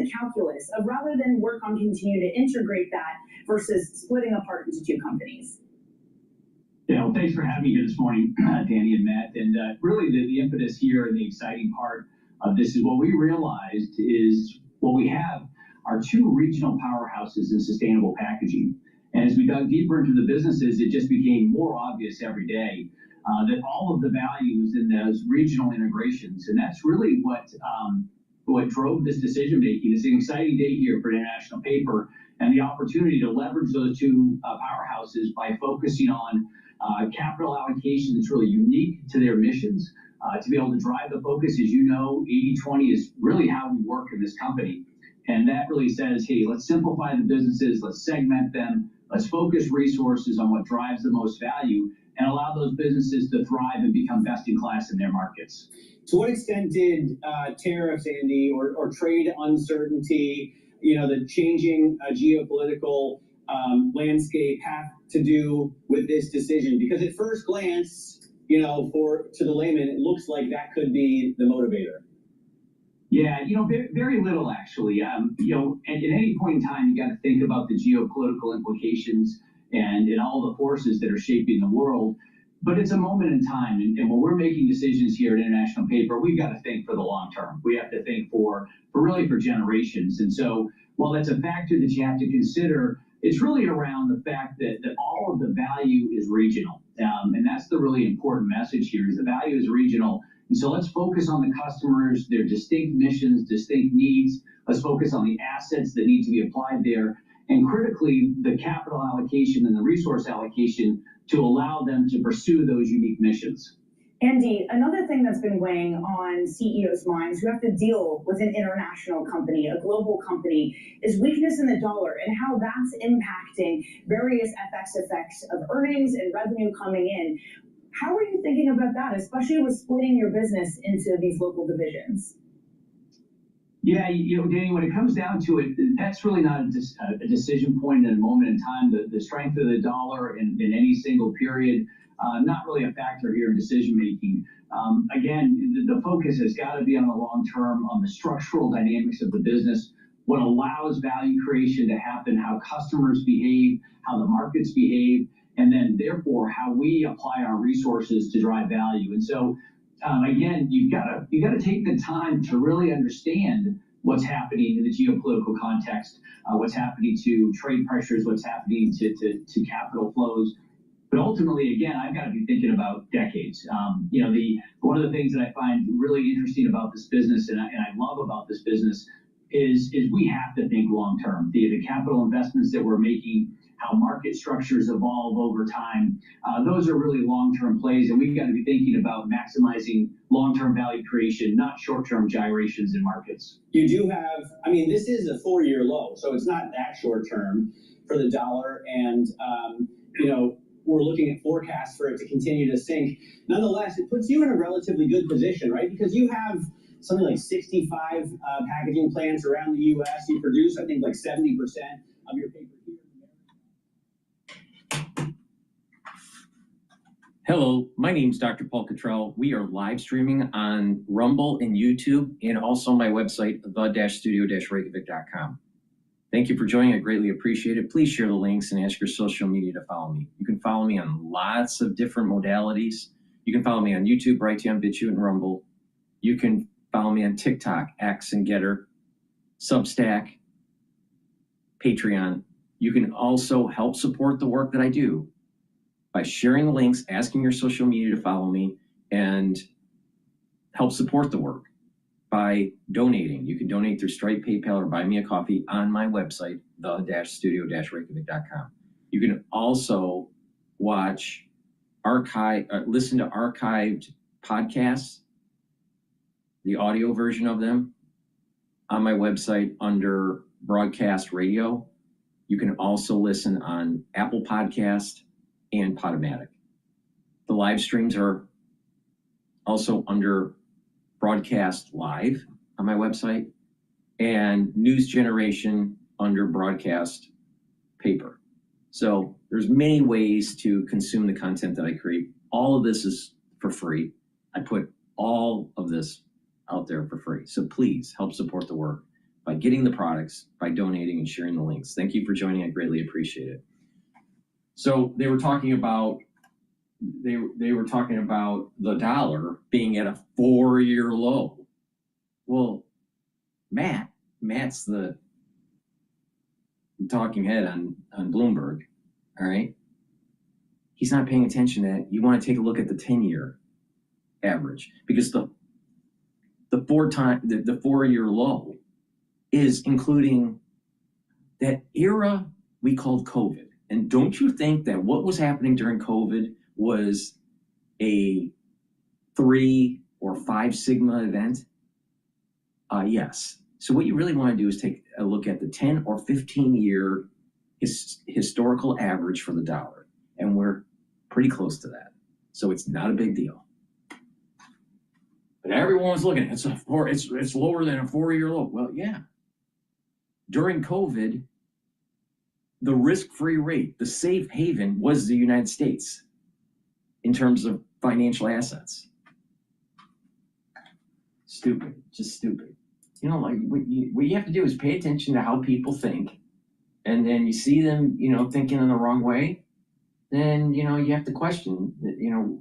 the calculus of rather than work on continuing to integrate that versus splitting apart into two companies? Yeah, well, thanks for having me here this morning, Danny and Matt. And really the impetus here and the exciting part of this is what we realized is what we have are two regional powerhouses in sustainable packaging. And as we dug deeper into the businesses, it just became more obvious every day that all of the value is in those regional integrations. And that's really what drove this decision making. It's an exciting day here for International Paper and the opportunity to leverage those two powerhouses by focusing on capital allocation that's really unique to their missions, to be able to drive the focus. As you know, 80/20 is really how we work in this company. And that really says, hey, let's simplify the businesses, let's segment them, let's focus resources on what drives the most value and allow those businesses to thrive and become best in class in their markets. To what extent did tariffs, Andy, or trade uncertainty, the changing geopolitical landscape have to do with this decision? Because at first glance, to the layman, it looks like that could be the motivator. Yeah, very little actually. At any point in time, you got to think about the geopolitical implications and all the forces that are shaping the world. But it's a moment in time, and when we're making decisions here at International Paper, we've got to think for the long term. We have to think for generations. And so, while that's a factor that you have to consider, it's really around the fact that all of the value is regional, and that's the really important message here: is the value is regional. And so let's focus on the customers, their distinct missions, distinct needs. Let's focus on the assets that need to be applied there, and critically, the capital allocation and the resource allocation to allow them to pursue those unique missions. Andy, another thing that's been weighing on CEOs' minds who have to deal with an international company, a global company, is weakness in the dollar and how that's impacting various FX effects of earnings and revenue coming in. How are you thinking about that, especially with splitting your business into these local divisions? Yeah, Danny, when it comes down to it, that's really not a decision point in a moment in time. The strength of the dollar in any single period, not really a factor here in decision making. Again, the focus has got to be on the long term, on the structural dynamics of the business, what allows value creation to happen, how customers behave, how the markets behave, and then therefore how we apply our resources to drive value. And so, again, you gotta take the time to really understand what's happening in the geopolitical context, what's happening to trade pressures, what's happening to capital flows. But ultimately, again, I've got to be thinking about decades. One of the things that I find really interesting about this business, and I love about this business, is we have to think long term. The capital investments that we're making, how market structures evolve over time, those are really long-term plays, and we've got to be thinking about maximizing long-term value creation, not short-term gyrations in markets. You do have, this is a 4-year low, so it's not that short-term for the dollar, and we're looking at forecasts for it to continue to sink. Nonetheless, it puts you in a relatively good position, right? Because you have something like 65 packaging plants around the U.S. You produce, I think, like 70% of your paper here. Hello, my name is Dr. Paul Cottrell. We are live streaming on Rumble and YouTube, and also my website, the-studio-reykjavik.com. Thank you for joining. I greatly appreciate it. Please share the links and ask your social media to follow me. You can follow me on lots of different modalities. You can follow me on YouTube, Brighteon, Bitchute, and Rumble. You can follow me on TikTok, X and GETTR, Substack, Patreon. You can also help support the work that I do by sharing the links, asking your social media to follow me, and help support the work by donating. You can donate through Stripe, PayPal, or buy me a coffee on my website, the-studio-reykjavik.com. You can also listen to archived podcasts, the audio version of them, on my website under Broadcast Radio. You can also listen on Apple Podcast and Podomatic. The live streams are also under Broadcast Live on my website, and News Generation under Broadcast Paper. So there's many ways to consume the content that I create. All of this is for free. I put all of this out there for free. So please help support the work by getting the products, by donating and sharing the links. Thank you for joining. I greatly appreciate it. So they were talking about the dollar being at a 4-year low. Well, Matt's the talking head on Bloomberg. All right. He's not paying attention to that. You want to take a look at the 10-year average, because the 4-year low is including that era we called COVID. And don't you think that what was happening during COVID was a 3 or 5 sigma event? Yes. So what you really want to do is take a look at the 10 or 15-year historical average for the dollar. And we're pretty close to that. So it's not a big deal. But everyone's looking at it. It's lower than a 4-year low. Well, yeah. During COVID, the risk-free rate, the safe haven, was the United States in terms of financial assets. Stupid, just stupid. You know, like what you have to do is pay attention to how people think, and then you see them, you know, thinking in the wrong way. Then, you know, you have to question, you know,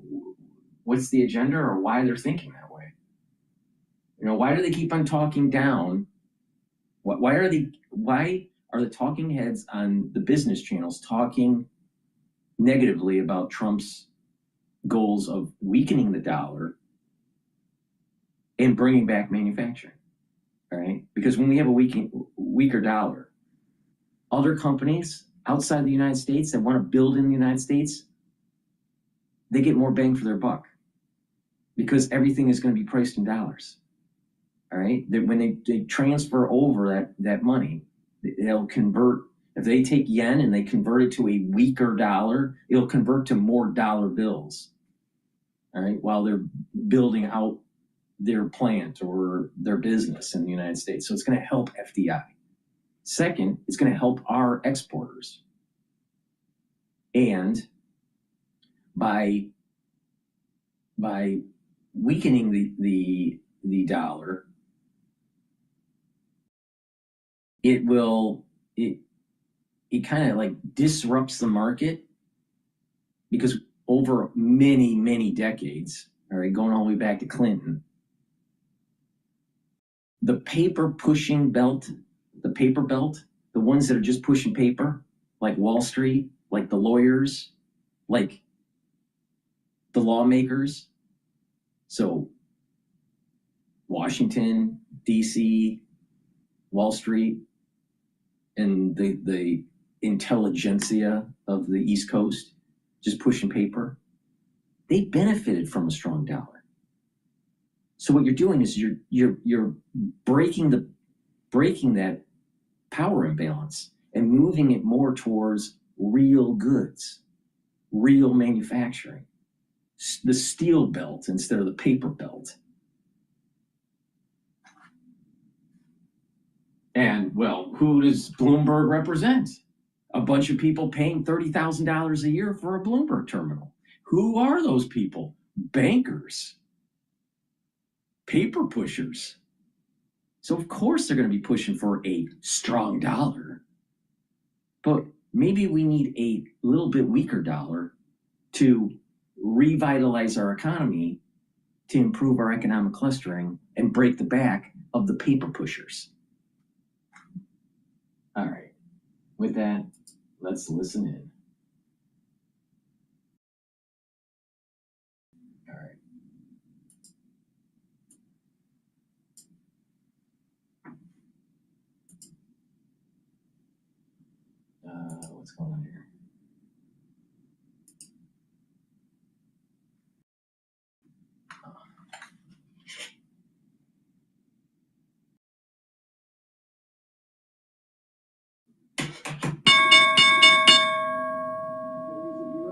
what's the agenda or why they're thinking that way. You know, why do they keep on talking down? Why are the talking heads on the business channels talking negatively about Trump's goals of weakening the dollar and bringing back manufacturing? All right, because when we have a weaker dollar, other companies outside the United States that want to build in the United States, they get more bang for their buck because everything is going to be priced in dollars. All right, when they transfer over that money, they'll convert. If they take yen and they convert it to a weaker dollar, it'll convert to more dollar bills. All right, while they're building out their plant or their business in the United States. So it's going to help FDI. Second, it's going to help our exporters. And by weakening the dollar, it kind of like disrupts the market, because over many decades, all right, going all the way back to Clinton, the paper belt, the ones that are just pushing paper, like Wall Street, like the lawyers, like the lawmakers. So Washington, DC, Wall Street, and the intelligentsia of the East Coast just pushing paper, they benefited from a strong dollar. So what you're doing is you're breaking that power imbalance and moving it more towards real goods, real manufacturing, the steel belt instead of the paper belt. And, well, who does Bloomberg represent? A bunch of people paying $30,000 a year for a Bloomberg terminal. Who are those people? Bankers. Paper pushers. So, of course, they're going to be pushing for a strong dollar. But maybe we need a little bit weaker dollar to revitalize our economy, to improve our economic clustering, and break the back of the paper pushers. All right. With that, let's listen in. All right. What's going on here?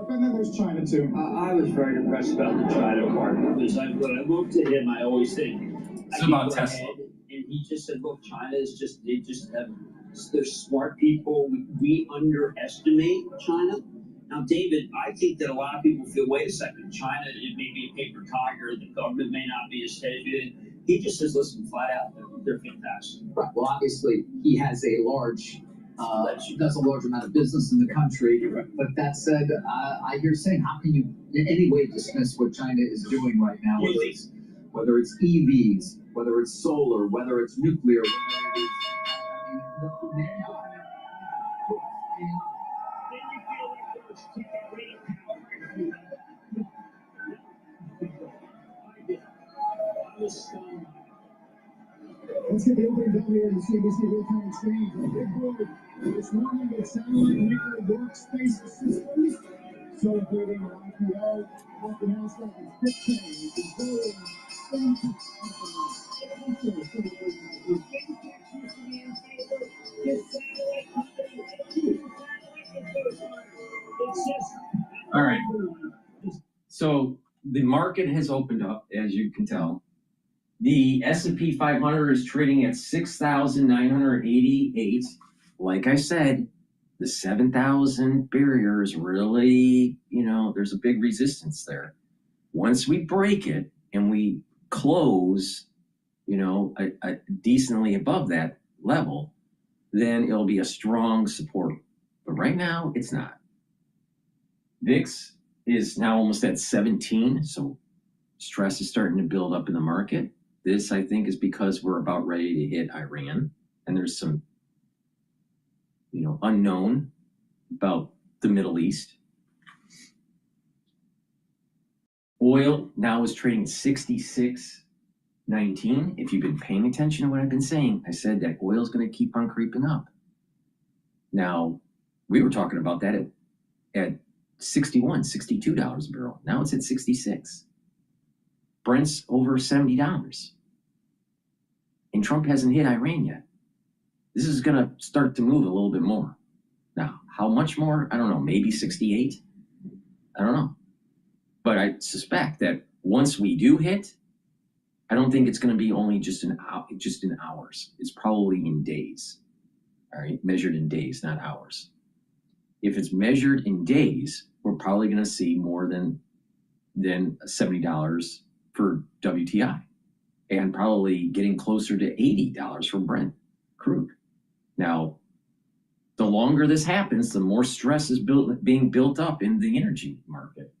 And then there's China too. I was very impressed about the China part, because when I looked at him, I always think It's about Tesla. And he just said, "Look, China is they're smart people. We underestimate China." Now, David, I think that a lot of people feel, wait a second, China, it may be a paper tiger. The government may not be as heavy. He just says, listen, flat out, they're fantastic. Right. Well, obviously, he has a large, does a large amount of business in the country. Right. But that said, I hear saying, how can you in any way dismiss what China is doing right now? Whether it's EVs, whether it's solar, whether it's nuclear, whether it is. Let's get the opening bell here in the CBC real-time exchange. Big board this morning with satellite network workspace systems celebrating an IPO. After Nasdaq is Bitchute, is growing. All right. So the market has opened up, as you can tell. The S&P 500 is trading at 6,988. Like I said, the 7,000 barrier is really, there's a big resistance there. Once we break it and we close, decently above that level, then it'll be a strong support. But right now, it's not. VIX is now almost at 17, so stress is starting to build up in the market. This, I think, is because we're about ready to hit Iran, and there's some, unknown about the Middle East. Oil now is trading 66.19. If you've been paying attention to what I've been saying, I said that oil is going to keep on creeping up. Now, we were talking about that at $61, $62 a barrel. Now it's at 66. Brent's over $70. And Trump hasn't hit Iran yet. This is going to start to move a little bit more. Now, how much more? I don't know. Maybe 68? I don't know. But I suspect that once we do hit, I don't think it's going to be only just in hours. It's probably in days. All right, measured in days, not hours. If it's measured in days, we're probably going to see more than $70 for WTI, and probably getting closer to $80 for Brent crude. Now, the longer this happens, the more stress is being built up in the energy market.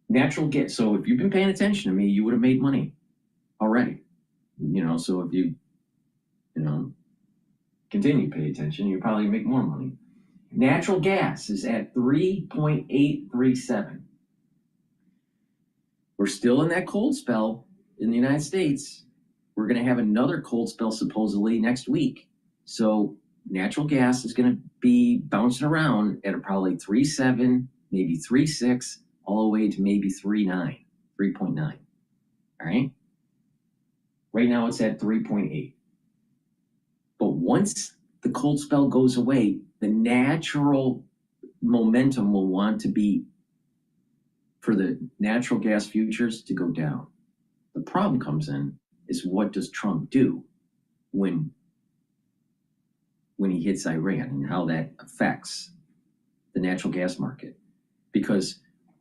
Natural gas. So if you've been paying attention to me, you would have made money already. So if you, continue to pay attention, you probably make more money. Natural gas is at 3.837. We're still in that cold spell in the United States. We're going to have another cold spell supposedly next week. So natural gas is going to be bouncing around at probably 3.7, maybe 3.6, all the way to maybe 3.9, 3.9. All right. Right now it's at 3.8. But once the cold spell goes away, the natural momentum will want to be for the natural gas futures to go down. The problem comes in is, what does Trump do when he hits Iran, and how that affects the natural gas market? Because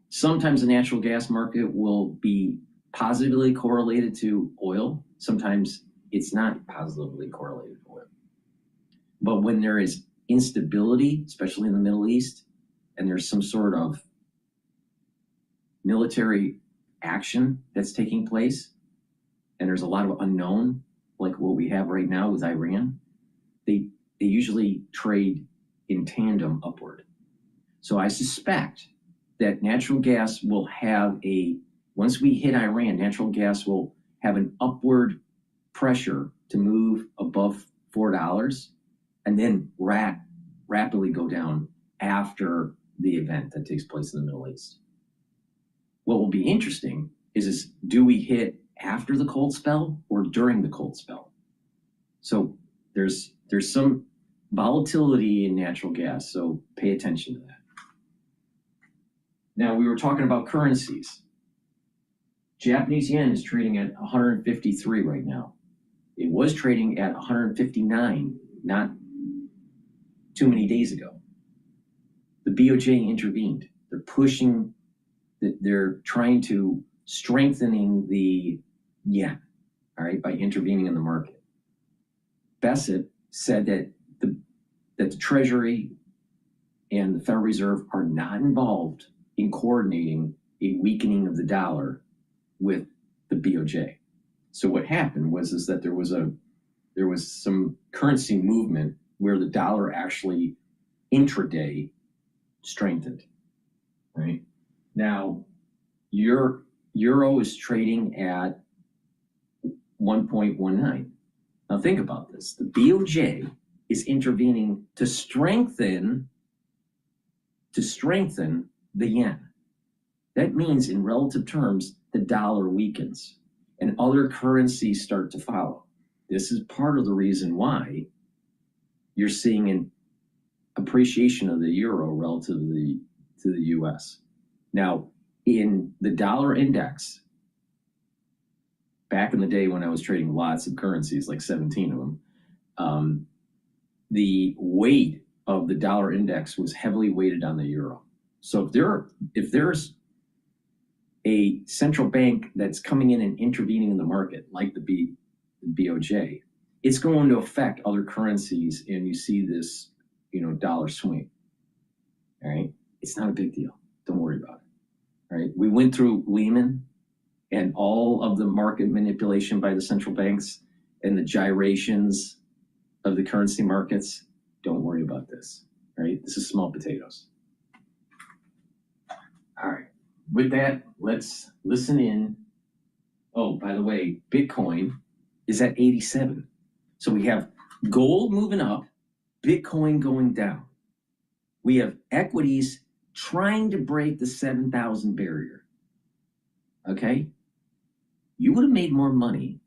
sometimes the natural gas market will be positively correlated to oil. Sometimes it's not positively correlated to oil. But when there is instability, especially in the Middle East, and there's some sort of military action that's taking place, and there's a lot of unknown, like what we have right now with Iran, they usually trade in tandem upward. So I suspect that natural gas will have once we hit Iran, natural gas will have an upward pressure to move above $4, and then rapidly go down after the event that takes place in the Middle East. What will be interesting is do we hit after the cold spell or during the cold spell? So there's some volatility in natural gas, so pay attention to that. Now, we were talking about currencies. Japanese yen is trading at 153 right now. It was trading at 159 not too many days ago. The BOJ intervened. They're trying to strengthening the yen. all right, by intervening in the market. Bassett said that the Treasury and the Federal Reserve are not involved in coordinating a weakening of the dollar with the BOJ. So what happened was that there was some currency movement where the dollar actually intraday strengthened. Right now, euro is trading at 1.19. Now think about this: the BOJ is intervening to strengthen the yen. That means, in relative terms, the dollar weakens and other currencies start to follow. This is part of the reason why you're seeing an appreciation of the euro relative to the US. Now, in the dollar index, back in the day when I was trading lots of currencies, like 17 of them, the weight of the dollar index was heavily weighted on the euro. So if there's a central bank that's coming in and intervening in the market, like the BOJ, it's going to affect other currencies, and you see this, dollar swing. All right, it's not a big deal. Don't worry about it. All right, we went through Lehman and all of the market manipulation by the central banks and the gyrations of the currency markets. Don't worry about this. All right, this is small potatoes. All right. With that, let's listen in. Oh, by the way, Bitcoin is at 87. So we have gold moving up, Bitcoin going down. We have equities trying to break the 7,000 barrier. Okay? You would have made more money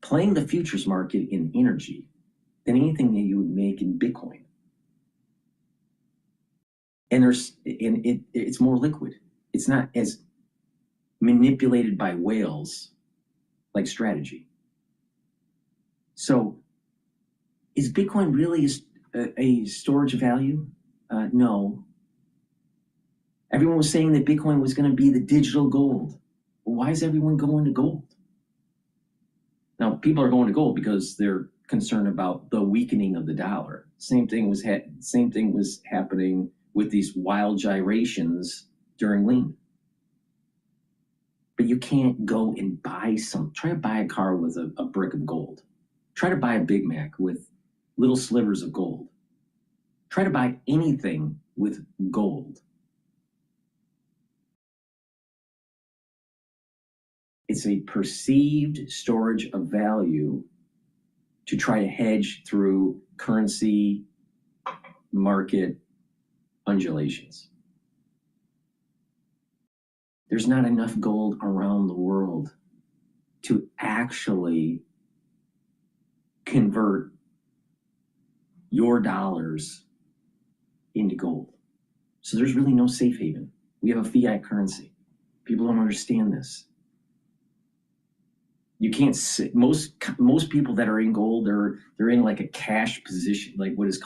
playing the futures market in energy than anything that you would make in Bitcoin. And it's more liquid. It's not as manipulated by whales like strategy. So is Bitcoin really a storage value? No. Everyone was saying that Bitcoin was going to be the digital gold. Well, why is everyone going to gold? Now, people are going to gold because they're concerned about the weakening of the dollar. Same thing was happening with these wild gyrations during Lehman. But you can't go and try to buy a car with a brick of gold. Try to buy a Big Mac with little slivers of gold. Try to buy anything with gold. It's a perceived storage of value to try to hedge through currency market undulations. There's not enough gold around the world to actually convert your dollars into gold. So there's really no safe haven. We have a fiat currency. People don't understand this. You can't most people that are in gold, they're in like a cash position, like what is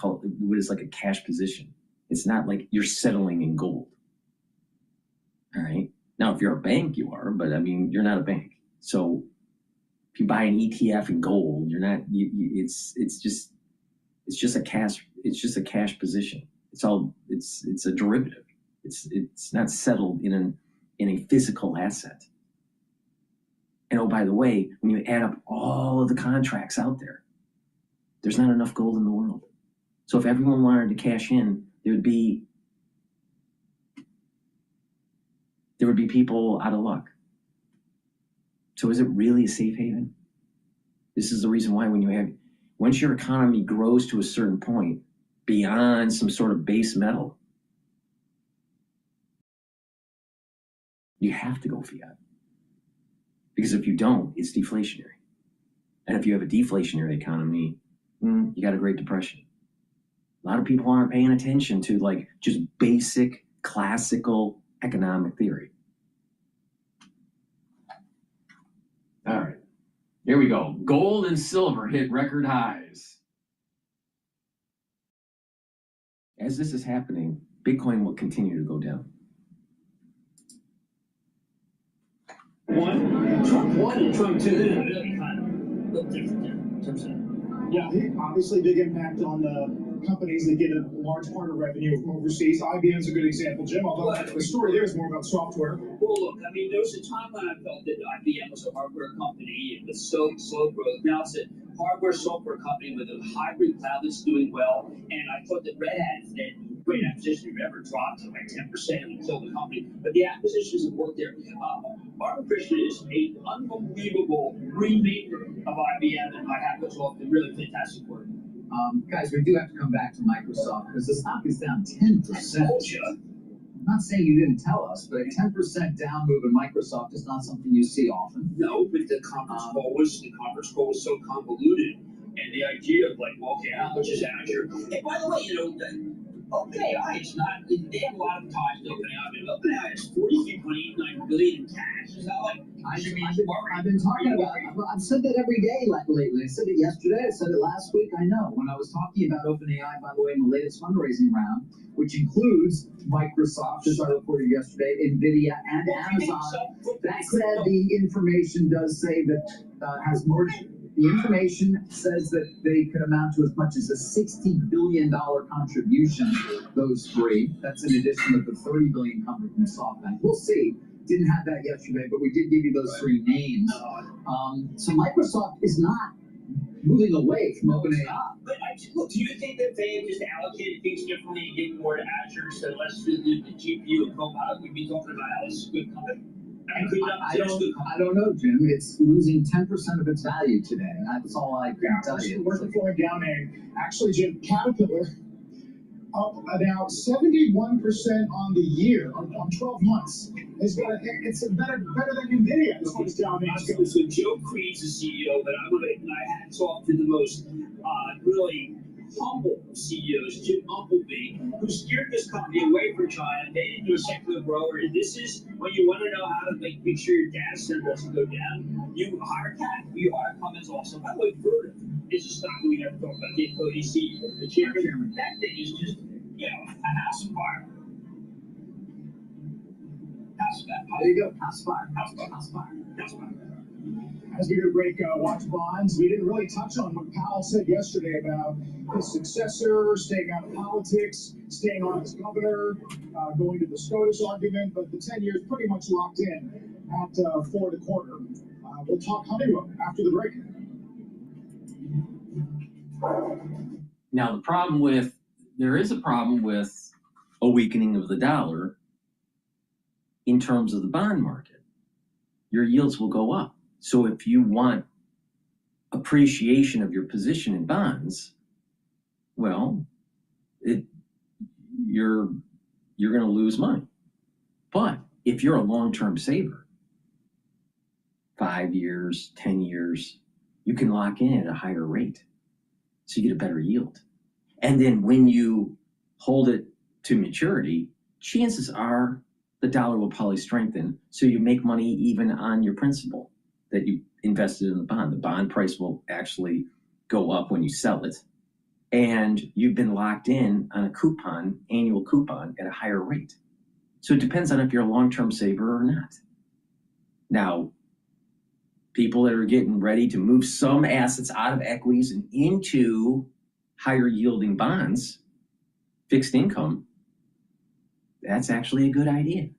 like a cash position. It's not like you're settling in gold. All right. Now, if you're a bank, you are, but I mean, you're not a bank. So if you buy an ETF in gold, you're not. It's just a cash position. It's a derivative. It's not settled in a physical asset. And oh, by the way, when you add up all of the contracts out there, there's not enough gold in the world. So if everyone wanted to cash in, there would be people out of luck. So is it really a safe haven? This is the reason why once your economy grows to a certain point beyond some sort of base metal, you have to go fiat. Because if you don't, it's deflationary. And if you have a deflationary economy, you got a Great Depression. A lot of people aren't paying attention to like just basic classical economic theory. All right, here we go. Gold and silver hit record highs. As this is happening, Bitcoin will continue to go down. One, Trump 1 and Trump 2, they're really kind of a little different there in terms of. Yeah, obviously big impact on the companies that get a large part of revenue from overseas. IBM's a good example, Jim, although the story there is more about software. Well, look, I mean, there was a time when I felt that IBM was a hardware company with slow growth. Now it's a hardware software company with a hybrid cloud that's doing well. And I thought that Red Hat, that great acquisition, ever dropped to like 10% and killed the company. But the acquisitions have worked there. Martin Christian is an unbelievable remaker of IBM, and my hat goes off to really fantastic work. Guys, we do have to come back to Microsoft because the stock is down 10%. I'm not saying you didn't tell us, but a 10% down move in Microsoft is not something you see often. No, but the conference call was so convoluted, and the idea of like, well, okay, how much is Azure? And by the way, OpenAI is not. They have a lot of ties to OpenAI, but OpenAI has $43.89 billion in cash. Is that like? I've been talking about it. I've said that every day lately. I said it yesterday. I said it last week. I know. When I was talking about OpenAI, by the way, in the latest fundraising round, which includes Microsoft, as I reported yesterday, NVIDIA, and Amazon. That said, the information does say that has more. The information says that they could amount to as much as a $60 billion contribution, those three. That's in addition to the $30 billion coming from SoftBank. We'll see. Didn't have that yesterday, but we did give you those three names. So Microsoft is not moving away from OpenAI. But look, do you think that they have just allocated things differently and given more to Azure instead of less to the GPU and Copilot? We'd be talking about how this is a good company. I don't know, Jim. It's losing 10% of its value today. That's all I can tell you. We're going down actually, Jim, Caterpillar up about 71% on the year, on 12 months. It's better than NVIDIA as far as down there. So Joe Creed's the CEO, but I'm going to hats off to the most really humble CEOs, Jim Umpleby, who steered this company away from China, made it into a secular grower. And this is when you want to know how to make sure your data center doesn't go down. You hire CAT, you hire Cummins also. By the way, Vertiv is a stock we never talked about. The ODC, the chairman, that thing is just, a house of fire. House of fire. There you go. House fire. As we go to break, watch bonds. We didn't really touch on what Powell said yesterday about his successor, staying out of politics, staying on as governor, going to the SCOTUS argument, but the 10 years pretty much locked in at 4.25. We'll talk Honeywell after the break. Now, there is a problem with a weakening of the dollar in terms of the bond market. Your yields will go up. So if you want appreciation of your position in bonds, well, you're going to lose money. But if you're a long-term saver, 5 years, 10 years, you can lock in at a higher rate. So you get a better yield. And then when you hold it to maturity, chances are the dollar will probably strengthen. So you make money even on your principal that you invested in the bond. The bond price will actually go up when you sell it. And you've been locked in on a annual coupon at a higher rate. So it depends on if you're a long-term saver or not. Now, people that are getting ready to move some assets out of equities and into higher yielding bonds, fixed income, that's actually a good idea.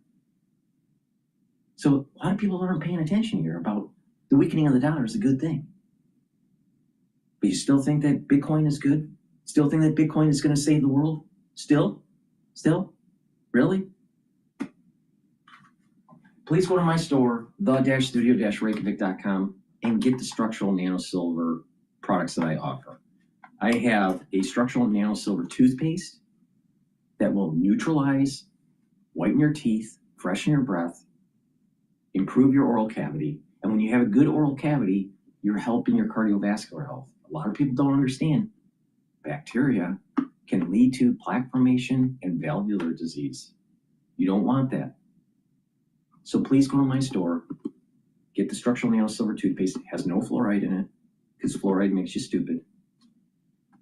So a lot of people aren't paying attention here about the weakening of the dollar is a good thing. But you still think that Bitcoin is good? Still think that Bitcoin is going to save the world? Still? Really? Please go to my store, the-studio-reykjavik.com, and get the structural nanosilver products that I offer. I have a structural nanosilver toothpaste that will neutralize, whiten your teeth, freshen your breath, improve your oral cavity. And when you have a good oral cavity, you're helping your cardiovascular health. A lot of people don't understand bacteria can lead to plaque formation and valvular disease. You don't want that. So please go to my store, get the structural nanosilver toothpaste. It has no fluoride in it because fluoride makes you stupid.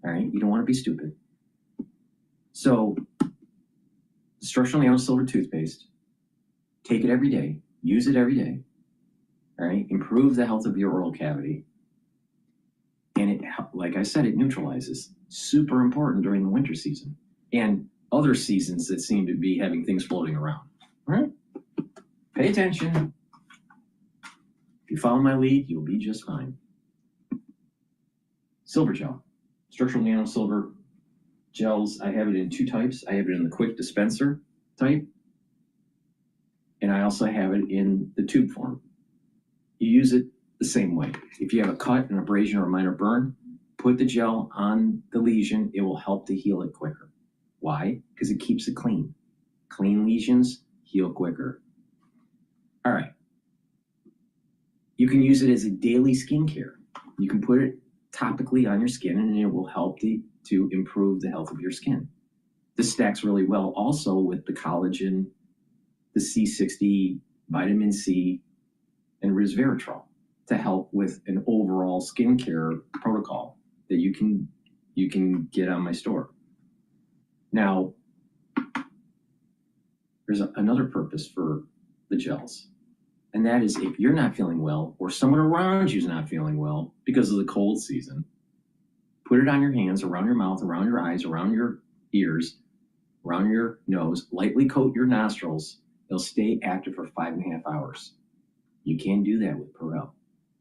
All right, you don't want to be stupid. So structural nanosilver toothpaste, take it every day, use it every day. all right? Improve the health of your oral cavity. And it, like I said, it neutralizes. Super important during the winter season and other seasons that seem to be having things floating around. All right? Pay attention. If you follow my lead, you'll be just fine. Silver gel, structural nano silver gels. I have it in 2 types. I have it in the quick dispenser type, and I also have it in the tube form. You use it the same way. If you have a cut, an abrasion, or a minor burn, put the gel on the lesion. It will help to heal it quicker. Why? Because it keeps it clean. Clean lesions heal quicker. All right. You can use it as a daily skincare. You can put it topically on your skin, and it will help to improve the health of your skin. This stacks really well also with the collagen, the C60, vitamin C, and resveratrol to help with an overall skincare protocol that you can get on my store. Now, there's another purpose for the gels, and that is if you're not feeling well or someone around you is not feeling well because of the cold season, put it on your hands, around your mouth, around your eyes, around your ears, around your nose, lightly coat your nostrils. They'll stay active for 5.5 hours. You can do that with Perel.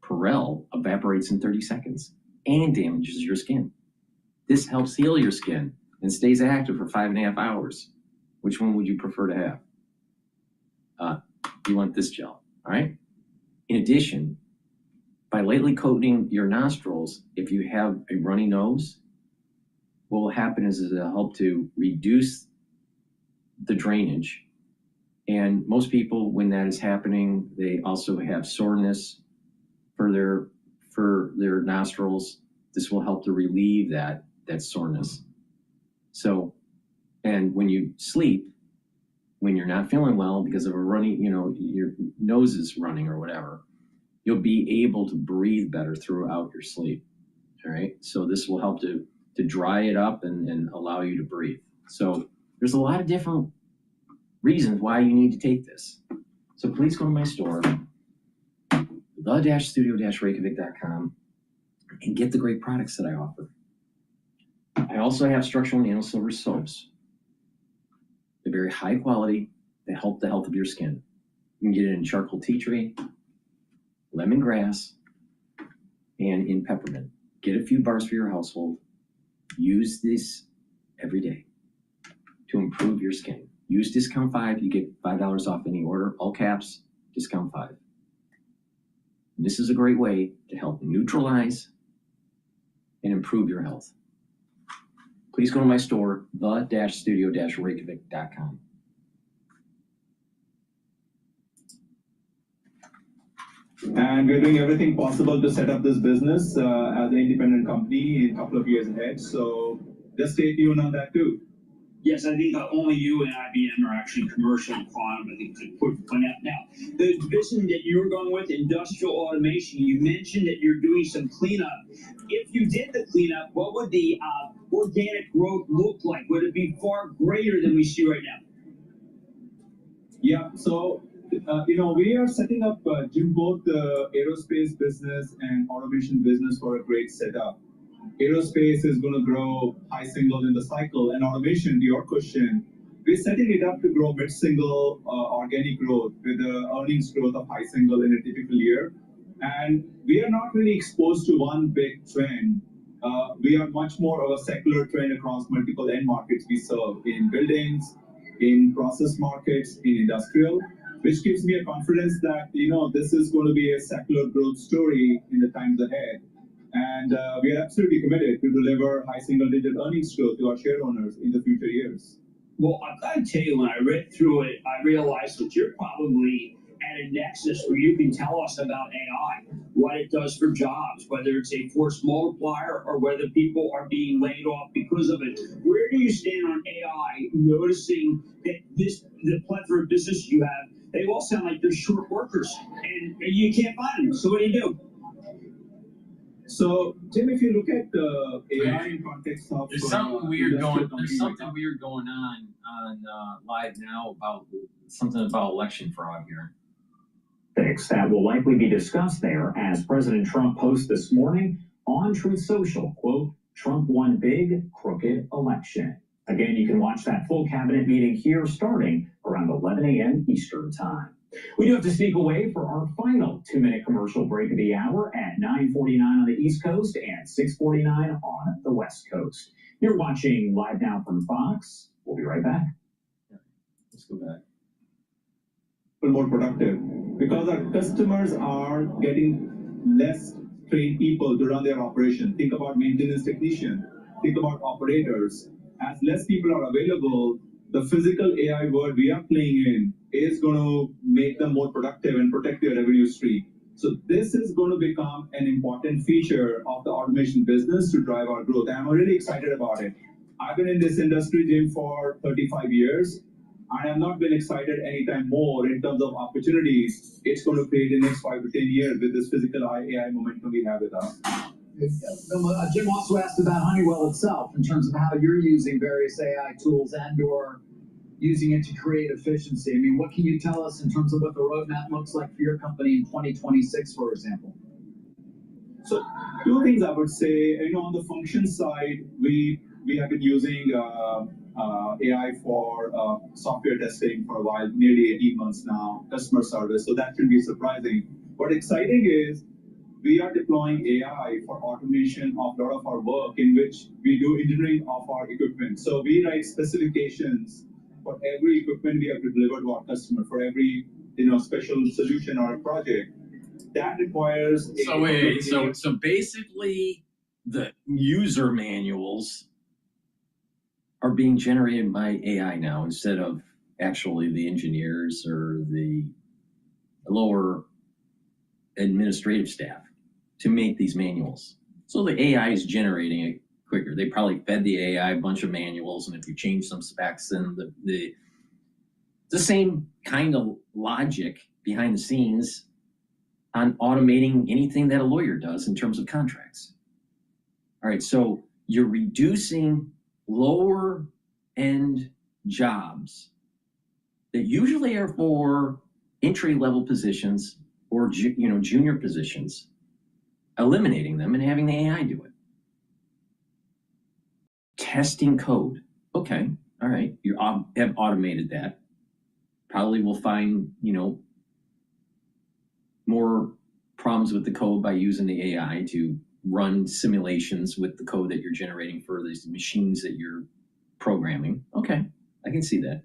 Perel evaporates in 30 seconds and damages your skin. This helps heal your skin and stays active for 5.5 hours. Which one would you prefer to have? You want this gel, all right? In addition, by lightly coating your nostrils, if you have a runny nose, what will happen is it'll help to reduce the drainage. And most people, when that is happening, they also have soreness for their nostrils. This will help to relieve that soreness. So, and when you sleep, when you're not feeling well because of a runny, your nose is running or whatever, you'll be able to breathe better throughout your sleep. All right. So this will help to dry it up and allow you to breathe. So there's a lot of different reasons why you need to take this. So please go to my store, the-studio-reykjavik.com, and get the great products that I offer. I also have structural nano silver soaps. They're very high quality. They help the health of your skin. You can get it in charcoal tea tree, lemongrass, and in peppermint. Get a few bars for your household. Use this every day to improve your skin. Use discount 5. You get $5 off any order. All caps, discount 5. And this is a great way to help neutralize and improve your health. Please go to my store, the-studio-reykjavik.com. And we're doing everything possible to set up this business as an independent company in a couple of years ahead. So just stay tuned on that too. Yes, I think only you and IBM are actually commercial and quantum. I think to point out now. The vision that you were going with, industrial automation, you mentioned that you're doing some cleanup. If you did the cleanup, what would the organic growth look like? Would it be far greater than we see right now? Yeah, so we are setting up both the aerospace business and automation business for a great setup. Aerospace is going to grow high single in the cycle, and automation, to your question, we're setting it up to grow mid-single organic growth with the earnings growth of high single in a typical year. And we are not really exposed to one big trend. We are much more of a secular trend across multiple end markets we serve in buildings, in process markets, in industrial, which gives me a confidence that, this is going to be a secular growth story in the times ahead. And we are absolutely committed to deliver high single-digit earnings growth to our share owners in the future years. Well, I've got to tell you, when I read through it, I realized that you're probably at a nexus where you can tell us about AI, what it does for jobs, whether it's a force multiplier or whether people are being laid off because of it. Where do you stand on AI, noticing that the plethora of businesses you have, they all sound like they're short workers, and you can't find them. So what do you do? So, Tim, if you look at the AI in context of There's something weird going on live now about something about election fraud here. Fix that will likely be discussed there as President Trump posts this morning on Truth Social, quote, Trump won big, crooked election. Again, you can watch that full cabinet meeting here starting around 11 a.m. Eastern time. We do have to sneak away for our final 2-minute commercial break of the hour at 9:49 on the East Coast and 6:49 on the West Coast. You're watching Live Now from Fox. We'll be right back. Let's go back. More productive because our customers are getting less trained people to run their operation. Think about maintenance technician, think about operators. As less people are available, the physical AI world we are playing in is going to make them more productive and protect their revenue stream. So this is going to become an important feature of the automation business to drive our growth. And I'm really excited about it. I've been in this industry, Jim, for 35 years. I have not been excited anytime more in terms of opportunities it's going to create in the next 5 to 10 years with this physical AI momentum we have with us. Jim also asked about Honeywell itself in terms of how you're using various AI tools and/or using it to create efficiency. I mean, what can you tell us in terms of what the roadmap looks like for your company in 2026, for example? So, two things I would say. On the function side, we have been using AI for software testing for a while, nearly 18 months now, customer service. So that should be surprising. What exciting is we are deploying AI for automation of a lot of our work in which we do engineering of our equipment. So we write specifications for every equipment we have to deliver to our customer, for every special solution or a project. That requires So basically the user manuals are being generated by AI now instead of actually the engineers or the lower administrative staff to make these manuals. So the AI is generating it quicker. They probably fed the AI a bunch of manuals, and if you change some specs, then the same kind of logic behind the scenes on automating anything that a lawyer does in terms of contracts. All right, so you're reducing lower end jobs that usually are for entry-level positions or junior positions, eliminating them and having the AI do it. Testing code. Okay, all right, you have automated that. Probably will find, more problems with the code by using the AI to run simulations with the code that you're generating for these machines that you're programming. Okay, I can see that.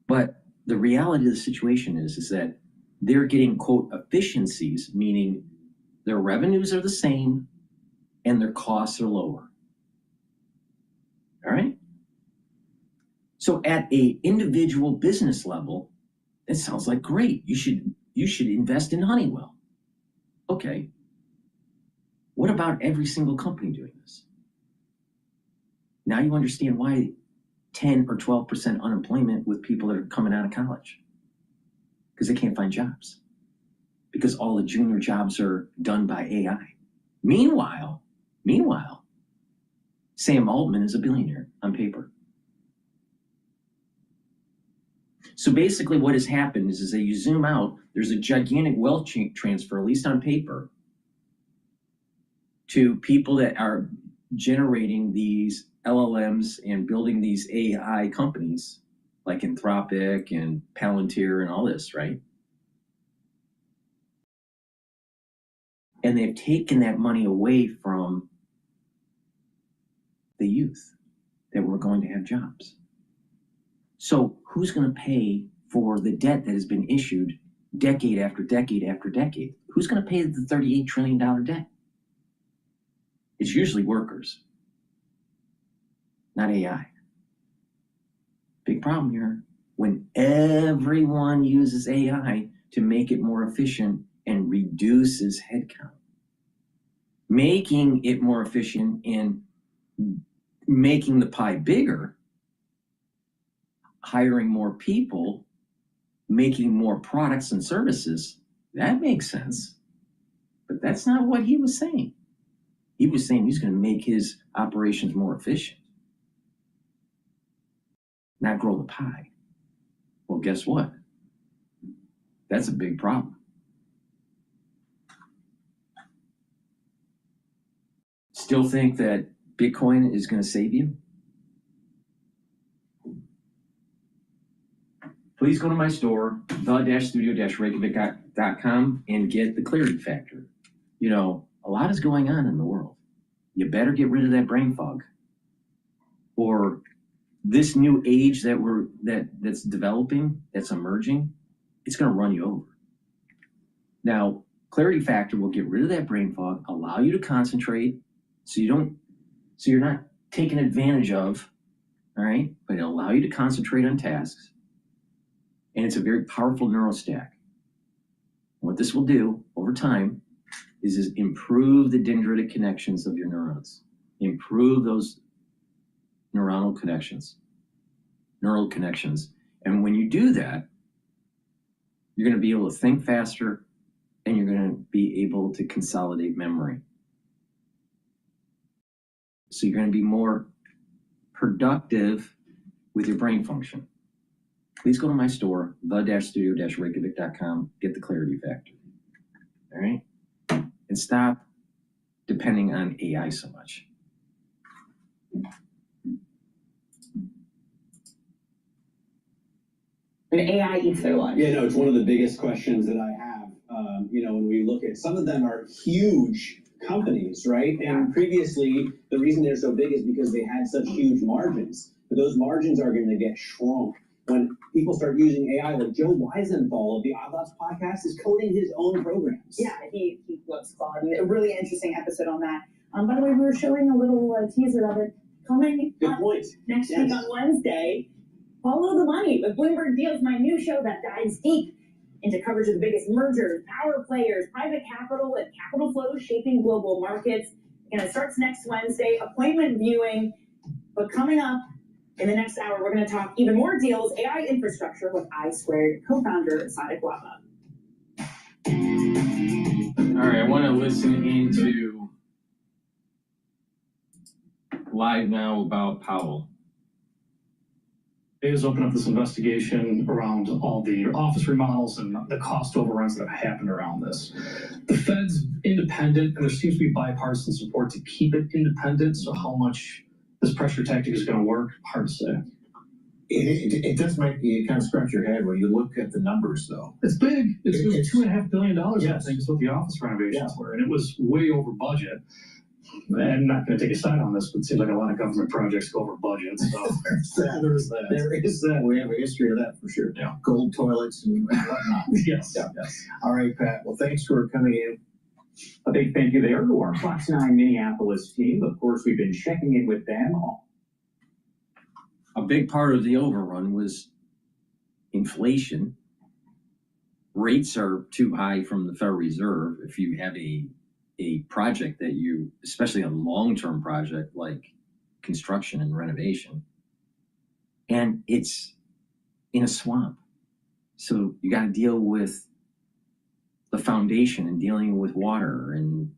But the reality of the situation is that they're getting, quote, efficiencies, meaning their revenues are the same and their costs are lower. All right? So at a individual business level, it sounds like great. You should invest in Honeywell. Okay. What about every single company doing this? Now you understand why 10 or 12% unemployment with people that are coming out of college. Because they can't find jobs. Because all the junior jobs are done by AI. Meanwhile, Sam Altman is a billionaire on paper. So basically what has happened is that you zoom out, there's a gigantic wealth transfer, at least on paper, to people that are generating these LLMs and building these AI companies like Anthropic and Palantir and all this, right? And they've taken that money away from the youth that were going to have jobs. So who's going to pay for the debt that has been issued decade after decade after decade? Who's going to pay the $38 trillion debt? It's usually workers, not AI. Big problem here. When everyone uses AI to make it more efficient and reduces headcount, making it more efficient and making the pie bigger, hiring more people, making more products and services, that makes sense. But that's not what he was saying. He was saying he's going to make his operations more efficient, not grow the pie. Well, guess what? That's a big problem. Still think that Bitcoin is going to save you? Please go to my store, the-studio-reykjavik.com, and get the clarity factor. You know, a lot is going on in the world. You better get rid of that brain fog. Or this new age that's developing, that's emerging, it's going to run you over. Now, clarity factor will get rid of that brain fog, allow you to concentrate, so you're not taken advantage of, all right? But it'll allow you to concentrate on tasks. And it's a very powerful neurostack. What this will do over time is improve the dendritic connections of your neurons. Improve those neural connections. And when you do that, you're going to be able to think faster, and you're going to be able to consolidate memory. So you're going to be more productive with your brain function. Please go to my store, the-studio-reykjavik.com, get the clarity factor. All right? And stop depending on AI so much. And AI eats their lunch. Yeah, no, it's one of the biggest questions that I have. When we look at, some of them are huge companies, right? And previously, the reason they're so big is because they had such huge margins. But those margins are going to get shrunk when people start using AI. Like Joe Weisenthal of the Odd Lots podcast is coding his own programs. Yeah, he loves Claude. A really interesting episode on that. By the way, we were showing a little teaser of it coming Good up point. next week on Wednesday. Follow the Money with Bloomberg Deals, my new show that dives deep into coverage of the biggest mergers, power players, private capital, and capital flows shaping global markets. And it starts next Wednesday, appointment viewing. But coming up in the next hour, we're going to talk even more deals, AI infrastructure with I2 co-founder Sadek Wahba. All right, I want to listen into Live Now about Powell. They just opened up this investigation around all the office remodels and the cost overruns that have happened around this. The Fed's independent, and there seems to be bipartisan support to keep it independent. So how much this pressure tactic is going to work, hard to say. It does make you kind of scratch your head when you look at the numbers, though. It's big. It's $2.5 billion, yes. I think, is what the office renovations were, and it was way over budget. I'm not going to take a side on this, but it seems like a lot of government projects go over budget. So There is that. We have a history of that for sure. Yeah. Gold toilets and whatnot. Yes. Yeah. Yes. All right, Pat. Well, thanks for coming in. A big thank you there to our Fox 9 Minneapolis team. Of course, we've been checking in with them. A big part of the overrun was inflation. Rates are too high from the Federal Reserve. If you have a project that you, especially a long-term project like construction and renovation, and it's in a swamp. So you got to deal with the foundation and dealing with water and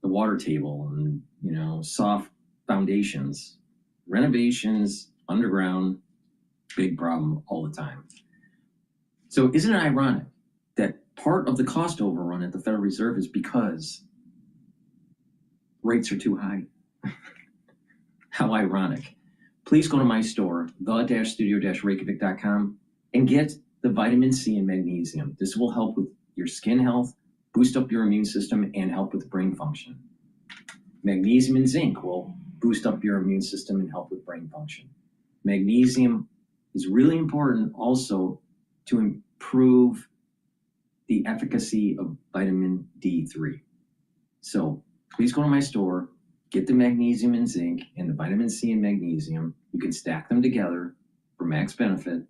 the water table and, soft foundations. Renovations, underground, big problem all the time. So isn't it ironic that part of the cost overrun at the Federal Reserve is because rates are too high? How ironic. Please go to my store, the-studio-reykjavik.com, and get the vitamin C and magnesium. This will help with your skin health, boost up your immune system, and help with brain function. Magnesium and zinc will boost up your immune system and help with brain function. Magnesium is really important also to improve the efficacy of vitamin D3. So please go to my store, get the magnesium and zinc and the vitamin C and magnesium. You can stack them together for max benefit,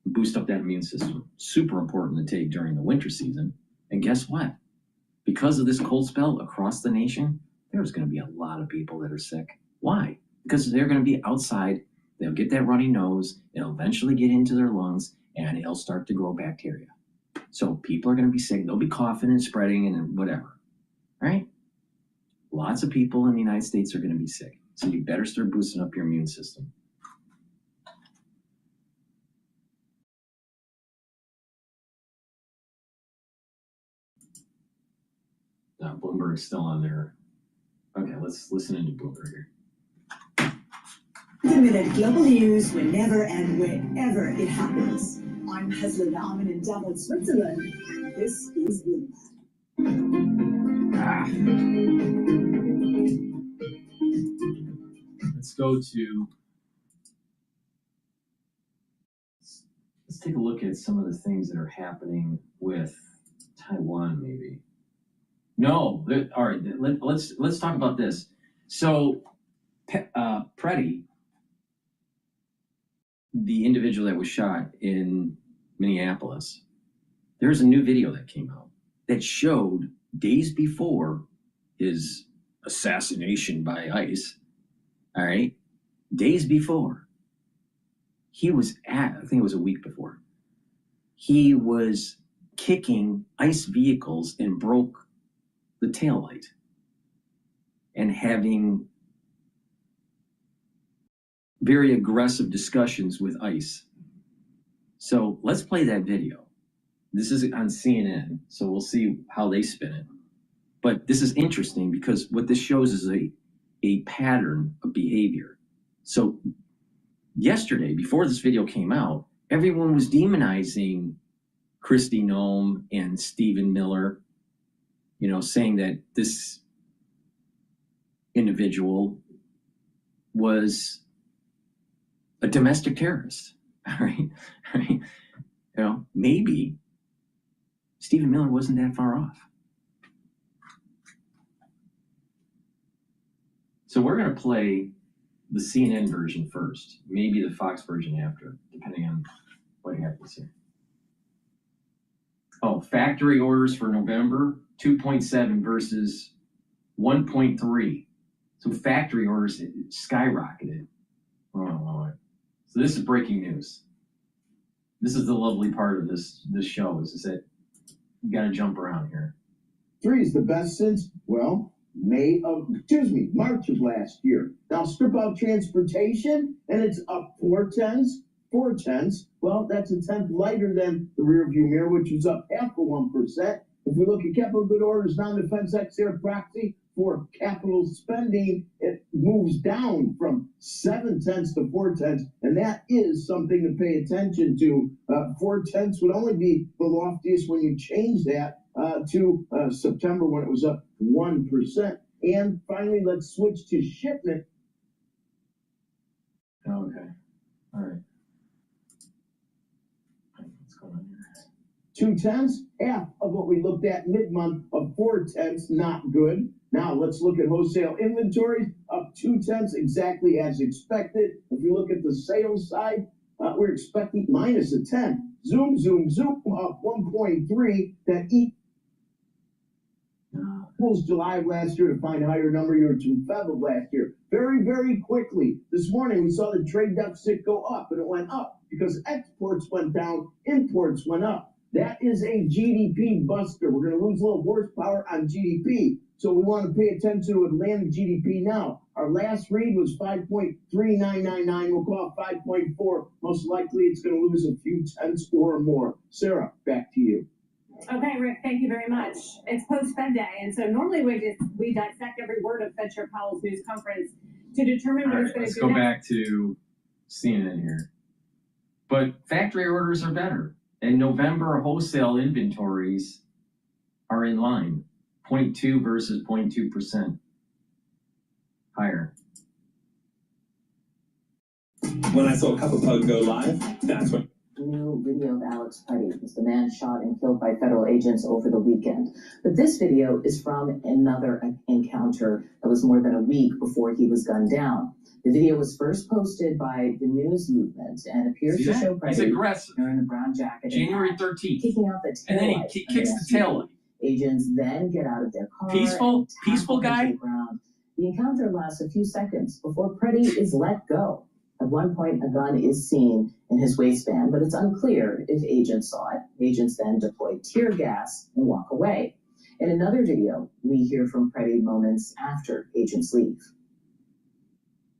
boost up that immune system. Super important to take during the winter season. And guess what? Because of this cold spell across the nation, there's going to be a lot of people that are sick. Why? Because they're going to be outside. They'll get that runny nose. It'll eventually get into their lungs, and it'll start to grow bacteria. So people are going to be sick. They'll be coughing and spreading and whatever. Right? Lots of people in the United States are going to be sick. So you better start boosting up your immune system. Bloomberg's still on there. Okay, let's listen into Bloomberg here. A minute global news whenever and wherever it happens. I'm Hesla Dahmen in Davos, Switzerland. This is Let's go to. Let's take a look at some of the things that are happening with Taiwan, maybe. No, all right. Let's talk about this. So, Pretty, the individual that was shot in Minneapolis, there's a new video that came out that showed days before his assassination by ICE. All right, days before, he was I think it was a week before, he was kicking ICE vehicles and broke the taillight and having very aggressive discussions with ICE. So let's play that video. This is on CNN, so we'll see how they spin it. But this is interesting because what this shows is a pattern of behavior. So yesterday, before this video came out, everyone was demonizing Kristi Noem and Stephen Miller, you know, saying that this individual was a domestic terrorist. All right. You know, maybe Stephen Miller wasn't that far off. So we're going to play the CNN version first, maybe the Fox version after, depending on what happens here. Oh, factory orders for November, 2.7 versus 1.3. So factory orders skyrocketed. Oh. So this is breaking news. This is the lovely part of this show is that you got to jump around here. 3 is the best since, well, March of last year. Now strip out transportation and it's up 4/10. Well, that's a tenth lighter than the rear view mirror, which was up 0.5%. If we look at capital good orders, non-defense ex-air proxy for capital spending, it moves down from 0.7 to 0.4, and that is something to pay attention to. 0.4 would only be the loftiest when you change that to September when it was up 1%. And finally, let's switch to shipment. Okay. All right. What's going on here? 0.2, half of what we looked at mid-month of 0.4, not good. Now let's look at wholesale inventories, up 0.2, exactly as expected. If you look at the sales side, we're expecting minus a 10. Zoom, up 1.3. That equals July of last year to find a higher number here to Feb of last year. Very, very quickly. This morning we saw the trade deficit go up, and it went up because exports went down, imports went up. That is a GDP buster. We're going to lose a little horsepower on GDP. So we want to pay attention to Atlantic GDP now. Our last read was 5.3999. We'll call it 5.4. Most likely it's going to lose a few tenths or more. Sarah, back to you. Okay, Rick, thank you very much. It's post-Fed day, and so normally we dissect every word of Fed Chair Powell's news conference to determine what it's going to do. Let's go back to CNN here. But factory orders are better. And November wholesale inventories are in line, 0.2 versus 0.2% higher. When I saw Cup of Pug go live, that's when. New video of Alex Petty was the man shot and killed by federal agents over the weekend. But this video is from another encounter that was more than a week before he was gunned down. The video was first posted by the news movement and appears to show Petty wearing a brown jacket January and 13th. kicking out the taillight. And then he kicks the taillight. Agents then get out of their car. Peaceful guy. The encounter lasts a few seconds before Petty is let go. At one point, a gun is seen in his waistband, but it's unclear if agents saw it. Agents then deploy tear gas and walk away. In another video, we hear from Petty moments after agents leave.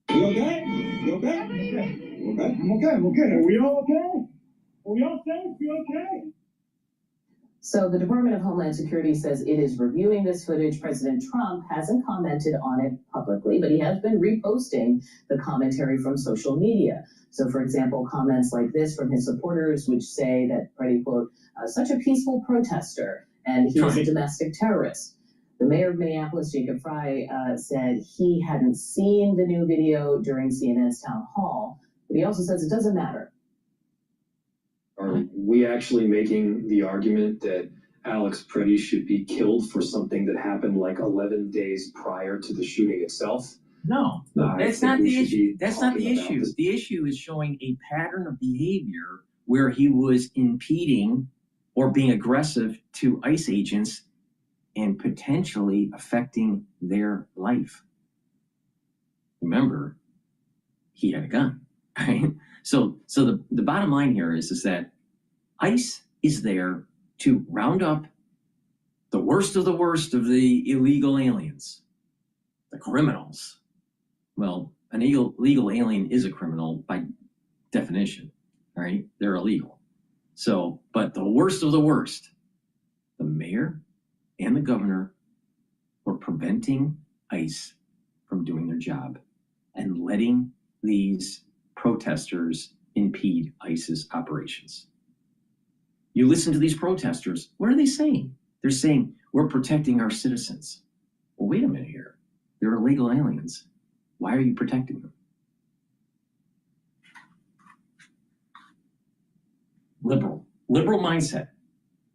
You okay? You okay? I'm okay. Are we all okay? Are we all safe? You okay? So the Department of Homeland Security says it is reviewing this footage. President Trump hasn't commented on it publicly, but he has been reposting the commentary from social media. So, for example, comments like this from his supporters, which say that, Freddie, quote, such a peaceful protester, and he is a domestic terrorist. The mayor of Minneapolis, Jacob Frey, said he hadn't seen the new video during CNN's town hall, but he also says it doesn't matter. Are we actually making the argument that Ep30 should be killed for something that happened like 11 days prior to the shooting itself? No, that's not the issue. That's not the issue. The issue is showing a pattern of behavior where he was impeding or being aggressive to ICE agents and potentially affecting their life. Remember, he had a gun, right? So the bottom line here is that ICE is there to round up the worst of the illegal aliens, the criminals. Well, an illegal alien is a criminal by definition, right? They're illegal. So, but the worst of the worst, the mayor and the governor were preventing ICE from doing their job and letting these protesters impede ICE's operations. You listen to these protesters, what are they saying? They're saying, we're protecting our citizens. Well, wait a minute here. They're illegal aliens. Why are you protecting them? Liberal mindset.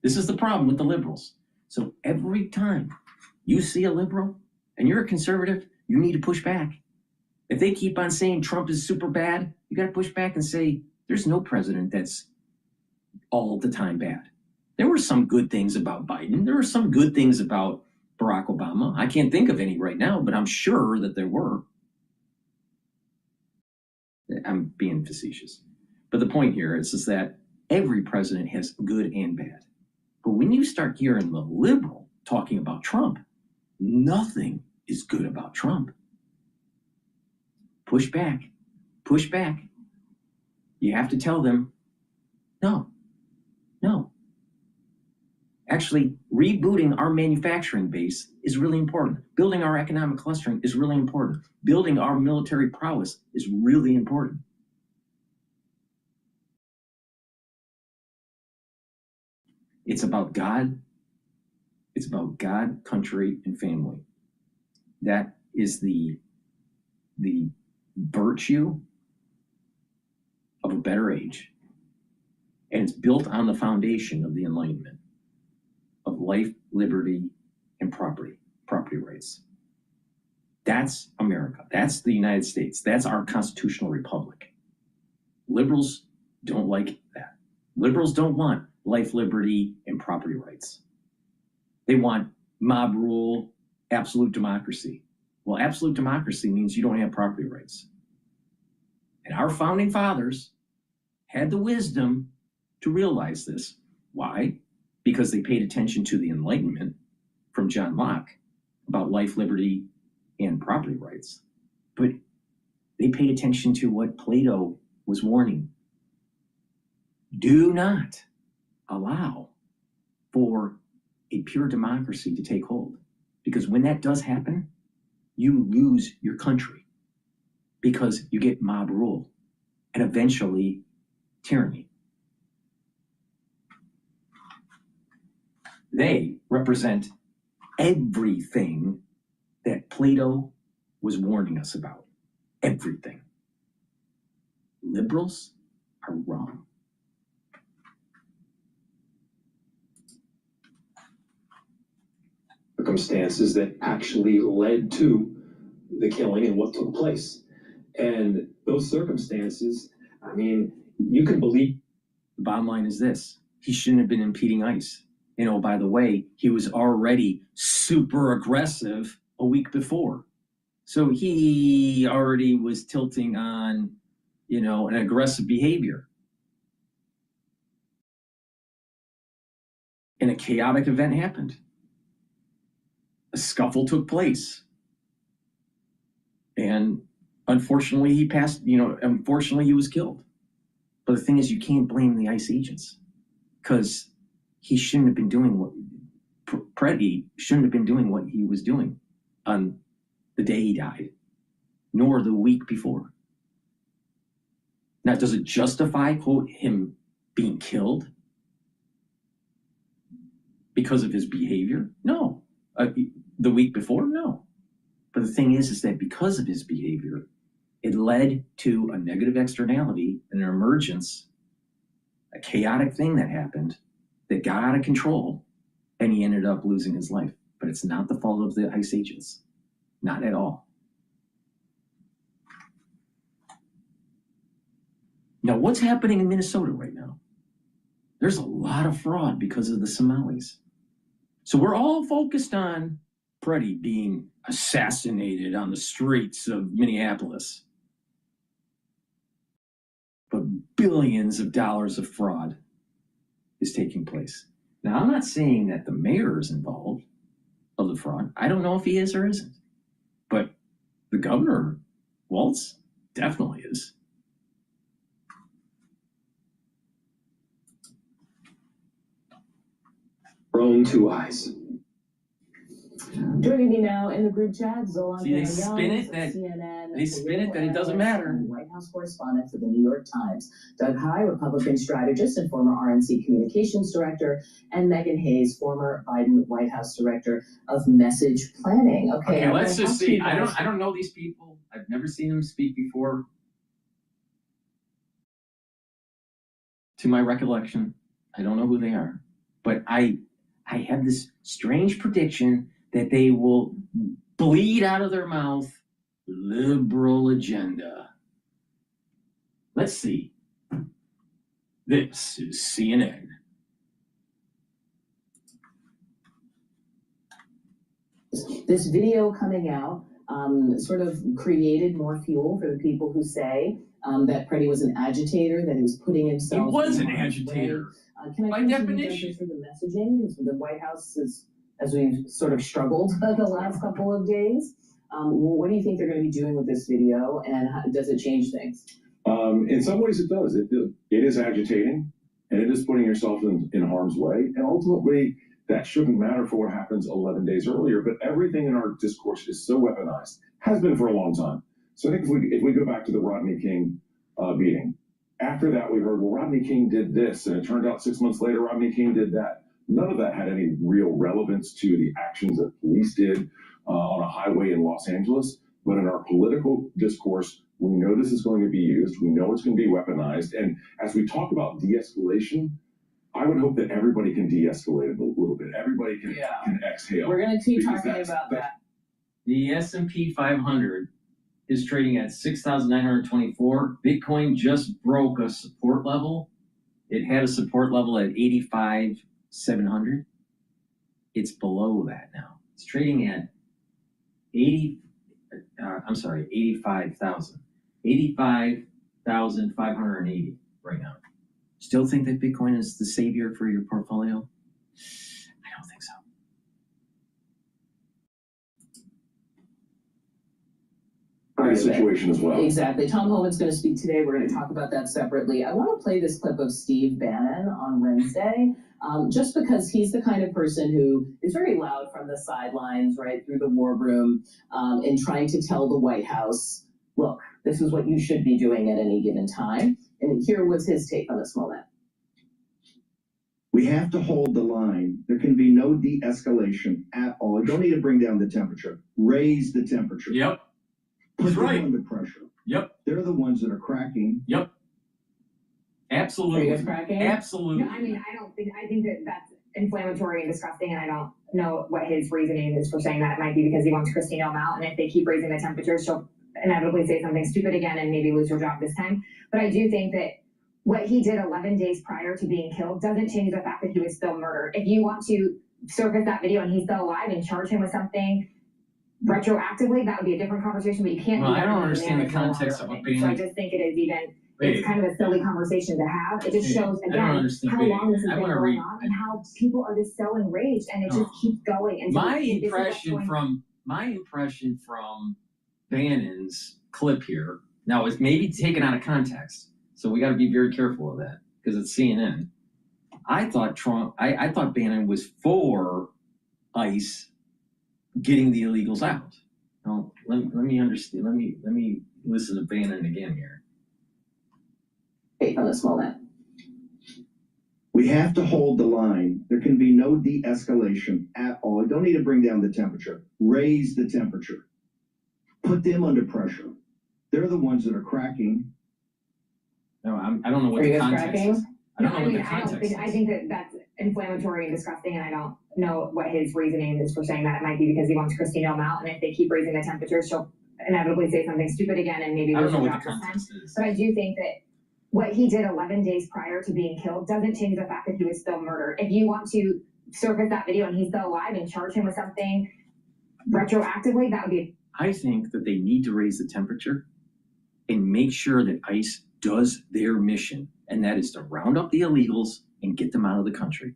This is the problem with the liberals. So every time you see a liberal and you're a conservative, you need to push back. If they keep on saying Trump is super bad, you got to push back and say, there's no president that's all the time bad. There were some good things about Biden. There were some good things about Barack Obama. I can't think of any right now, but I'm sure that there were. I'm being facetious. But the point here is that every president has good and bad. But when you start hearing the liberal talking about Trump, nothing is good about Trump. Push back. Push back. You have to tell them, no. Actually, rebooting our manufacturing base is really important. Building our economic clustering is really important. Building our military prowess is really important. It's about God. It's about God, country, and family. That is the virtue of a better age. And it's built on the foundation of the Enlightenment, of life, liberty, and property rights. That's America. That's the United States. That's our constitutional republic. Liberals don't like that. Liberals don't want life, liberty, and property rights. They want mob rule, absolute democracy. Well, absolute democracy means you don't have property rights. And our founding fathers had the wisdom to realize this. Why? Because they paid attention to the Enlightenment from John Locke about life, liberty, and property rights. But they paid attention to what Plato was warning. Do not allow for a pure democracy to take hold. Because when that does happen, you lose your country. Because you get mob rule and eventually tyranny. They represent everything that Plato was warning us about. Everything. Liberals are wrong. Circumstances that actually led to the killing and what took place. And those circumstances, I mean, you can believe. The bottom line is this. He shouldn't have been impeding ICE. You know, by the way, he was already super aggressive a week before. So he already was tilting on, an aggressive behavior. And a chaotic event happened. A scuffle took place. And unfortunately, he he was killed. But the thing is, you can't blame the ICE agents because he shouldn't have been doing what Preddy shouldn't have been doing what he was doing on the day he died, nor the week before. Now, does it justify, quote, him being killed because of his behavior? No. The week before? No. But the thing is that because of his behavior, it led to a negative externality, an emergence, a chaotic thing that happened that got out of control, and he ended up losing his life. But it's not the fault of the ICE agents. Not at all. Now, what's happening in Minnesota right now? There's a lot of fraud because of the Somalis. So we're all focused on Preddy being assassinated on the streets of Minneapolis. But billions of dollars of fraud is taking place. Now, I'm not saying that the mayor is involved of the fraud. I don't know if he is or isn't. But the governor, Waltz, definitely is. Own two eyes. Joining me now in the group chat, Zolan. See, they spin it that CNN, they spin it that it doesn't matter. White House correspondent for the New York Times, Doug Heye, Republican strategist and former RNC communications director, and Megan Hayes, former Biden White House director of message planning. Okay, let's just see. I don't know these people. I've never seen them speak before. To my recollection, I don't know who they are, but I have this strange prediction that they will bleed out of their mouth liberal agenda. Let's see. This is CNN. This video coming out sort of created more fuel for the people who say that Preddy was an agitator, that he was putting himself. He was an agitator. By definition. For the messaging, for the White House, as we've sort of struggled the last couple of days. What do you think they're going to be doing with this video, and does it change things? In some ways, it does. It is agitating, and it is putting yourself in harm's way. And ultimately, that shouldn't matter for what happens 11 days earlier. But everything in our discourse is so weaponized, has been for a long time. So I think if we go back to the Rodney King beating, after that we heard, well, Rodney King did this, and it turned out 6 months later Rodney King did that. None of that had any real relevance to the actions that police did on a highway in Los Angeles. But in our political discourse, we know this is going to be used. We know it's going to be weaponized. And as we talk about de-escalation, I would hope that everybody can de-escalate a little bit. Everybody can exhale. We're going to keep talking about that. The S&P 500 is trading at 6,924. Bitcoin just broke a support level. It had a support level at 85,700. It's below that now. It's trading at 85,000. 85,580 right now. Still think that Bitcoin is the savior for your portfolio? I don't think so. Situation as well. Exactly. Tom Homan's going to speak today. We're going to talk about that separately. I want to play this clip of Steve Bannon on Wednesday, just because he's the kind of person who is very loud from the sidelines, right, through the war room, in trying to tell the White House, look, this is what you should be doing at any given time. And here was his take on this moment. We have to hold the line. There can be no de-escalation at all. You don't need to bring down the temperature. Raise the temperature. Yep. Put them under pressure. Yep. They're the ones that are cracking. Yep. Absolutely. Absolutely. No, I mean, I think that that's inflammatory and disgusting, and I don't know what his reasoning is for saying that. It might be because he wants Christine Elm out, and if they keep raising the temperature, she'll inevitably say something stupid again and maybe lose her job this time. But I do think that what he did 11 days prior to being killed doesn't change the fact that he was still murdered. If you want to surface that video and he's still alive and charge him with something retroactively, that would be a different conversation, but you can't. Well, I don't understand the context of what So I just think it is it's kind of a silly conversation to have. It just shows, again, how long this has been going on and how people are just so enraged, and it just keeps going. And my impression from Bannon's clip here, now it's maybe taken out of context, so we got to be very careful of that because it's CNN. I thought Bannon was for ICE getting the illegals out. Now, let me understand. Let me listen to Bannon again here. From this moment. We have to hold the line. There can be no de-escalation at all. You don't need to bring down the temperature. Raise the temperature. Put them under pressure. They're the ones that are cracking. No, I don't know what the context is. I don't know what the context is. I think that that's inflammatory and disgusting, and I don't know what his reasoning is for saying that. It might be because he wants Christine Elm out, and if they keep raising the temperature, she'll inevitably say something stupid again, and maybe I don't lose know her what the job this time. context is. But I do think that what he did 11 days prior to being killed doesn't change the fact that he was still murdered. If you want to surface that video and he's still alive and charge him with something retroactively, that would be. I think that they need to raise the temperature and make sure that ICE does their mission, and that is to round up the illegals and get them out of the country.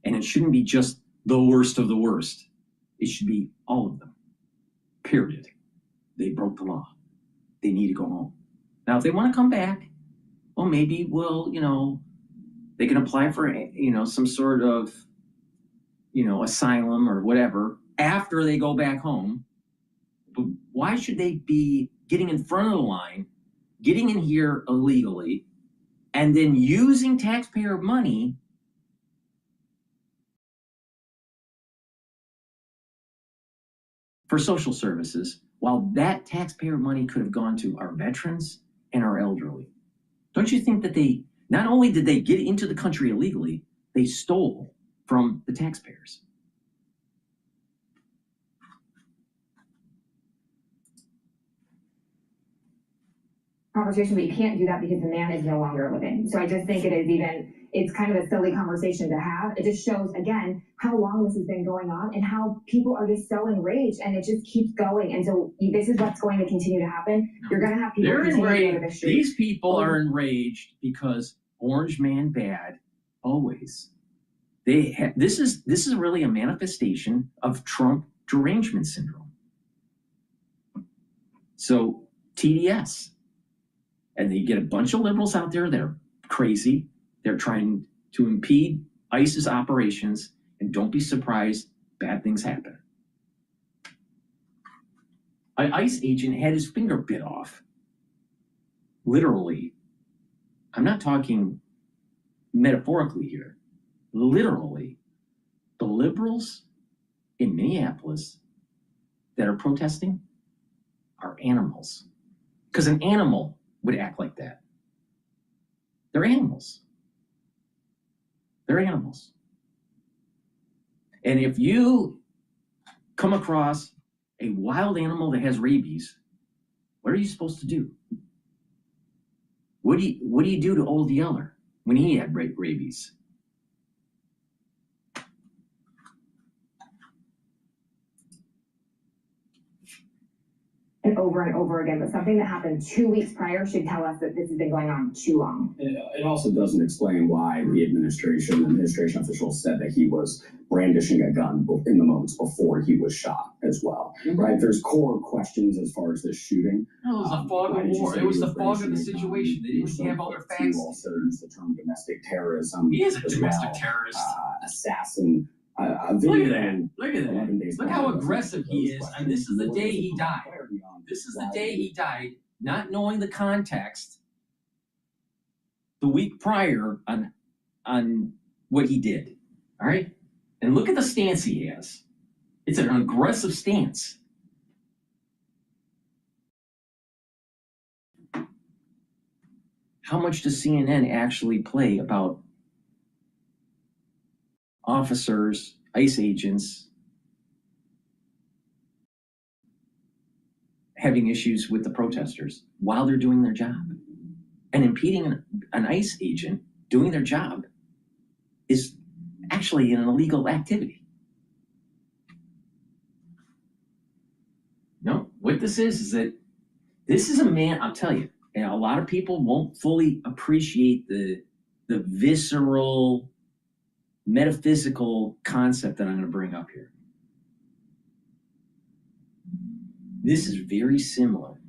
And it shouldn't be just the worst of the worst. It should be all of them. Period. They broke the law. They need to go home. Now, if they want to come back, well, maybe they can apply for, some sort of, asylum or whatever after they go back home. But why should they be getting in front of the line, getting in here illegally, and then using taxpayer money for social services, while that taxpayer money could have gone to our veterans and our elderly? Don't you think that not only did they get into the country illegally, they stole from the taxpayers? Conversation, but you can't do that because the man is no longer living. So I just think it's kind of a silly conversation to have. It just shows, again, how long this has been going on and how people are just so enraged, and it just keeps going. And so this is what's going to continue to happen. You're going to have people continue to go to the street. These people are enraged because Orange Man bad, always. This is really a manifestation of Trump derangement syndrome. So TDS. And they get a bunch of liberals out there that are crazy. They're trying to impede ICE's operations, and don't be surprised, bad things happen. An ICE agent had his finger bit off. Literally. I'm not talking metaphorically here. Literally. The liberals in Minneapolis that are protesting are animals. Because an animal would act like that. They're animals. They're animals. And if you come across a wild animal that has rabies, what are you supposed to do? What do you do to old Yeller when he had rabies? And over again, but something that happened 2 weeks prior should tell us that this has been going on too long. It also doesn't explain why the administration officials said that he was brandishing a gun in the moments before he was shot as well, right? There's core questions as far as this shooting. No, it was the fog of war. It was the fog of the situation. They didn't have other facts. Also use the term domestic terrorism. He is a domestic terrorist. Assassin. Look at that. Look at that. Look how aggressive he is. And this is the day he died. This is the day he died, not knowing the context the week prior on what he did. All right? And look at the stance he has. It's an aggressive stance. How much does CNN actually play about officers, ICE agents, having issues with the protesters while they're doing their job? And impeding an ICE agent doing their job is actually an illegal activity. No, what this is that this is a man, I'll tell you, and a lot of people won't fully appreciate the visceral, metaphysical concept that I'm going to bring up here. This is very similar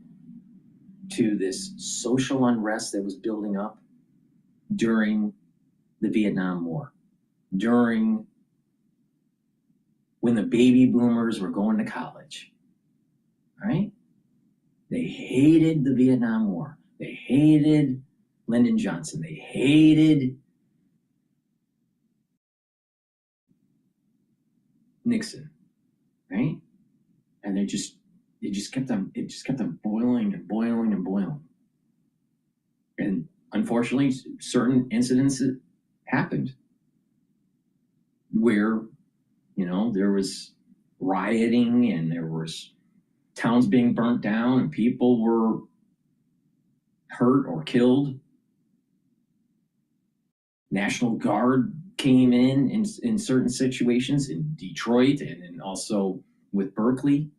to this social unrest that was building up during the Vietnam War. during when the baby boomers were going to college, right? They hated the Vietnam War. They hated Lyndon Johnson. They hated Nixon, right? And it just kept on boiling and boiling and boiling. And unfortunately, certain incidents happened where, there was rioting and there was towns being burnt down and people were hurt or killed. National Guard came in certain situations in Detroit and also with Berkeley.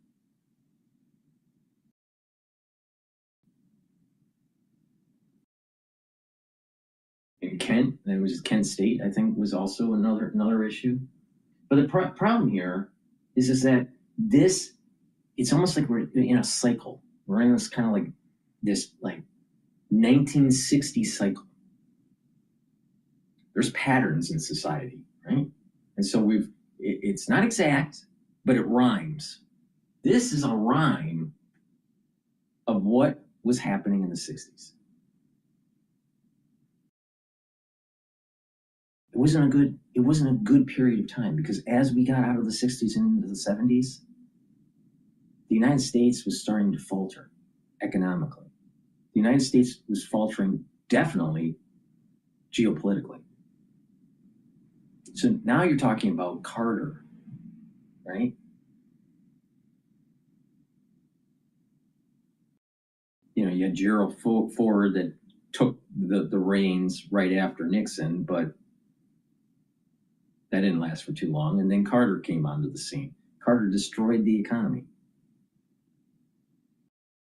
In Kent, there was Kent State, I think, was also another issue. But the problem here is that it's almost like we're in a cycle. We're in this kind of like this 1960 cycle. There's patterns in society, right? And so it's not exact, but it rhymes. This is a rhyme of what was happening in the 60s. It wasn't a good period of time, because as we got out of the 60s and into the 70s, the United States was starting to falter economically. The United States was faltering definitely geopolitically. So now you're talking about Carter, right? You had Gerald Ford that took the reins right after Nixon, but that didn't last for too long. And then Carter came onto the scene. Carter destroyed the economy.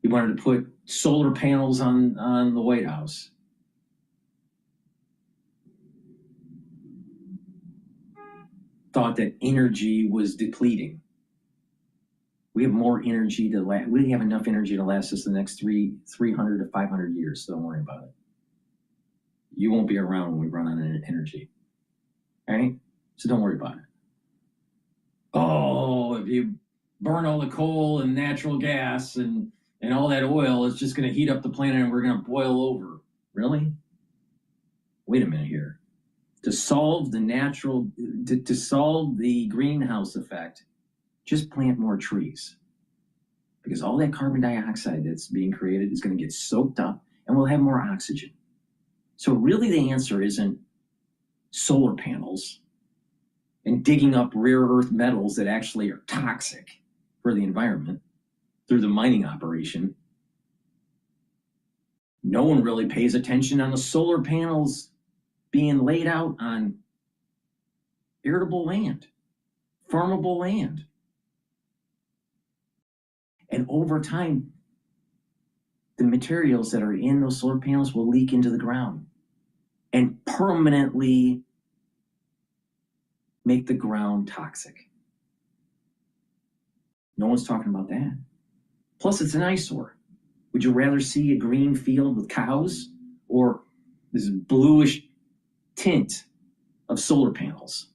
He wanted to put solar panels on the White House. Thought that energy was depleting. We have more energy we have enough energy to last us the next 300 to 500 years, so don't worry about it. You won't be around when we run out of energy, right? So don't worry about it. Oh, if you burn all the coal and natural gas and all that oil, it's just going to heat up the planet and we're going to boil over. Really? Wait a minute here. To solve to solve the greenhouse effect, just plant more trees. Because all that carbon dioxide that's being created is going to get soaked up and we'll have more oxygen. So really the answer isn't solar panels and digging up rare earth metals that actually are toxic for the environment through the mining operation. No one really pays attention on the solar panels being laid out on arable land, farmable land. And over time, the materials that are in those solar panels will leak into the ground and permanently make the ground toxic. No one's talking about that. Plus, it's an eyesore. Would you rather see a green field with cows or this bluish tint of solar panels?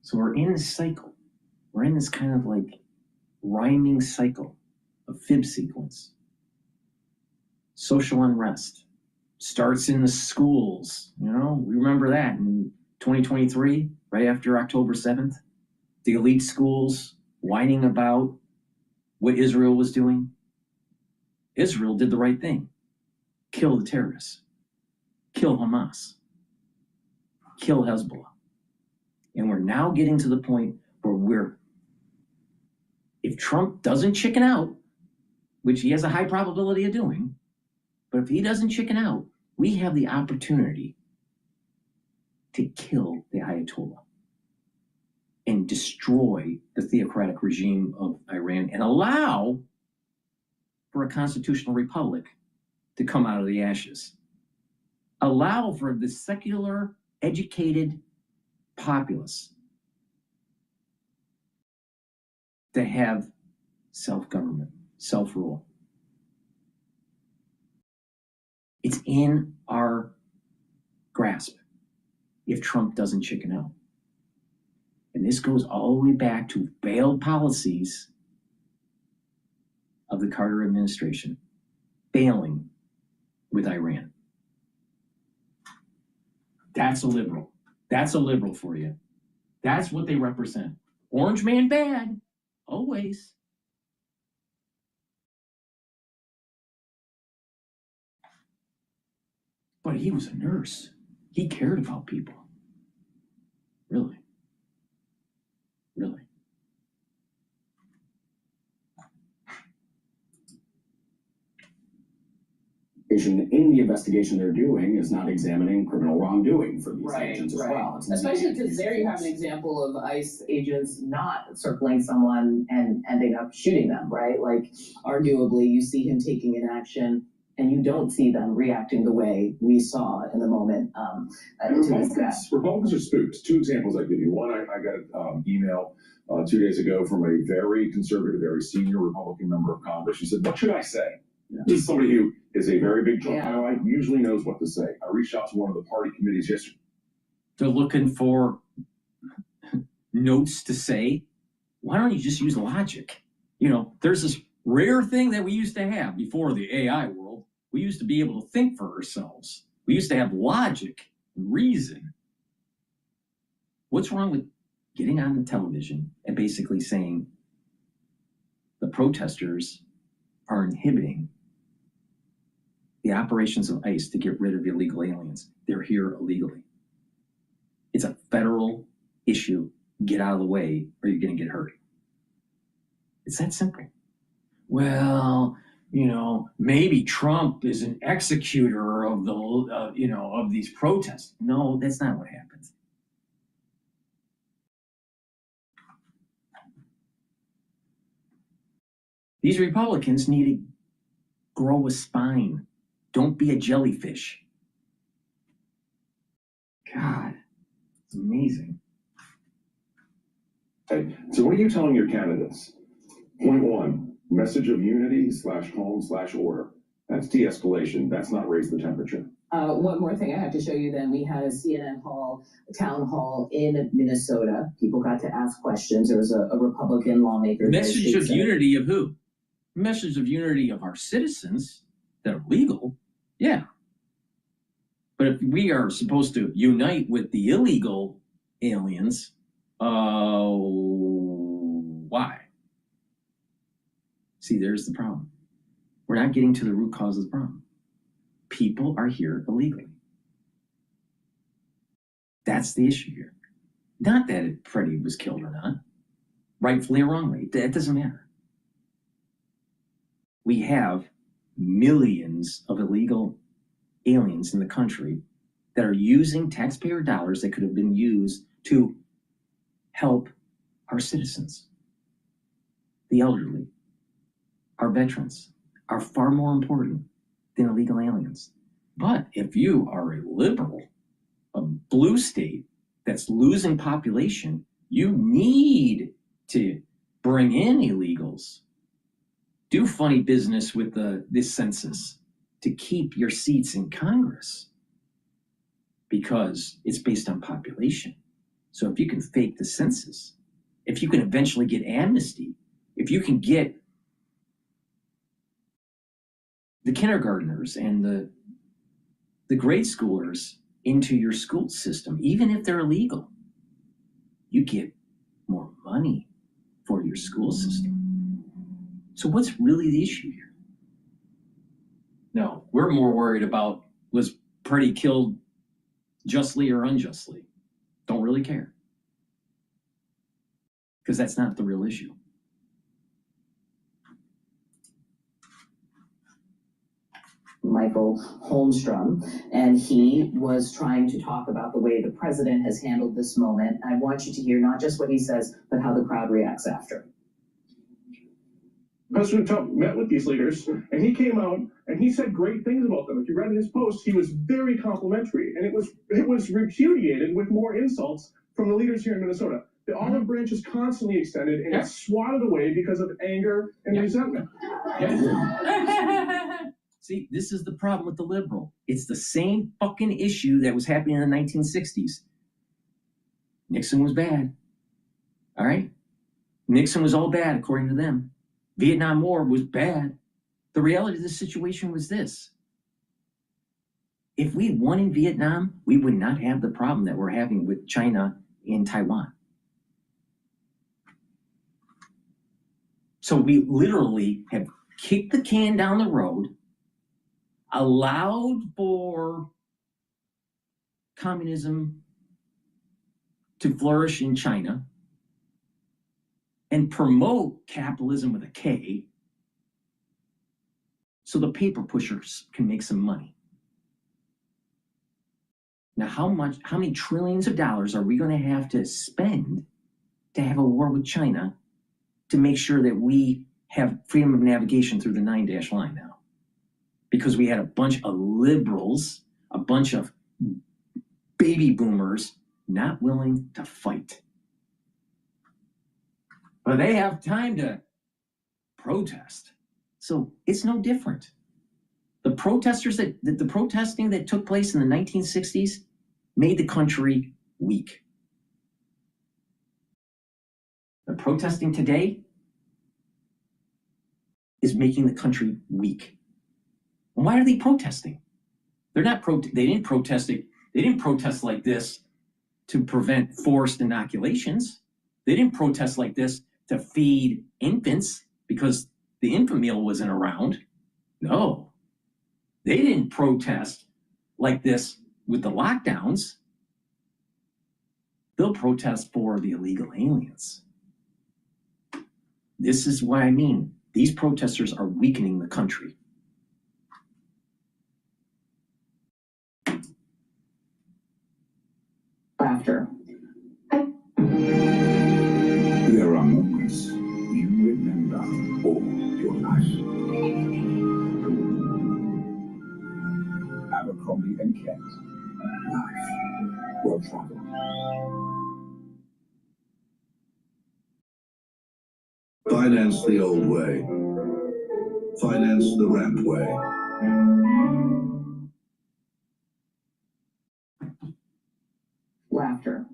So we're in this cycle. We're in this kind of like rhyming cycle of fib sequence. Social unrest starts in the schools. We remember that in 2023, right after October 7th. The elite schools whining about what Israel was doing. Israel did the right thing. Kill the terrorists. Kill Hamas. Kill Hezbollah. And we're now getting to the point where if Trump doesn't chicken out, which he has a high probability of doing, but if he doesn't chicken out, we have the opportunity to kill the Ayatollah and destroy the theocratic regime of Iran and allow for a constitutional republic to come out of the ashes. Allow for the secular, educated populace to have self-government, self-rule. It's in our grasp if Trump doesn't chicken out. And this goes all the way back to failed policies of the Carter administration, failing with Iran. That's a liberal. That's a liberal for you. That's what they represent. Orange man bad, always. But he was a nurse. He cared about people. Really. Really. In the investigation they're doing is not examining criminal wrongdoing for these agents as well. It's Especially because there you have an example of ICE agents not circling someone and ending up shooting them, right? Like, arguably, you see him taking an action and you don't see them reacting the way we saw in the moment. Republicans are spooked. Two examples I give you. One, I got an email 2 days ago from a very conservative, very senior Republican member of Congress. She said, "What should I say?" This is somebody who is a very big Trump ally, usually knows what to say. I reached out to one of the party committees yesterday. They're looking for notes to say. Why don't you just use logic? You know, there's this rare thing that we used to have before the AI world. We used to be able to think for ourselves. We used to have logic and reason. What's wrong with getting on the television and basically saying the protesters are inhibiting the operations of ICE to get rid of illegal aliens? They're here illegally. It's a federal issue. Get out of the way or you're going to get hurt. It's that simple. Well, you know, maybe Trump is an executor of the, of these protests. No, that's not what happens. These Republicans need to grow a spine. Don't be a jellyfish. God, it's amazing. Okay. So what are you telling your candidates? Point one, message of unity /calm/order. That's de-escalation. That's not raise the temperature. One more thing I have to show you then. We had a CNN town hall in Minnesota. People got to ask questions. There was a Republican lawmaker. Message of unity of who? Message of unity of our citizens that are legal. Yeah. But if we are supposed to unite with the illegal aliens, why? See, there's the problem. We're not getting to the root cause of the problem. People are here illegally. That's the issue here. Not that Ep30 was killed or not, rightfully or wrongly. That doesn't matter. We have millions of illegal aliens in the country that are using taxpayer dollars that could have been used to help our citizens. The elderly, our veterans are far more important than illegal aliens. But if you are a liberal, a blue state that's losing population, you need to bring in illegals. Do funny business with this census to keep your seats in Congress because it's based on population. So if you can fake the census, if you can eventually get amnesty, if you can get the kindergartners and the grade schoolers into your school system, even if they're illegal, you get more money for your school system. So what's really the issue here? No, we're more worried about was Ep30 killed justly or unjustly. Don't really care. Because that's not the real issue. Michael Holmstrom, and he was trying to talk about the way the president has handled this moment. I want you to hear not just what he says, but how the crowd reacts after. President Trump met with these leaders, and he came out and he said great things about them. If you read in his post, he was very complimentary, and it was repudiated with more insults from the leaders here in Minnesota. The olive branch is constantly extended, and it's swatted away because of anger and resentment. See, this is the problem with the liberal. It's the same fucking issue that was happening in the 1960s. Nixon was bad. All right? Nixon was all bad, according to them. Vietnam War was bad. The reality of the situation was this. If we won in Vietnam, we would not have the problem that we're having with China and Taiwan. So we literally have kicked the can down the road, allowed for communism to flourish in China, and promote capitalism with a K, so the paper pushers can make some money. Now, how many trillions of dollars are we going to have to spend to have a war with China to make sure that we have freedom of navigation through the 9-dash line now? Because we had a bunch of liberals, a bunch of baby boomers not willing to fight. But they have time to protest. So it's no different. The protesting that took place in the 1960s made the country weak. The protesting today is making the country weak. And why are they protesting? They didn't protest it. They didn't protest like this to prevent forced inoculations. They didn't protest like this to feed infants because the infant meal wasn't around. No. They didn't protest like this with the lockdowns. They'll protest for the illegal aliens. This is what I mean. These protesters are weakening the country. Laughter. There are moments you remember all your life. Abercrombie and Kent. Life well traveled. Finance the old way. Finance the ramp way. Laughter.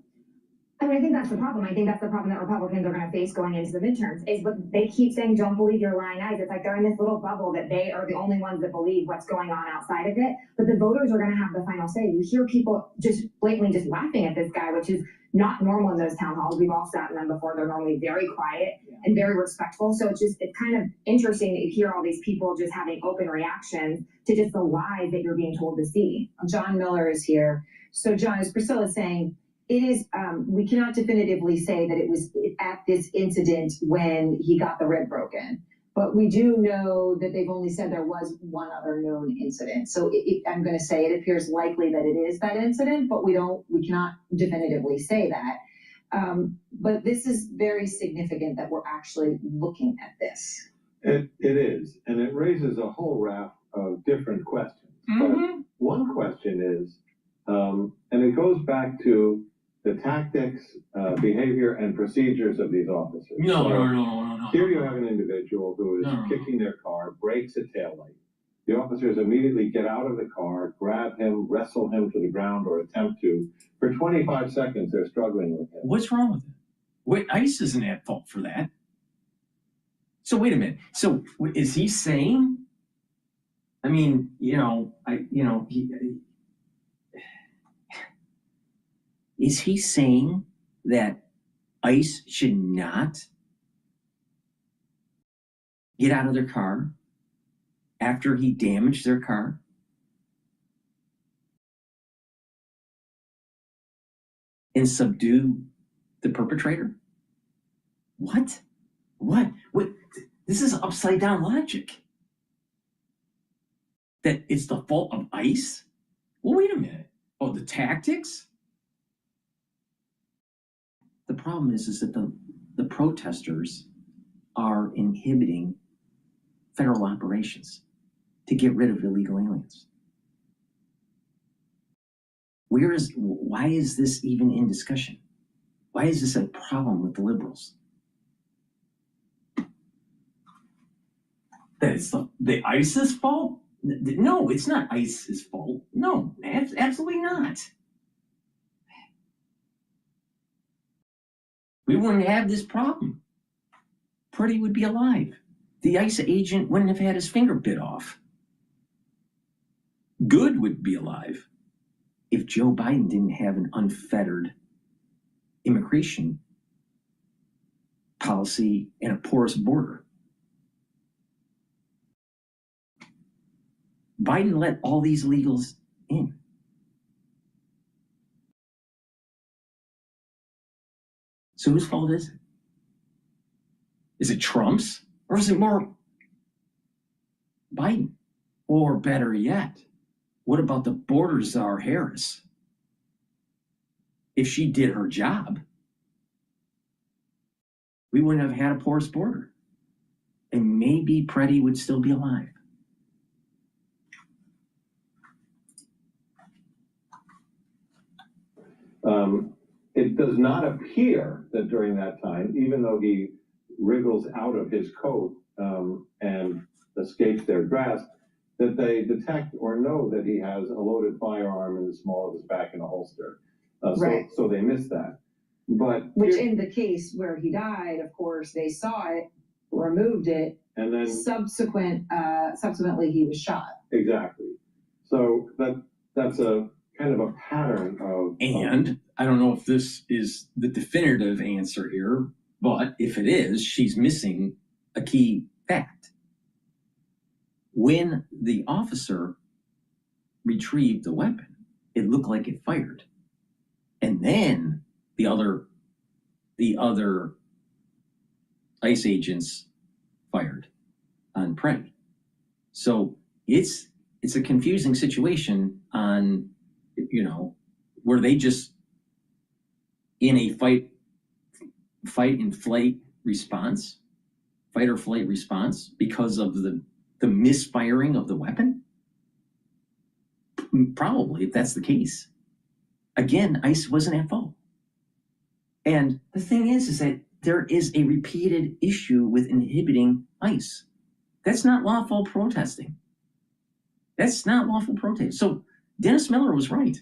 I mean, I think that's the problem. I think that's the problem that Republicans are going to face going into the midterms is what they keep saying, don't believe your lying eyes. It's like they're in this little bubble that they are the only ones that believe what's going on outside of it. But the voters are going to have the final say. You hear people just blatantly just laughing at this guy, which is not normal in those town halls. We've all sat in them before. They're normally very quiet and very respectful. So it's kind of interesting to hear all these people just having open reactions to just the lies that you're being told to see. John Miller is here. So John, as Priscilla's saying, it is, we cannot definitively say that it was at this incident when he got the rib broken, but we do know that they've only said there was one other known incident. So I'm going to say it appears likely that it is that incident, but we cannot definitively say that. But this is very significant that we're actually looking at this. It is, and it raises a whole raft of different questions. But one question is, and it goes back to the tactics, behavior, and procedures of these officers. No. Here you have an individual who is kicking their car, breaks a taillight. The officers immediately get out of the car, grab him, wrestle him to the ground, or attempt to. For 25 seconds, they're struggling with him. What's wrong with it? Wait, ICE isn't at fault for that. So wait a minute. So is he saying? I mean, is he saying that ICE should not get out of their car after he damaged their car? And subdue the perpetrator? What? This is upside down logic. That it's the fault of ICE? Well, wait a minute. Oh, the tactics? The problem is that the protesters are inhibiting federal operations to get rid of illegal aliens. Why is this even in discussion? Why is this a problem with the liberals? That it's the ISIS fault? No, it's not ICE's fault. No, absolutely not. We wouldn't have this problem. Purdy would be alive. The ICE agent wouldn't have had his finger bit off. Good would be alive if Joe Biden didn't have an unfettered immigration policy and a porous border. Biden let all these illegals in. So whose fault is it? Is it Trump's? Or is it more Biden? Or better yet, what about the border czar Harris? If she did her job, we wouldn't have had a porous border. And maybe Purdy would still be alive. It does not appear that during that time, even though he wriggles out of his coat and escapes their grasp, that they detect or know that he has a loaded firearm in the small of his back in a holster. Right. So they missed that. But Which in the case where he died, of course, they saw it, removed it, and then subsequently he was shot. Exactly. So that's a kind of a pattern of. And I don't know if this is the definitive answer here, but if it is, she's missing a key fact. When the officer retrieved the weapon, it looked like it fired. And then the other ICE agents fired on Purdy. So it's a confusing situation on, were they just in a fight or flight response because of the misfiring of the weapon? Probably, if that's the case. Again, ICE wasn't at fault. And the thing is that there is a repeated issue with inhibiting ICE. That's not lawful protesting. That's not lawful protest. So Dennis Miller was right.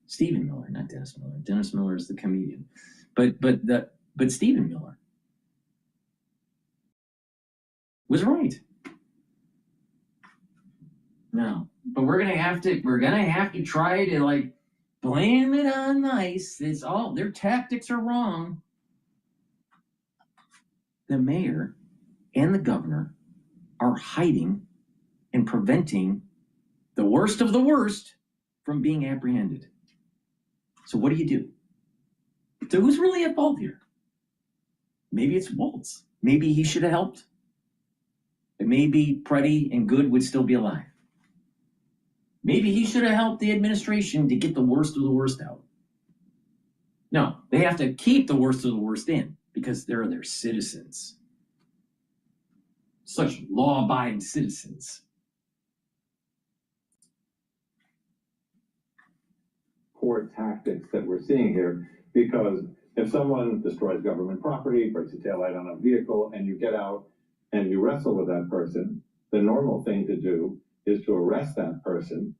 Stephen Miller, not Dennis Miller. Dennis Miller is the comedian. But Stephen Miller was right. No, but we're gonna have to try to blame it on ICE. It's all their tactics are wrong. The mayor and the governor are hiding and preventing the worst of the worst from being apprehended. So what do? So who's really at fault here? Maybe it's Waltz. Maybe he should have helped. And maybe Purdy and Good would still be alive. Maybe he should have helped the administration to get the worst of the worst out. No, they have to keep the worst of the worst in because they're their citizens. Such law-abiding citizens. Poor tactics that we're seeing here, because if someone destroys government property, breaks a taillight on a vehicle, and you get out and you wrestle with that person, the normal thing to do is to arrest that person.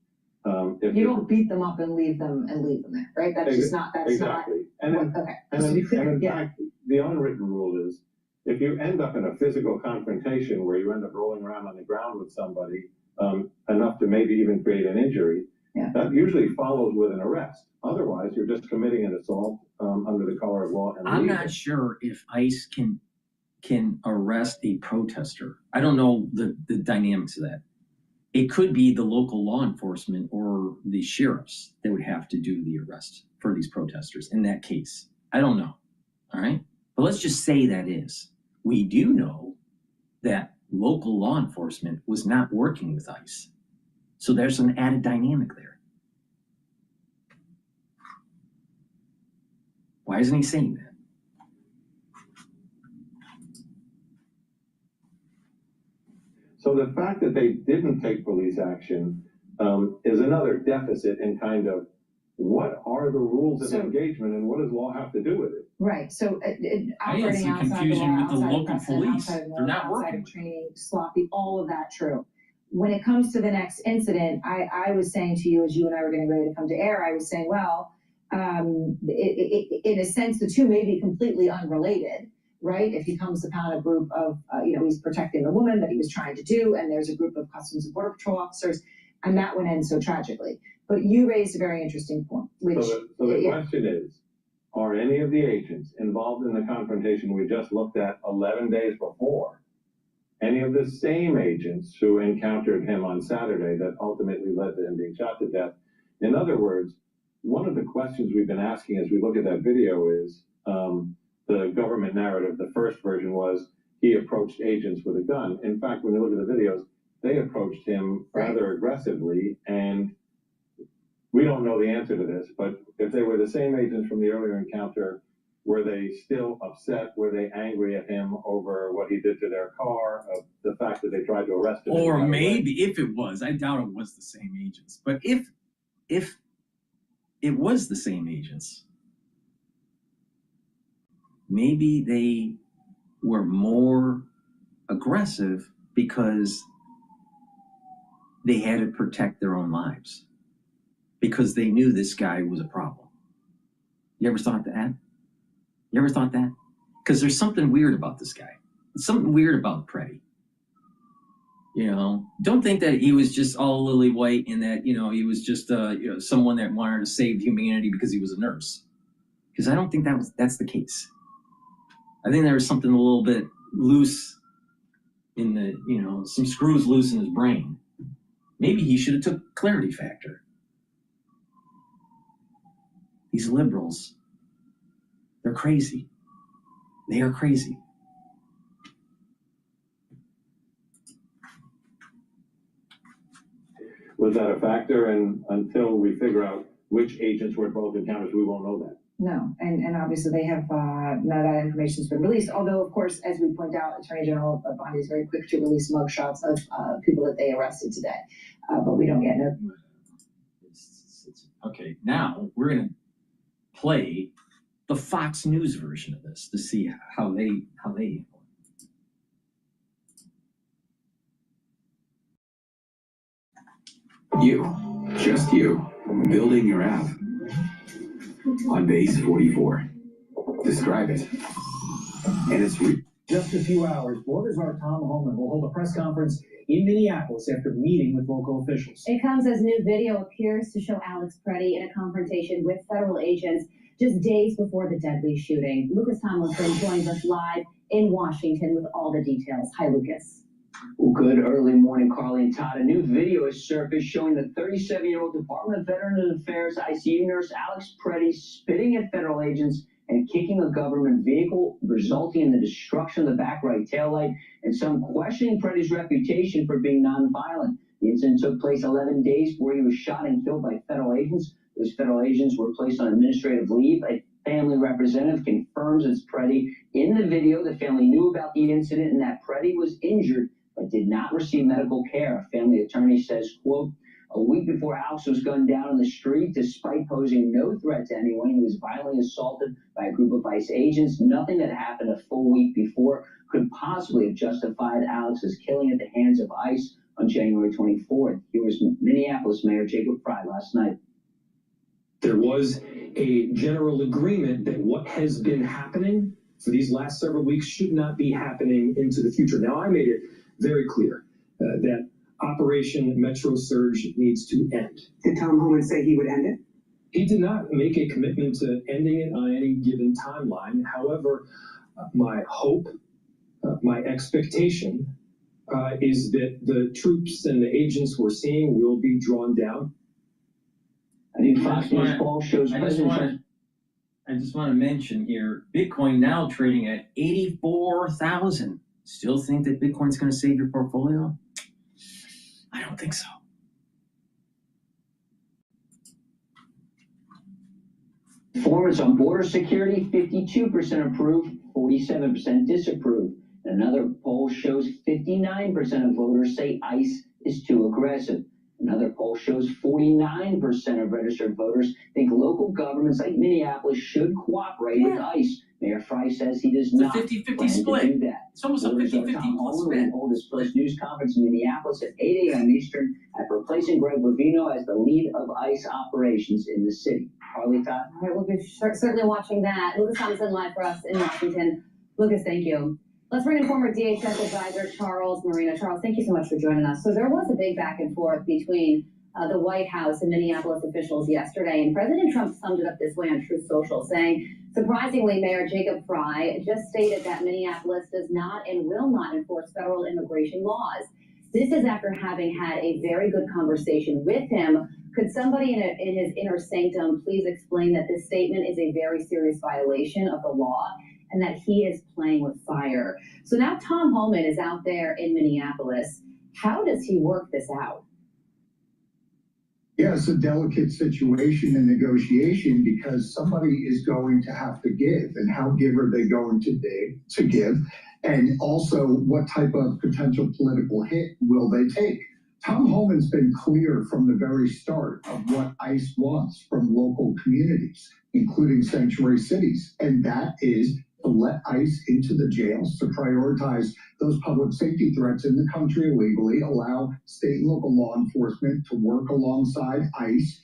If you don't beat them up and leave them there, right? That's just not. That's exactly. not. Okay. And in fact, the unwritten rule is, if you end up in a physical confrontation where you end up rolling around on the ground with somebody enough to maybe even create an injury, that usually follows with an arrest. Otherwise, you're just committing an assault under the color of law. And I'm not sure if ICE can arrest a protester. I don't know the dynamics of that. It could be the local law enforcement or the sheriffs that would have to do the arrest for these protesters in that case. I don't know. All right. But let's just say that is. We do know that local law enforcement was not working with ICE. So there's an added dynamic there. Why isn't he saying that? So the fact that they didn't take police action is another deficit in kind of, what are the rules of engagement and what does law have to do with it? Right, so I had operating some outside the confusion law, with the outside of local precedent, police. outside of They're norm, not outside working of with it. training, sloppy, all of that true. When it comes to the next incident, I was saying to you, as you and I were getting ready to come to air, I was saying, well, in a sense, the two may be completely unrelated, right? If he comes upon a group of, he's protecting the woman that he was trying to do, and there's a group of Customs and Border Patrol officers, and that one ends so tragically. But you raised a very interesting point, which... So the question is, are any of the agents involved in the confrontation we just looked at 11 days before, any of the same agents who encountered him on Saturday that ultimately led to him being shot to death? In other words, one of the questions we've been asking as we look at that video is, the government narrative, the first version was he approached agents with a gun. In fact, when you look at the videos, they approached him rather aggressively, and we don't know the answer to this, but if they were the same agents from the earlier encounter, were they still upset? Were they angry at him over what he did to their car, of the fact that they tried to arrest him? Or maybe, if it was, I doubt it was the same agents, but if it was the same agents, maybe they were more aggressive because they had to protect their own lives, because they knew this guy was a problem. You ever thought that? You ever thought that? Because there's something weird about this guy. There's something weird about Preddy. Don't think that he was just all lily white and that, he was just someone that wanted to save humanity because he was a nurse. Because I don't think that's the case. I think there was something a little bit loose in the, some screws loose in his brain. Maybe he should have took Clarity Factor. These liberals, they're crazy. They are crazy. Was that a factor? And until we figure out which agents were at both encounters, we won't know that. No, and obviously they have, none of that information has been released, although, of course, as we point out, Attorney General Bondi is very quick to release mugshots of people that they arrested today, but we don't yet know. Okay, now we're going to play the Fox News version of this to see how they handle it. You, just you, building your app on base 44. Describe it. And it's just a few hours, Florida czar Tom Homan will hold a press conference in Minneapolis after meeting with local officials. It comes as new video appears to show Alex Preddy in a confrontation with federal agents just days before the deadly shooting. Lucas Tomlinson joins us live in Washington with all the details. Hi, Lucas. Well, good early morning, Carly and Todd. A new video has surfaced showing the 37-year-old Department of Veterans Affairs ICU nurse Alex Preddy spitting at federal agents and kicking a government vehicle, resulting in the destruction of the back right taillight and some questioning Preddy's reputation for being nonviolent. The incident took place 11 days before he was shot and killed by federal agents. Those federal agents were placed on administrative leave. A family representative confirms it's Preddy. In the video, the family knew about the incident and that Preddy was injured but did not receive medical care. A family attorney says, quote, a week before Alex was gunned down in the street, despite posing no threat to anyone, he was violently assaulted by a group of ICE agents. Nothing that happened a full week before could possibly have justified Alex's killing at the hands of ICE on January 24th. Here was Minneapolis Mayor Jacob Frey last night. There was a general agreement that what has been happening for these last several weeks should not be happening into the future. Now, I made it very clear that Operation Metro Surge needs to end. Did Tom Homan say he would end it? He did not make a commitment to ending it on any given timeline. However, my hope, my expectation is that the troops and the agents we're seeing will be drawn down. I think Fox News poll shows President I just want to mention here, Bitcoin now trading at 84,000. Still think that Bitcoin's going to save your portfolio? I don't think so. Performance on border security, 52% approve, 47% disapprove. Another poll shows 59% of voters say ICE is too aggressive. Another poll shows 49% of registered voters think local governments like Minneapolis should cooperate with ICE. Mayor Fry says he does not 50-50 plan split. to do that. It's almost a Voters 50-50 Tom Holman split. will hold his first news conference in Minneapolis at 8 a.m. Eastern after replacing Greg Bovino as the lead of ICE operations in the city. Carly, Todd? All right, we'll be certainly watching that. Lucas Thompson live for us in Washington. Lucas, thank you. Let's bring in former DHS advisor Charles Marina. Charles, thank you so much for joining us. So there was a big back and forth between the White House and Minneapolis officials yesterday, and President Trump summed it up this way on Truth Social, saying, surprisingly, Mayor Jacob Fry just stated that Minneapolis does not and will not enforce federal immigration laws. This is after having had a very good conversation with him. Could somebody in his inner sanctum please explain that this statement is a very serious violation of the law and that he is playing with fire? So now Tom Holman is out there in Minneapolis. How does he work this out? Yeah, it's a delicate situation and negotiation because somebody is going to have to give, and how give are they going to give? And also, what type of potential political hit will they take? Tom Holman's been clear from the very start of what ICE wants from local communities, including sanctuary cities, and that is to let ICE into the jails, to prioritize those public safety threats in the country illegally, allow state and local law enforcement to work alongside ICE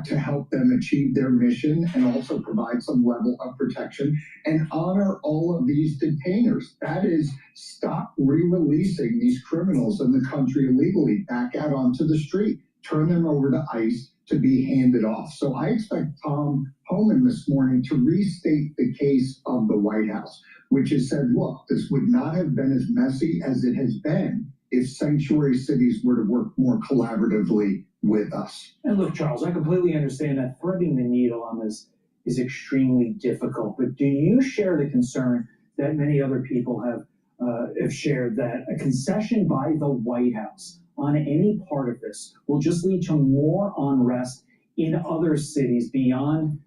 to help them achieve their mission and also provide some level of protection and honor all of these detainers. That is, stop re-releasing these criminals in the country illegally back out onto the street, turn them over to ICE to be handed off. So I expect Tom Holman this morning to restate the case of the White House, which has said, look, this would not have been as messy as it has been if sanctuary cities were to work more collaboratively with us. And look, Charles, I completely understand that threading the needle on this is extremely difficult, but do you share the concern that many other people have shared that a concession by the White House on any part of this will just lead to more unrest in other cities beyond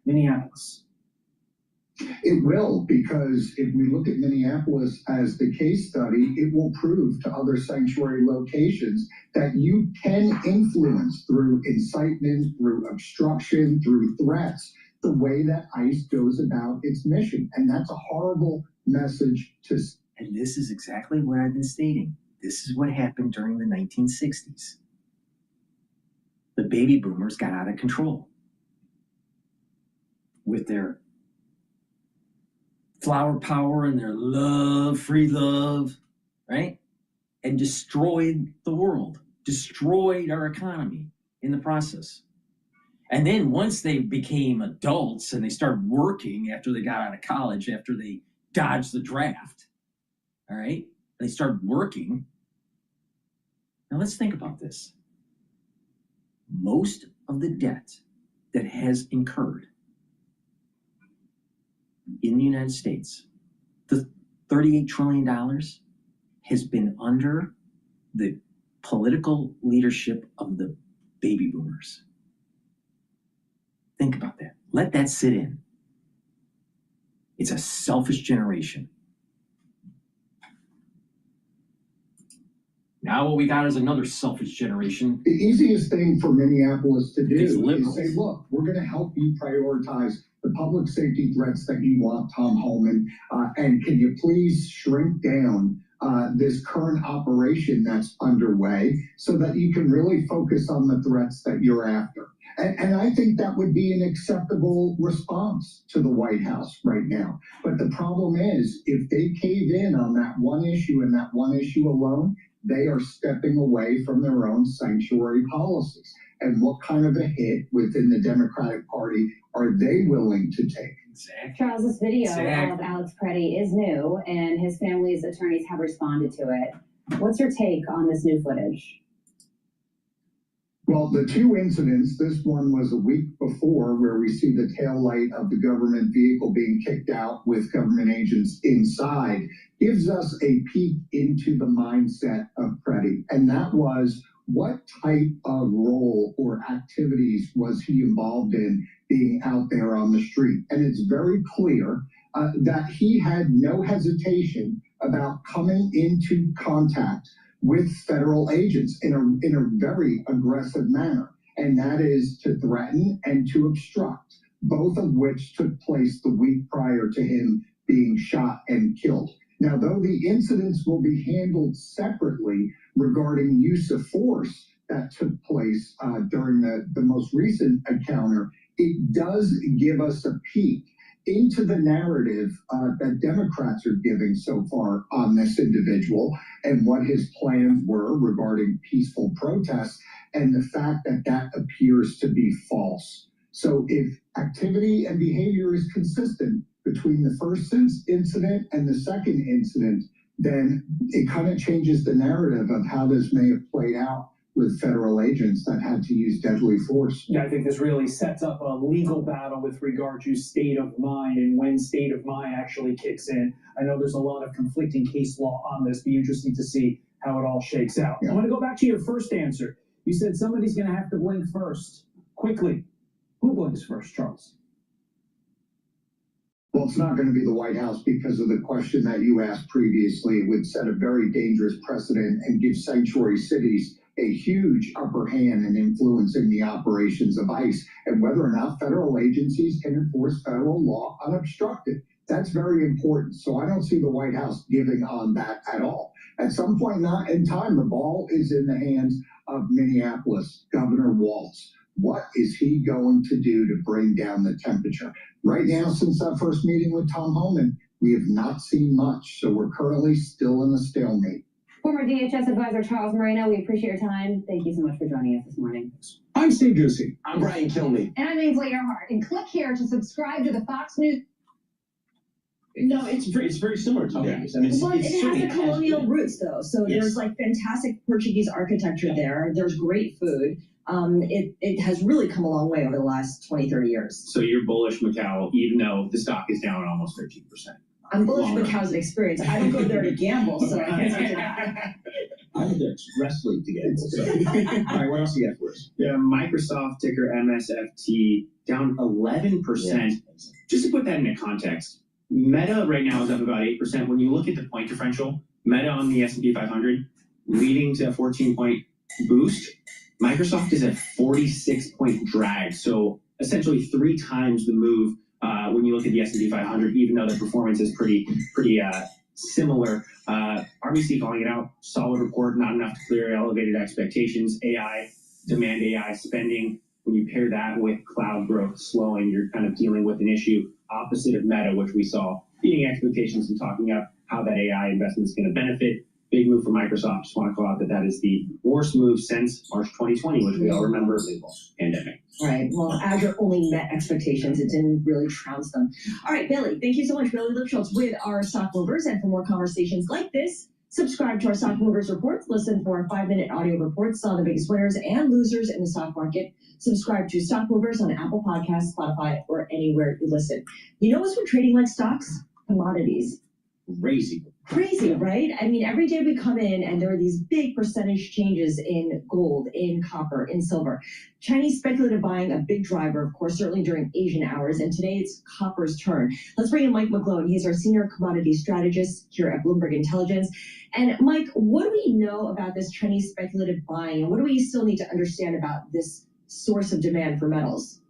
Minneapolis? It will, because if we look at Minneapolis as the case study, it will prove to other sanctuary locations that you can influence through incitement, through obstruction, through threats, the way that ICE goes about its mission. And that's a horrible message to... And this is exactly what I've been stating. This is what happened during the 1960s. The baby boomers got out of control with their flower power and their love, free love, right? And destroyed the world, destroyed our economy in the process. And then once they became adults and they started working after they got out of college, after they dodged the draft, all right, they started working. Now let's think about this. Most of the debt that has incurred in the United States, the $38 trillion, has been under the political leadership of the baby boomers. Think about that. Let that sit in. It's a selfish generation. Now what we got is another selfish generation. The easiest thing for Minneapolis to do is say, look, we're going to help you prioritize the public safety threats that you want, Tom Holman, and can you please shrink down this current operation that's underway so that you can really focus on the threats that you're after. And I think that would be an acceptable response to the White House right now. But the problem is, if they cave in on that one issue and that one issue alone, they are stepping away from their own sanctuary policies. And what kind of a hit within the Democratic Party are they willing to take? Charles, this video of Alex Preddy is new, and his family's attorneys have responded to it. What's your take on this new footage? Well, the two incidents, this one was a week before, where we see the tail light of the government vehicle being kicked out with government agents inside, gives us a peek into the mindset of Preddy. And that was, what type of role or activities was he involved in being out there on the street? And it's very clear that he had no hesitation about coming into contact with federal agents in a very aggressive manner, and that is to threaten and to obstruct, both of which took place the week prior to him being shot and killed. Now, though the incidents will be handled separately regarding use of force that took place during the most recent encounter, it does give us a peek into the narrative that Democrats are giving so far on this individual and what his plans were regarding peaceful protests, and the fact that that appears to be false. So if activity and behavior is consistent between the first incident and the second incident, then it kind of changes the narrative of how this may have played out with federal agents that had to use deadly force. Yeah, I think this really sets up a legal battle with regard to state of mind and when state of mind actually kicks in. I know there's a lot of conflicting case law on this. Be interesting to see how it all shakes out. Yeah. I want to go back to your first answer. You said somebody's going to have to blink first. Quickly, who blinks first, Charles? Well, it's not going to be the White House because of the question that you asked previously. It would set a very dangerous precedent and give sanctuary cities a huge upper hand in influencing the operations of ICE and whether or not federal agencies can enforce federal law unobstructed. That's very important. So I don't see the White House giving on that at all. At some point in time, the ball is in the hands of Minneapolis, Governor Walz. What is he going to do to bring down the temperature? Right now, since that first meeting with Tom Homan, we have not seen much. So we're currently still in a stalemate. Former DHS advisor Charles Moreno, we appreciate your time. Thank you so much for joining us this morning. I'm Steve Ducey. I'm Brian Kilmeade. And I'm Ainsley Earhart. And click here to subscribe to the Fox News. No, it's very similar to these. I mean, Well, it has the colonial roots, though. So Yes. there's like fantastic Portuguese architecture there. There's great food. It has really come a long way over the last 20, 30 years. So you're bullish Macau, even though the stock is down almost 13%. I'm bullish Macau's an experience. I don't go there to gamble, so I can't speak to that. I'm there expressly to get it. So. All right, what else do you have for us? Yeah, Microsoft, ticker MSFT, down 11%. Just to put that into context, Meta right now is up about 8%. When you look at the point differential, Meta on the S&P 500 leading to a 14-point boost. Microsoft is a 46-point drag, so essentially 3 times the move when you look at the S&P 500, even though their performance is pretty similar. RBC calling it out, solid report, not enough to clear elevated expectations. Demand AI spending. When you pair that with cloud growth slowing, you're kind of dealing with an issue opposite of Meta, which we saw beating expectations and talking about how that AI investment is going to benefit. Big move for Microsoft. Just want to call out that is the worst move since March 2020, which we all remember, pandemic. Right. Well, Azure only met expectations. It didn't really trounce them. All right, Billy. Thank you so much, Billy Lipschultz, with our Stock Movers. And for more conversations like this, subscribe to our Stock Movers reports. Listen for our 5-minute audio reports on the biggest winners and losers in the stock market. Subscribe to Stock Movers on Apple Podcasts, Spotify, or anywhere you listen. You know what's been trading like stocks? Commodities. Crazy, right? I mean, every day we come in and there are these big percentage changes in gold, in copper, in silver. Chinese speculative buying, a big driver, of course, certainly during Asian hours. And today it's copper's turn. Let's bring in Mike McGlone. He's our senior commodity strategist here at Bloomberg Intelligence. And Mike, what do we know about this Chinese speculative buying? And what do we still need to understand about this source of demand for metals?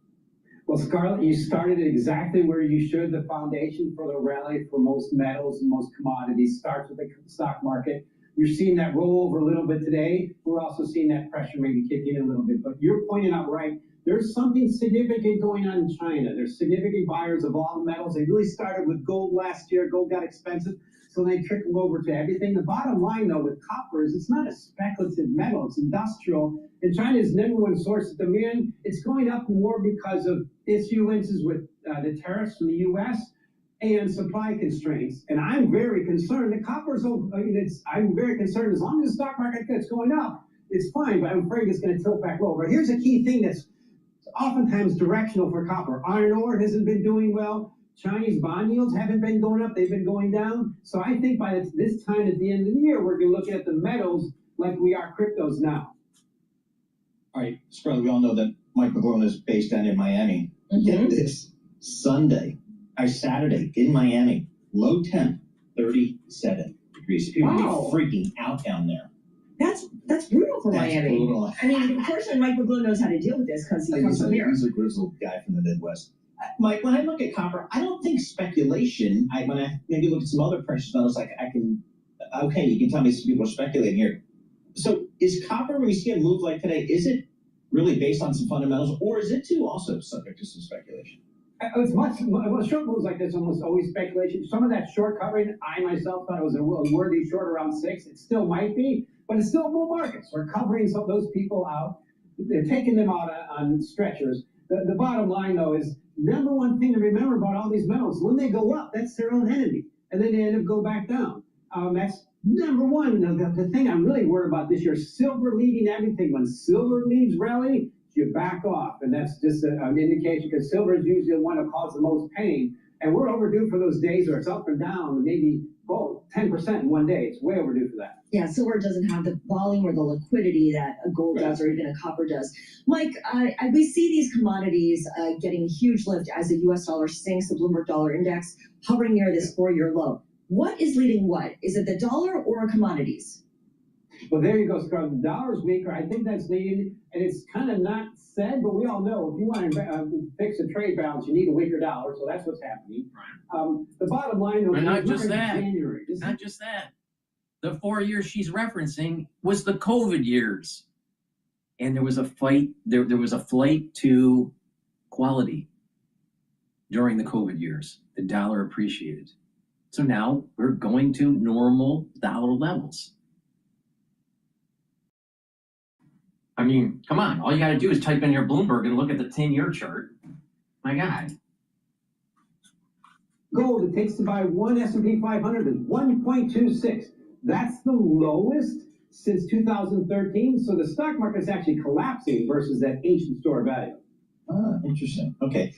Well, Scarlett, you started exactly where you should. The foundation for the rally for most metals and most commodities starts with the stock market. You're seeing that roll over a little bit today. We're also seeing that pressure maybe kick in a little bit. But you're pointing out right, there's something significant going on in China. There's significant buyers of all the metals. They really started with gold last year. Gold got expensive, so they trickled over to everything. The bottom line, though, with copper is it's not a speculative metal. It's industrial. And China's number one source of demand, it's going up more because of issuances with the tariffs from the U.S. and supply constraints. And I'm very concerned that I'm very concerned as long as the stock market gets going up, it's fine, but I'm afraid it's going to tilt back lower. But here's a key thing that's oftentimes directional for copper. Iron ore hasn't been doing well. Chinese bond yields haven't been going up. They've been going down. So I think by this time at the end of the year, we're going to look at the metals like we are cryptos now. All right, Scarlett, we all know that Mike McGlone is based down in Miami. Mm-hmm. Get this, Saturday in Miami, low temp, 37 degrees. People Wow. be freaking out down there. That's brutal for Miami. Brutal. I mean, fortunately, Mike McGlow knows how to deal with this because he comes from here. He's a grizzled guy from the Midwest. Mike, when I look at copper, I don't think speculation. When I maybe look at some other precious metals, like I can, okay, you can tell me some people are speculating here. So is copper, when you see a move like today, is it really based on some fundamentals, or is it too also subject to some speculation? It's much, well, short moves like this almost always speculation. Some of that short covering, I myself thought it was a worthy short around 6. It still might be, but it's still a bull market. So we're covering some of those people out. They're taking them out on stretchers. The bottom line, though, is number one thing to remember about all these metals, when they go up, that's their own enemy. And then they end up go back down. That's number one. The thing I'm really worried about this year, silver leading everything. When silver leads rally, you back off. And that's just an indication, because silver is usually the one that causes the most pain. And we're overdue for those days where it's up and down, maybe 10% in one day. It's way overdue for that. Yeah, silver doesn't have the volume or the liquidity that a gold does, or even a copper does. Mike, we see these commodities getting huge lift as the U.S. dollar sinks, the Bloomberg Dollar Index hovering near this 4-year low. What is leading what? Is it the dollar or commodities? Well, there you go, Scarlett. The dollar's weaker. I think that's leading, and it's kind of not said, but we all know if you want to fix a trade balance, you need a weaker dollar, so that's what's happening. The bottom line, though, But not just that. January. Not just that. The 4 years she's referencing was the COVID years. And there was a fight, there was a flight to quality during the COVID years. The dollar appreciated. So now we're going to normal dollar levels. I mean, come on. All you got to do is type in your Bloomberg and look at the 10-year chart. My God. Gold, it takes to buy one S&P 500 is 1.26. That's the lowest since 2013. So the stock market is actually collapsing versus that ancient store value. Ah, interesting. Okay.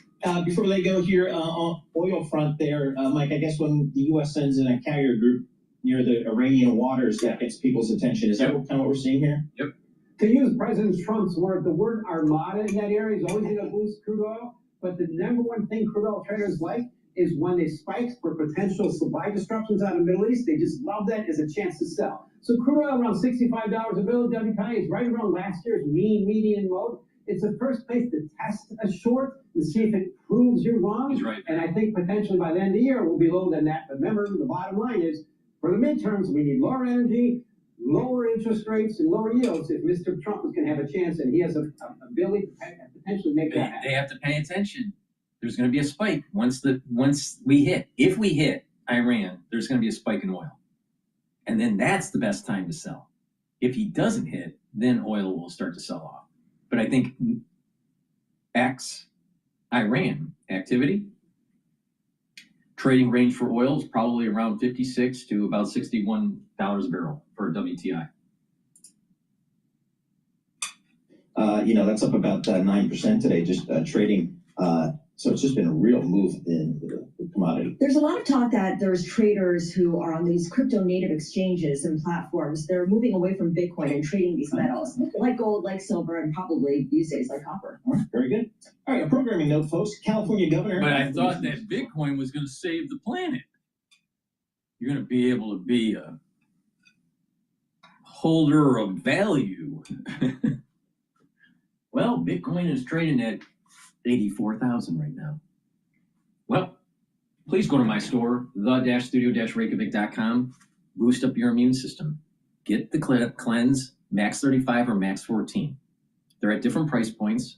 Before we let go here, on oil front there, Mike, I guess when the U.S. sends in a carrier group near the Iranian waters, that gets people's attention. Is that kind of what we're seeing here? Yep. To use President Trump's word, the word armada in that area is always going to boost crude oil. But the number one thing crude oil traders like is when they spike for potential supply disruptions out of the Middle East. They just love that as a chance to sell. So crude oil around $65 a barrel, WTI is right around last year's median mode. It's the first place to test a short and see if it proves you're wrong. He's right. And I think potentially by the end of the year, we'll be lower than that. But remember, the bottom line is, for the midterms, we need lower energy, lower interest rates, and lower yields if Mr. Trump is going to have a chance, and he has an ability to potentially make that happen. They have to pay attention. There's going to be a spike if we hit Iran, there's going to be a spike in oil. And then that's the best time to sell. If he doesn't hit, then oil will start to sell off. But I think Iran activity, trading range for oil is probably around $56 to about $61 a barrel for WTI. That's up about 9% today, just trading. So it's just been a real move in the commodity. There's a lot of talk that there's traders who are on these crypto native exchanges and platforms. They're moving away from Bitcoin and trading these metals, like gold, like silver, and probably these days like copper. Very good. All right, a programming note, folks. California governor. But I thought that Bitcoin was going to save the planet. You're going to be able to be a holder of value. Well, Bitcoin is trading at 84,000 right now. Well, please go to my store, the-studio-reykjavik.com. Boost up your immune system. Get the cleanse, max 35 or max 14. They're at different price points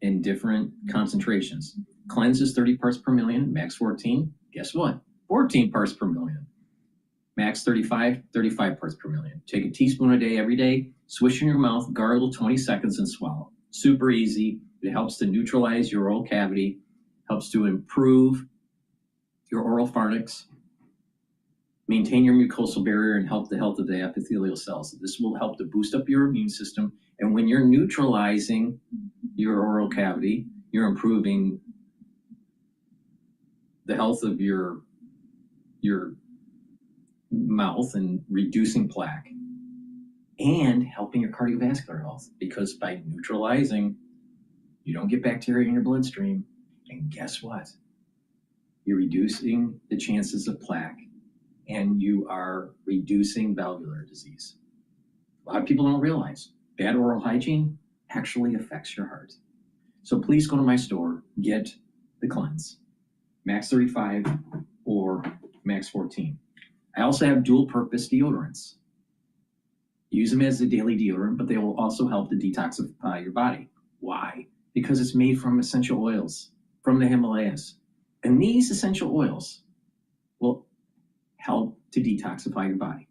and different concentrations. Cleanse is 30 parts per million, max 14. Guess what? 14 parts per million. Max 35, 35 parts per million. Take a teaspoon a day every day, swish in your mouth, gargle 20 seconds, and swallow. Super easy. It helps to neutralize your oral cavity, helps to improve your oral pharynx, maintain your mucosal barrier, and help the health of the epithelial cells. This will help to boost up your immune system. And when you're neutralizing your oral cavity, you're improving the health of your mouth and reducing plaque and helping your cardiovascular health, because by neutralizing, you don't get bacteria in your bloodstream. And guess what? You're reducing the chances of plaque, and you are reducing valvular disease. A lot of people don't realize bad oral hygiene actually affects your heart. So please go to my store, get the Cleanse, Max 35 or Max 14. I also have dual purpose deodorants. Use them as a daily deodorant, but they will also help to detoxify your body. Why? Because it's made from essential oils from the Himalayas. And these essential oils will help to detoxify your body.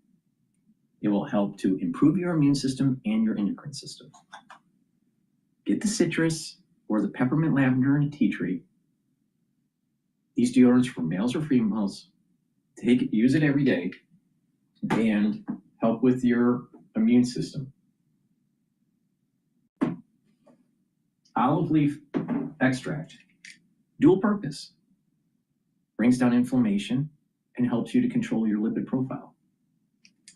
It will help to improve your immune system and your endocrine system. Get the citrus or the peppermint lavender and a tea tree. These deodorants for males or females. Take it, use it every day, and help with your immune system. Olive leaf extract, dual purpose, brings down inflammation and helps you to control your lipid profile.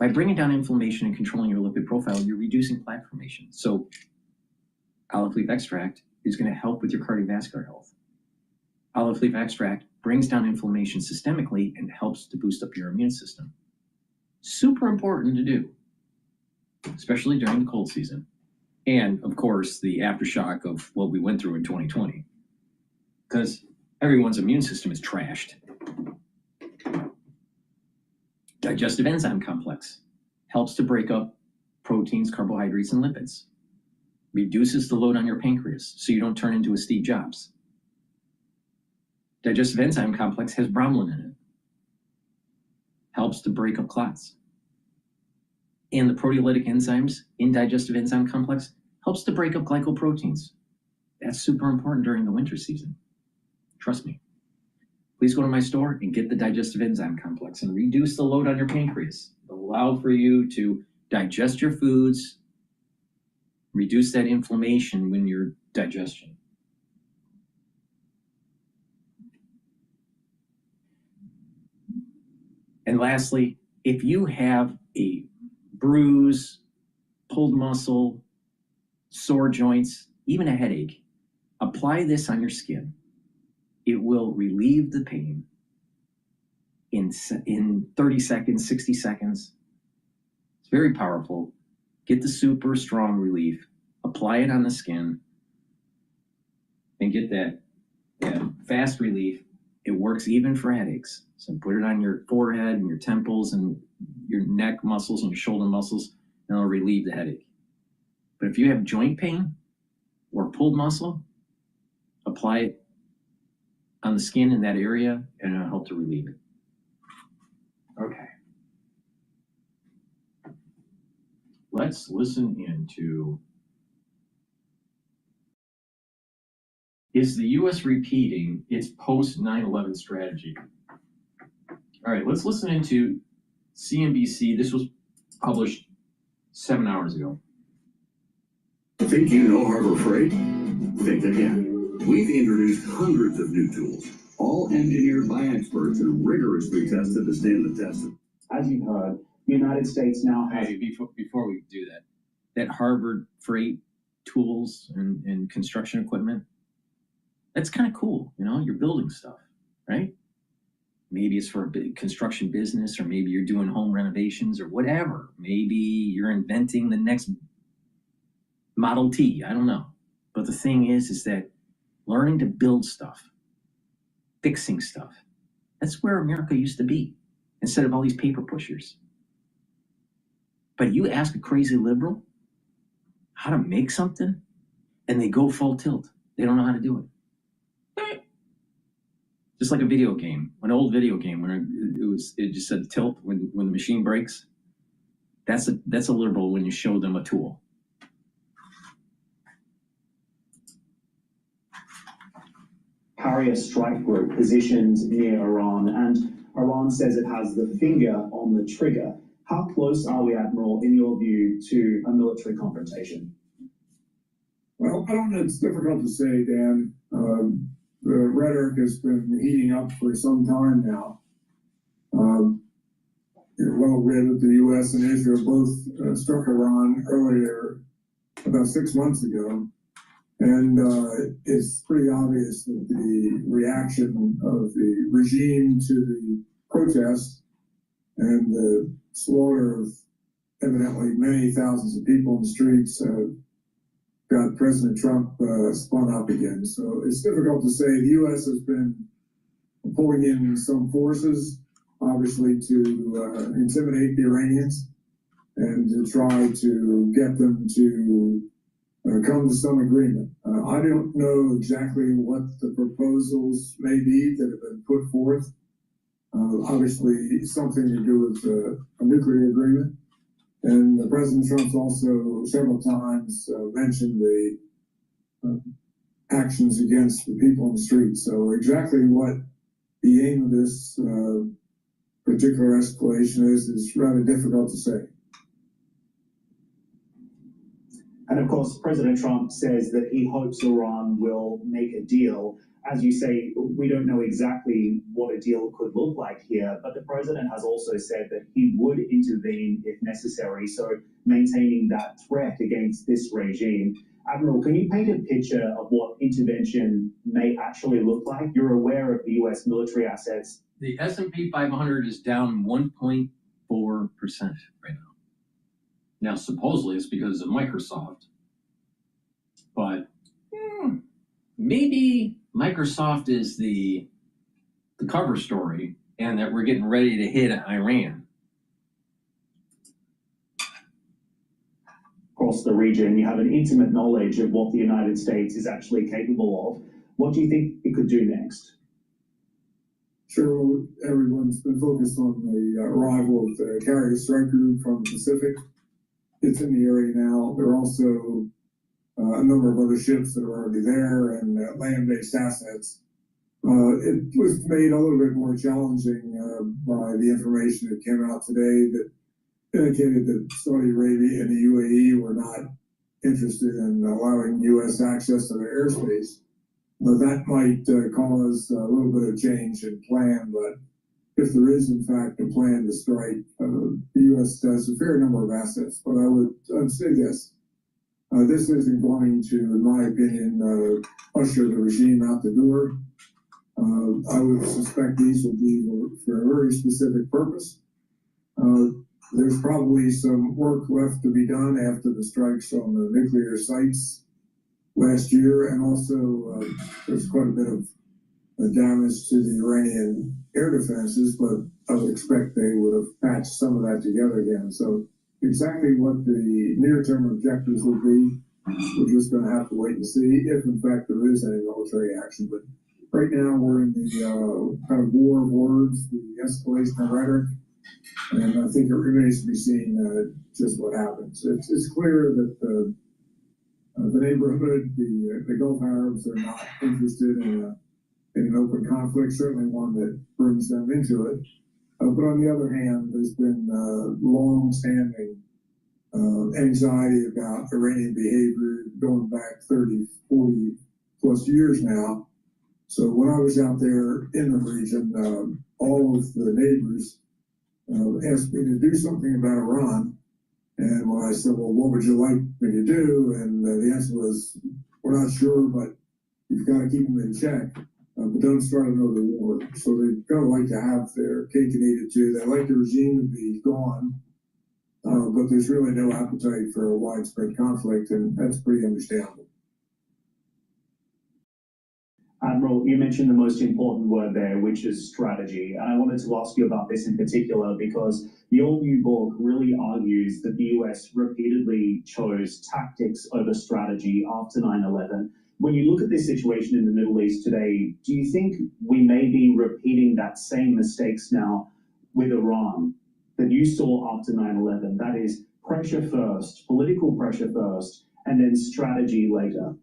By bringing down inflammation and controlling your lipid profile, you're reducing plaque formation. So olive leaf extract is going to help with your cardiovascular health. Olive leaf extract brings down inflammation systemically and helps to boost up your immune system. Super important to do, especially during the cold season. And of course, the aftershock of what we went through in 2020, because everyone's immune system is trashed. Digestive enzyme complex helps to break up proteins, carbohydrates, and lipids. Reduces the load on your pancreas so you don't turn into a Steve Jobs. Digestive enzyme complex has bromelain in it. Helps to break up clots. And the proteolytic enzymes in digestive enzyme complex helps to break up glycoproteins. That's super important during the winter season. Trust me. Please go to my store and get the digestive enzyme complex and reduce the load on your pancreas. It'll allow for you to digest your foods, reduce that inflammation when you're digestion. And lastly, if you have a bruise, pulled muscle, sore joints, even a headache, apply this on your skin. It will relieve the pain in 30 seconds, 60 seconds. It's very powerful. Get the super strong relief, apply it on the skin, and get that fast relief. It works even for headaches. So put it on your forehead and your temples and your neck muscles and your shoulder muscles, and it'll relieve the headache. But if you have joint pain or pulled muscle, apply it on the skin in that area, and it'll help to relieve it. Okay. Let's listen into, is the U.S. repeating its post-9/11 strategy? All right, let's listen into CNBC. This was published 7 hours ago. Think you know Harbor Freight? Think again. We've introduced hundreds of new tools, all engineered by experts and rigorously tested to stand the test. As you've heard, the United States now has... Hey, before we do that Harbor Freight tools and construction equipment, that's kind of cool. You know, you're building stuff, right? Maybe it's for a big construction business, or maybe you're doing home renovations or whatever. Maybe you're inventing the next Model T. I don't know. But the thing is that learning to build stuff, fixing stuff, that's where America used to be, instead of all these paper pushers. But you ask a crazy liberal how to make something, and they go full tilt. They don't know how to do it. Just like a video game, an old video game where it just said tilt when the machine breaks. That's a liberal when you show them a tool. Carrier strike group positioned near Iran, and Iran says it has the finger on the trigger. How close are we, Admiral, in your view, to a military confrontation? Well, I don't know. It's difficult to say, Dan. The rhetoric has been heating up for some time now. You're well aware that the U.S. and Israel both struck Iran earlier, about 6 months ago. And it's pretty obvious that the reaction of the regime to the protest and the slaughter of evidently many thousands of people in the streets got President Trump spun up again. So it's difficult to say. The U.S. has been pulling in some forces, obviously, to intimidate the Iranians and to try to get them to come to some agreement. I don't know exactly what the proposals may be that have been put forth. Obviously, something to do with a nuclear agreement. And President Trump's also several times mentioned the actions against the people in the streets. So exactly what the aim of this particular escalation is rather difficult to say. And of course, President Trump says that he hopes Iran will make a deal. As you say, we don't know exactly what a deal could look like here, but the president has also said that he would intervene if necessary, so maintaining that threat against this regime. Admiral, can you paint a picture of what intervention may actually look like? You're aware of the U.S. military assets. The S&P 500 is down 1.4% right now. Now, supposedly it's because of Microsoft, but maybe Microsoft is the cover story and that we're getting ready to hit Iran. Across the region, you have an intimate knowledge of what the United States is actually capable of. What do you think it could do next? Sure, everyone's been focused on the arrival of the carrier strike group from the Pacific. It's in the area now. There are also a number of other ships that are already there and land-based assets. It was made a little bit more challenging by the information that came out today that indicated that Saudi Arabia and the UAE were not interested in allowing U.S. access to their airspace. That might cause a little bit of change in plan, but if there is, in fact, a plan to strike, the U.S. has a fair number of assets. But I'd say this. This isn't going to, in my opinion, usher the regime out the door. I would suspect these will be for a very specific purpose. There's probably some work left to be done after the strikes on the nuclear sites last year, and also there's quite a bit of damage to the Iranian air defenses, but I would expect they would have patched some of that together again. So exactly what the near-term objectives will be, we're just going to have to wait and see if, in fact, there is any military action. But right now, we're in the kind of war of words, the escalation of rhetoric, and I think it remains to be seen just what happens. It's clear that the neighborhood, the Gulf Arabs, are not interested in an open conflict, certainly one that brings them into it. But on the other hand, there's been long-standing anxiety about Iranian behavior going back 30, 40 plus years now. So when I was out there in the region, all of the neighbors asked me to do something about Iran. And when I said, well, what would you like me to do? And the answer was, we're not sure, but you've got to keep them in check. But don't start another war. So they kind of like to have their cake and eat it too. They like the regime to be gone, but there's really no appetite for a widespread conflict, and that's pretty understandable. Admiral, you mentioned the most important word there, which is strategy. And I wanted to ask you about this in particular because the all-new book really argues that the US repeatedly chose tactics over strategy after 9/11. When you look at this situation in the Middle East today, do you think we may be repeating that same mistakes now with Iran that you saw after 9/11? That is pressure first, political pressure first, and then strategy later.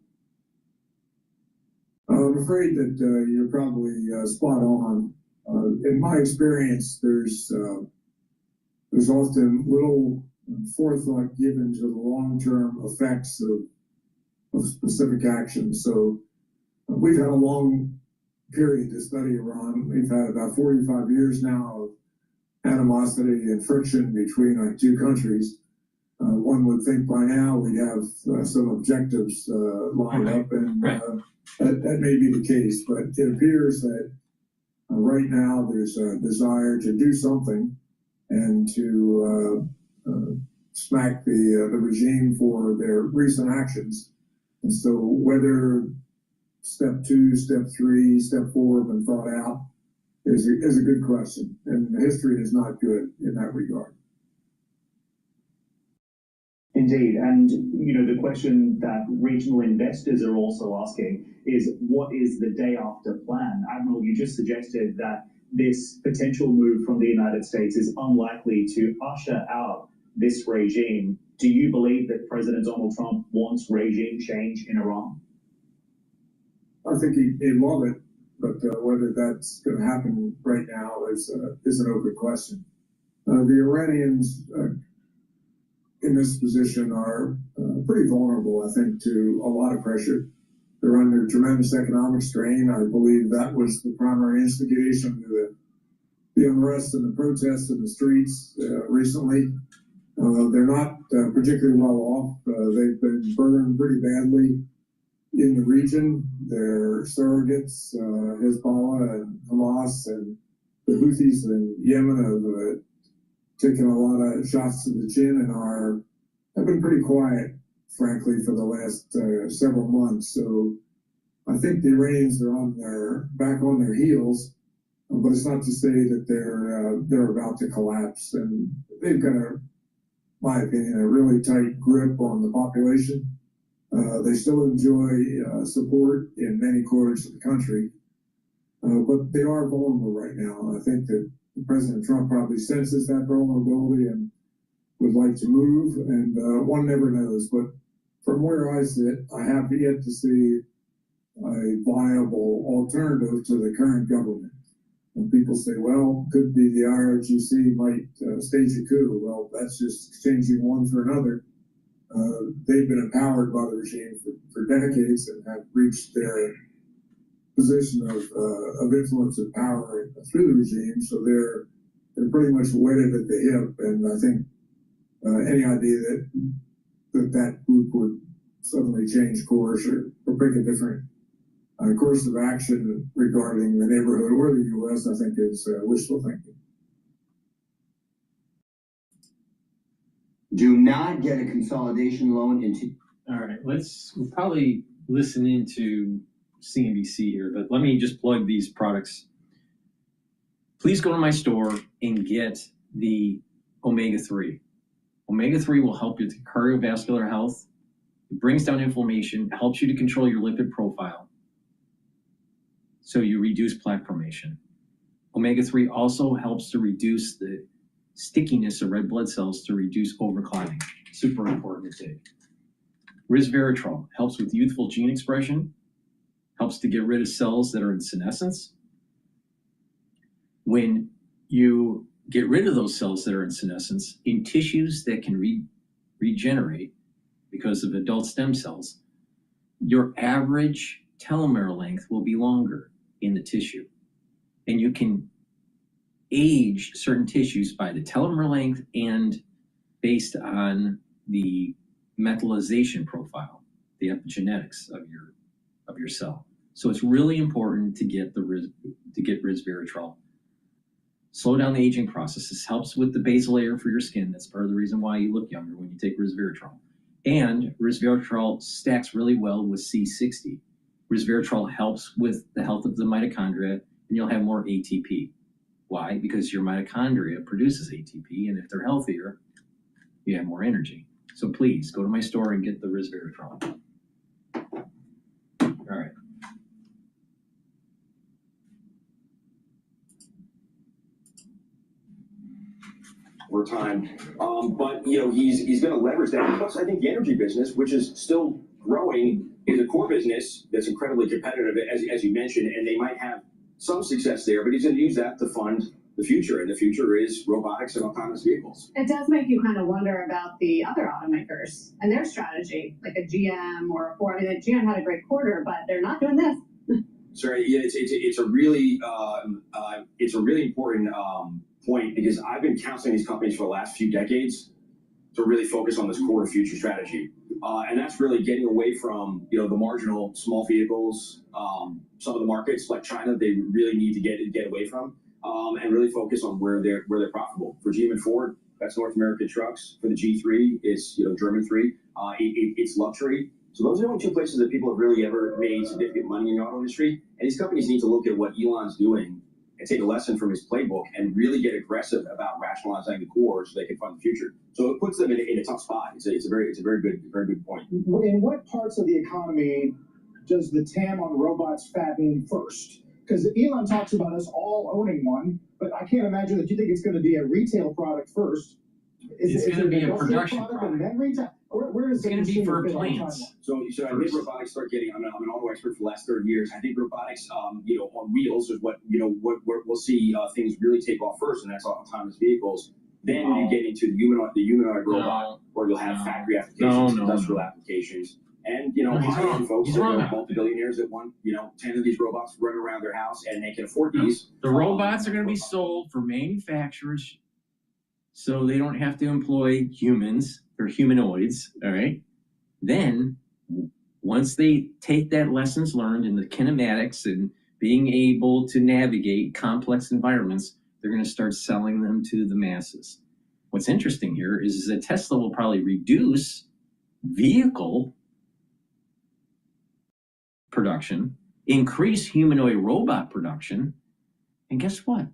I'm afraid that you're probably spot on. In my experience, there's often little forethought given to the long-term effects of specific actions. So we've had a long period to study Iran. We've had about 45 years now of animosity and friction between our two countries. One would think by now we'd have some objectives lined up, and that may be the case, but it appears that right now there's a desire to do something and to smack the regime for their recent actions. And so whether step 2, step 3, step 4 have been thought out is a good question. And history is not good in that regard. Indeed, and the question that regional investors are also asking is, what is the day after plan? Admiral, you just suggested that this potential move from the United States is unlikely to usher out this regime. Do you believe that President Donald Trump wants regime change in Iran? I think he'd love it, but whether that's going to happen right now is an open question. The Iranians in this position are pretty vulnerable, I think, to a lot of pressure. They're under tremendous economic strain. I believe that was the primary instigation to the unrest and the protests in the streets recently. They're not particularly well off. They've been burned pretty badly in the region. Their surrogates, Hezbollah and Hamas and the Houthis in Yemen have taken a lot of shots to the chin and have been pretty quiet, frankly, for the last several months. So I think the Iranians are back on their heels, but it's not to say that they're about to collapse. And they've got, my opinion, a really tight grip on the population. They still enjoy support in many quarters of the country, but they are vulnerable right now. And I think that President Trump probably senses that vulnerability and would like to move, and one never knows. But from where I sit, I have yet to see a viable alternative to the current government. And people say, well, could be the IRGC might stage a coup. Well, that's just exchanging one for another. They've been empowered by the regime for decades and have reached their position of influence and power through the regime, so they're pretty much wedded at the hip. And I think any idea that group would suddenly change course or pick a different course of action regarding the neighborhood or the U.S., I think is wishful thinking. Do not get a consolidation loan into. All right, we'll probably listen into CNBC here, but let me just plug these products. Please go to my store and get the omega-3. Omega-3 will help you with cardiovascular health. It brings down inflammation, helps you to control your lipid profile, so you reduce plaque formation. Omega-3 also helps to reduce the stickiness of red blood cells to reduce overclotting. Super important to take. Resveratrol helps with youthful gene expression, helps to get rid of cells that are in senescence. When you get rid of those cells that are in senescence in tissues that can regenerate because of adult stem cells, your average telomere length will be longer in the tissue. And you can age certain tissues by the telomere length and based on the methylation profile, the epigenetics of your cell. So it's really important to get resveratrol. Slow down the aging process. This helps with the basal layer for your skin. That's part of the reason why you look younger when you take resveratrol. And resveratrol stacks really well with C60. Resveratrol helps with the health of the mitochondria, and you'll have more ATP. Why? Because your mitochondria produces ATP, and if they're healthier, you have more energy. So please go to my store and get the resveratrol. All right. Over time, but he's going to leverage that. Plus, I think the energy business, which is still growing, is a core business that's incredibly competitive, as you mentioned, and they might have some success there. But he's going to use that to fund the future, and the future is robotics and autonomous vehicles. It does make you kind of wonder about the other automakers and their strategy, like a GM or a Ford. I mean, GM had a great quarter, but they're not doing this. Sorry, yeah, it's a really important point, because I've been counseling these companies for the last few decades to really focus on this core future strategy, and that's really getting away from the marginal small vehicles. Some of the markets like China, they really need to get away from, and really focus on where they're profitable. For GM and Ford, That's North American trucks. For the G3, it's German 3. It's luxury. So those are the only two places that people have really ever made significant money in the auto industry. And these companies need to look at what Elon's doing and take a lesson from his playbook and really get aggressive about rationalizing the core so they can fund the future. So it puts them in a tough spot. It's a very good point. In what parts of the economy does the TAM on robots fatten first? Because Elon talks about us all owning one, but I can't imagine that you think it's going to be a retail product first. It's going to be a production product product. and then retail. Where is It's going to be for planes. So I think robotics start getting. I'm an auto expert for the last 30 years. I think robotics, on wheels is what we'll see things really take off first, and that's autonomous vehicles. Then you get into the humanoid robot, where you'll have factory applications, industrial applications. And high-end folks that are multi-billionaires that want 10 of these robots running around their house, and they can afford these. The robots are going to be sold for manufacturers, so they don't have to employ humans or humanoids. All right. Then, once they take that lessons learned in the kinematics and being able to navigate complex environments, they're going to start selling them to the masses. What's interesting here is that Tesla will probably reduce vehicle production, increase humanoid robot production, and guess what?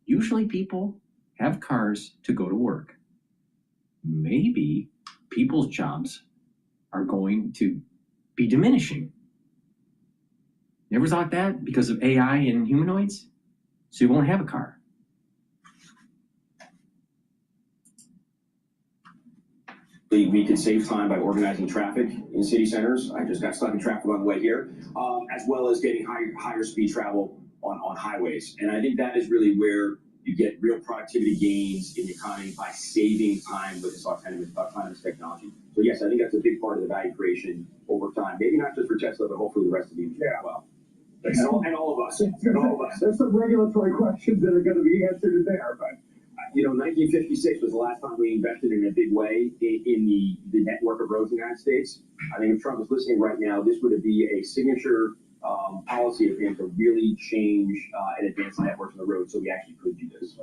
Usually people have cars to go to work. Maybe people's jobs are going to be diminishing. Never thought that because of AI and humanoids? So you won't have a car. We can save time by organizing traffic in city centers. I just got stuck in traffic on the way here, as well as getting higher speed travel on highways. And I think that is really where you get real productivity gains in the economy by saving time with this autonomous technology. So yes, I think that's a big part of the value creation over time. Maybe not just for Tesla, but hopefully the rest of the industry as well. And all of us. There's some regulatory questions that are going to be answered in there, but 1956 was the last time we invested in a big way in the network of roads in the United States. I think if Trump was listening right now, this would be a signature policy of him to really change and advance the networks on the road so we actually could do this.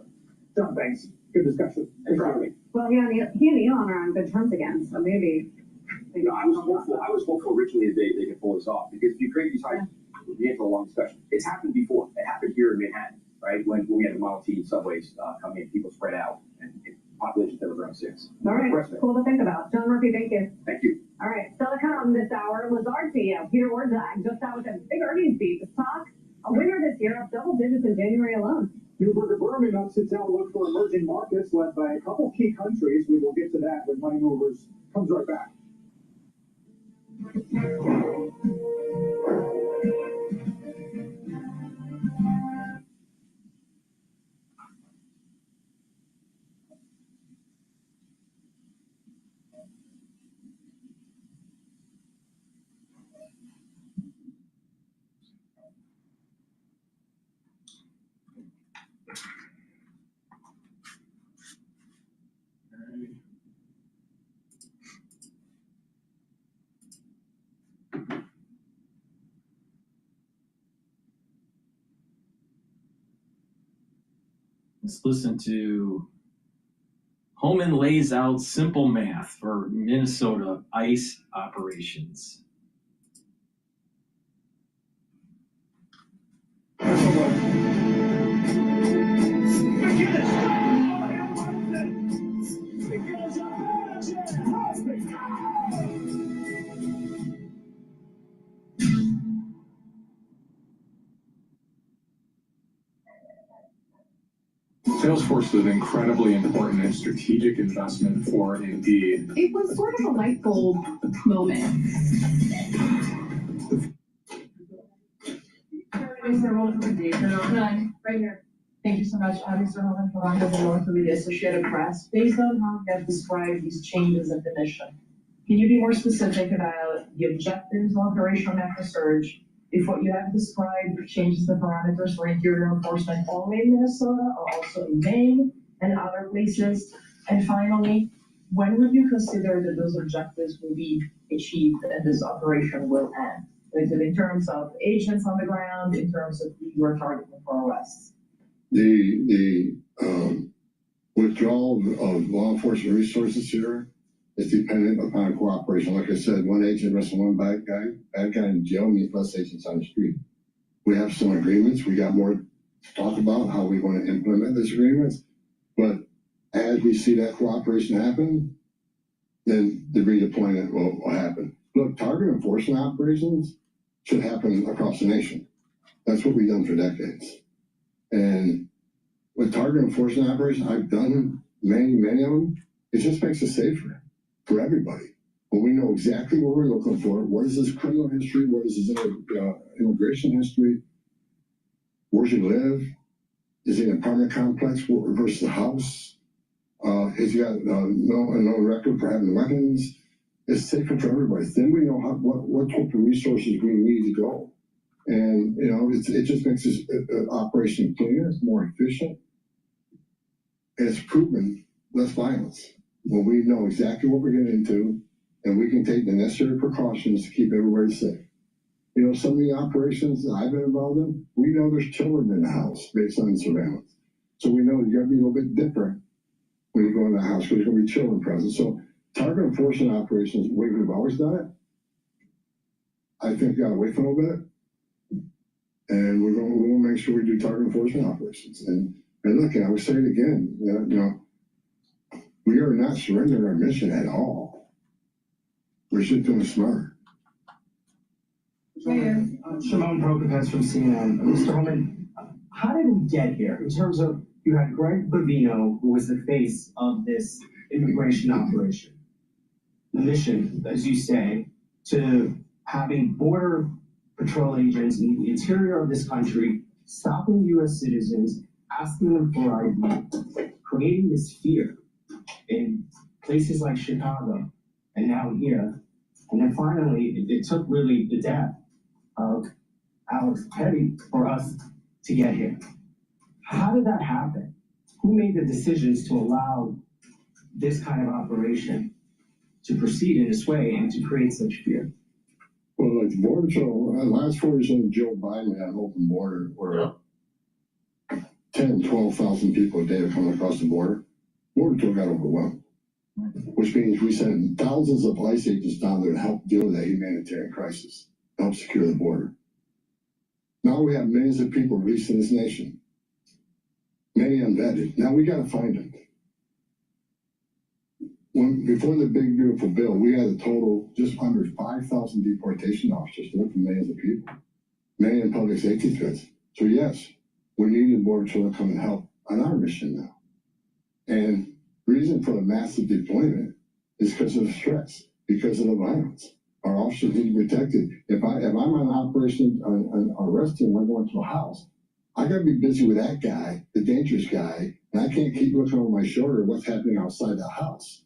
John, thanks. Good discussion. Thanks for having me. Well, he and Elon are on good terms again, so maybe. I was hopeful originally that they could pull this off, because if you create these we had a long discussion. It's happened before. It happened here in Manhattan, right? When we had the Model T subways come in, people spread out, and populations never grown since. All right, cool to think about. John Murphy, thank you. Thank you. All right, still to come this hour, Lazard CEO Peter Orszag just out with a big earnings beat. The stock, a winner this year of double digits in January alone. Newberger Berman up sits out look for emerging markets led by a couple key countries. We will get to that when Money Movers comes right back. Let's listen to Homan lays out simple math for Minnesota ICE operations. Salesforce is an incredibly important and strategic investment for Indeed. It was sort of a light bulb moment. Right here. Thank you so much, Mr. Homan, for on the Associated Press. Based on how you have described these changes in the mission, can you be more specific about the objectives of Operation Macro Surge? If what you have described changes the parameters for interior enforcement only in Minnesota or also in Maine and other places? And finally, when would you consider that those objectives will be achieved and this operation will end? Is it in terms of agents on the ground, in terms of who you are targeting for arrests? The Withdrawal of law enforcement resources here is dependent upon cooperation. Like I said, one agent arresting one bad guy in jail means less agents on the street. We have some agreements. We got more to talk about how we want to implement these agreements. But as we see that cooperation happen, then the redeployment will happen. Look, target enforcement operations should happen across the nation. That's what we've done for decades. And with target enforcement operations, I've done many of them. It just makes it safer for everybody. When we know exactly what we're looking for, what is this criminal history, what is his immigration history, where does he live, is he in an apartment complex versus a house, has he got no record for having weapons. It's safer for everybody. Then we know what type of resources we need to go. And, it just makes this operation cleaner, more efficient, and it's proven less violence. When we know exactly what we're getting into, and we can take the necessary precautions to keep everybody safe. Some of the operations that I've been involved in, we know there's children in the house based on surveillance. So we know you got to be a little bit different when you go in the house, because there's going to be children present. So target enforcement operations, the way we've always done it, I think got to wait for a little bit. And we're going to make sure we do target enforcement operations. And look, I would say it again, we are not surrendering our mission at all. We're just doing smart. Shimon Prokopez from CNN. Mr. Holman, how did we get here in terms of, you had Greg Bovino, who was the face of this immigration operation. The mission, as you say, to having border patrol agents in the interior of this country, stopping U.S. citizens, asking them for ID, creating this fear in places like Chicago, and now here. And then finally, it took really the death of Alex Petty for us to get here. How did that happen? Who made the decisions to allow this kind of operation to proceed in this way and to create such fear? Well, like the Border Patrol, last 4 years under Joe Biden, we had an open border where 10, 12,000 people a day are coming across the border. Border Patrol got overwhelmed, which means we sent thousands of ICE agents down there to help deal with that humanitarian crisis, help secure the border. Now we have millions of people released in this nation, many unvetted. Now we got to find them. Before the big beautiful bill, we had a total just under 5,000 deportation officers to look for millions of people, many in public safety threats. So yes, we need the Border Patrol to come and help on our mission now. And the reason for the massive deployment is because of the threats, because of the violence. Our officers need to be protected. If I'm on operation on arresting, I'm going to a house, I got to be busy with that guy, the dangerous guy, and I can't keep looking over my shoulder at what's happening outside the house.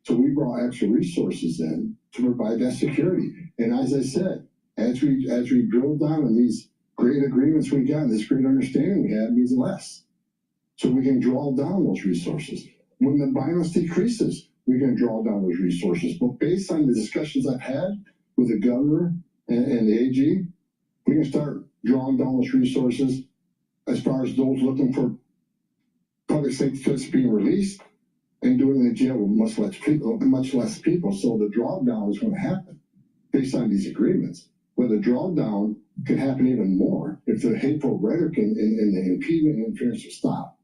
So we brought extra resources in to provide that security. And as I said, as we drill down on these great agreements we got, this great understanding we have means less. So we can draw down those resources. When the violence decreases, we can draw down those resources. But based on the discussions I've had with the governor and the AG, we can start drawing down those resources as far as those looking for public safety threats being released, and doing it in the jail with much less people. So the drawdown is going to happen based on these agreements. But the drawdown could happen even more if the hateful rhetoric and the impediment and interference will stop.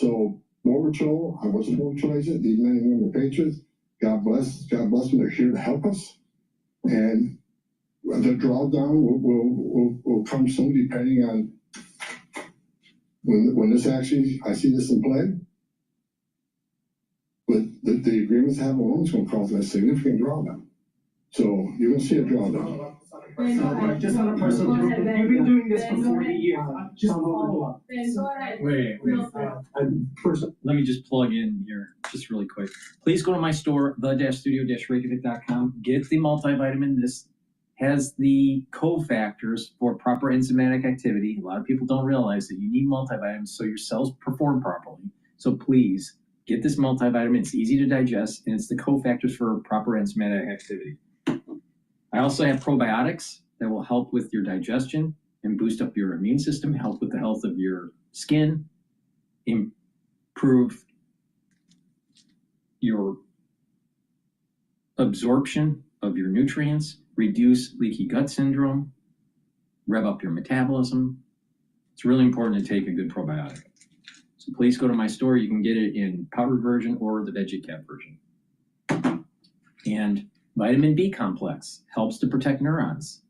So Border Patrol, I was a Border Patrol agent, these men and women are patriots. God bless them, they're here to help us. And the drawdown will come soon depending on when this actually, I see this in play. But the agreements have alone is going to cause a significant drawdown. So you're going to see a drawdown. Just on a personal note, you've been doing this for 40 years. Just follow up. Wait. Let me just plug in here, just really quick. Please go to my store, the-studio-reykjavik.com. Get the multivitamin. This has the cofactors for proper enzymatic activity. A lot of people don't realize that you need multivitamins so your cells perform properly. So please, get this multivitamin. It's easy to digest, and it's the cofactors for proper enzymatic activity. I also have probiotics that will help with your digestion and boost up your immune system, help with the health of your skin, improve your absorption of your nutrients, reduce leaky gut syndrome, rev up your metabolism. It's really important to take a good probiotic. So please go to my store. You can get it in powdered version or the VeggieCap version. And vitamin B complex helps to protect neurons.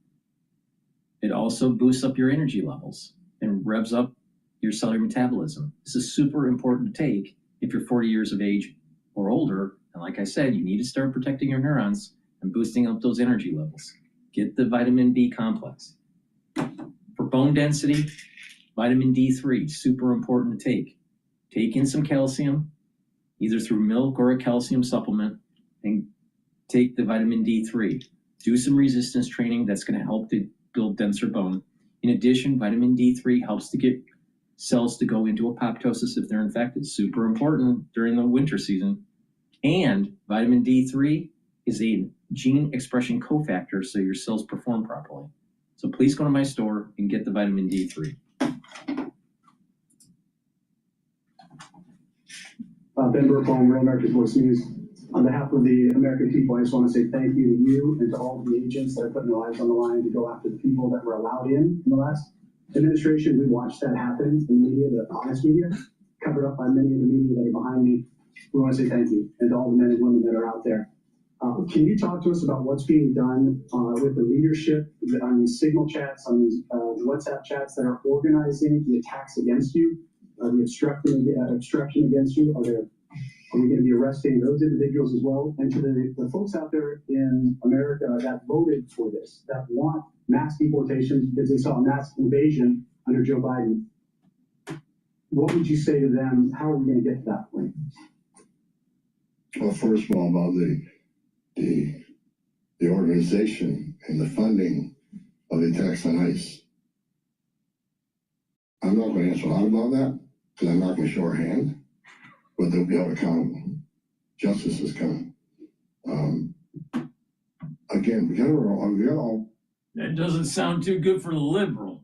It also boosts up your energy levels and revs up your cellular metabolism. This is super important to take if you're 40 years of age or older. And like I said, you need to start protecting your neurons and boosting up those energy levels. Get the vitamin B complex. For bone density, vitamin D3, super important to take. Take in some calcium, either through milk or a calcium supplement, and take the vitamin D3. Do some resistance training. That's going to help to build denser bone. In addition, vitamin D3 helps to get cells to go into apoptosis if they're infected. Super important during the winter season. And vitamin D3 is a gene expression cofactor so your cells perform properly. So please go to my store and get the vitamin D3. Ben Burkholm, Real American Voice News. On behalf of the American people, I just want to say thank you to you and to all of the agents that are putting their lives on the line to go after the people that were allowed in the last administration. We watched that happen in media, the honest media, covered up by many of the media that are behind me. We want to say thank you, and to all the men and women that are out there. Can you talk to us about what's being done with the leadership on these signal chats, on these WhatsApp chats that are organizing the attacks against you, the obstruction against you? Are we going to be arresting those individuals as well? And to the folks out there in America that voted for this, that want mass deportations because they saw a mass invasion under Joe Biden, what would you say to them? How are we going to get to that point? Well, first of all, about the organization and the funding of the attacks on ICE. I'm not going to answer a lot about that because I'm not going to show our hand, but they'll be held accountable. Justice is coming. Again, we gotta all. That doesn't sound too good for the liberal.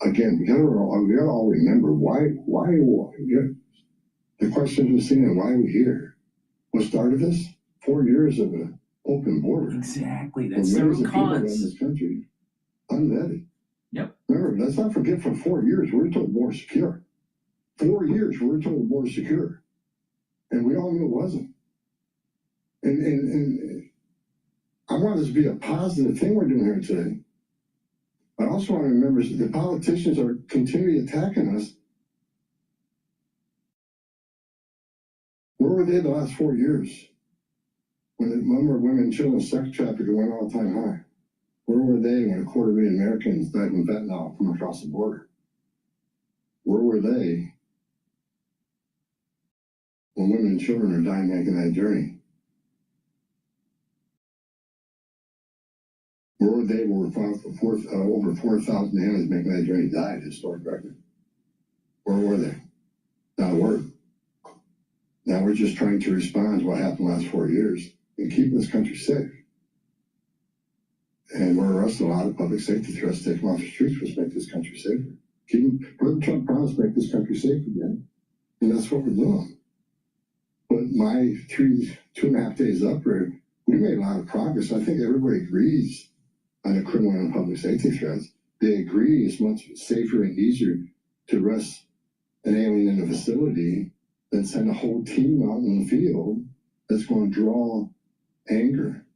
Again, we gotta all remember why the question was seen and why we're here. What started this? 4 years of an open border. Exactly. That's millions the of people in cause. this country, unvetted. Yep. Remember, let's not forget for 4 years we were told more secure. 4 years we were told more secure. And we all knew it wasn't. And I want this to be a positive thing we're doing here today. I also want to remember that the politicians are continually attacking us. Where were they the last 4 years? When the number of women and children sex trafficking went all-time high. Where were they when 250,000 Americans died from fentanyl from across the border? Where were they when women and children are dying making that journey? Where were they when over 4,000 families making that journey died, historic record? Where were they? Not a word. Now we're just trying to respond to what happened the last 4 years and keep this country safe. And we're arresting a lot of public safety threats, take them off the streets, which make this country safer. President Trump promised to make this country safe again. And that's what we're doing. But my 2.5 days up here, we made a lot of progress. I think everybody agrees on the criminal and public safety threats. They agree it's much safer and easier to arrest an alien in a facility than send a whole team out in the field that's going to draw anger.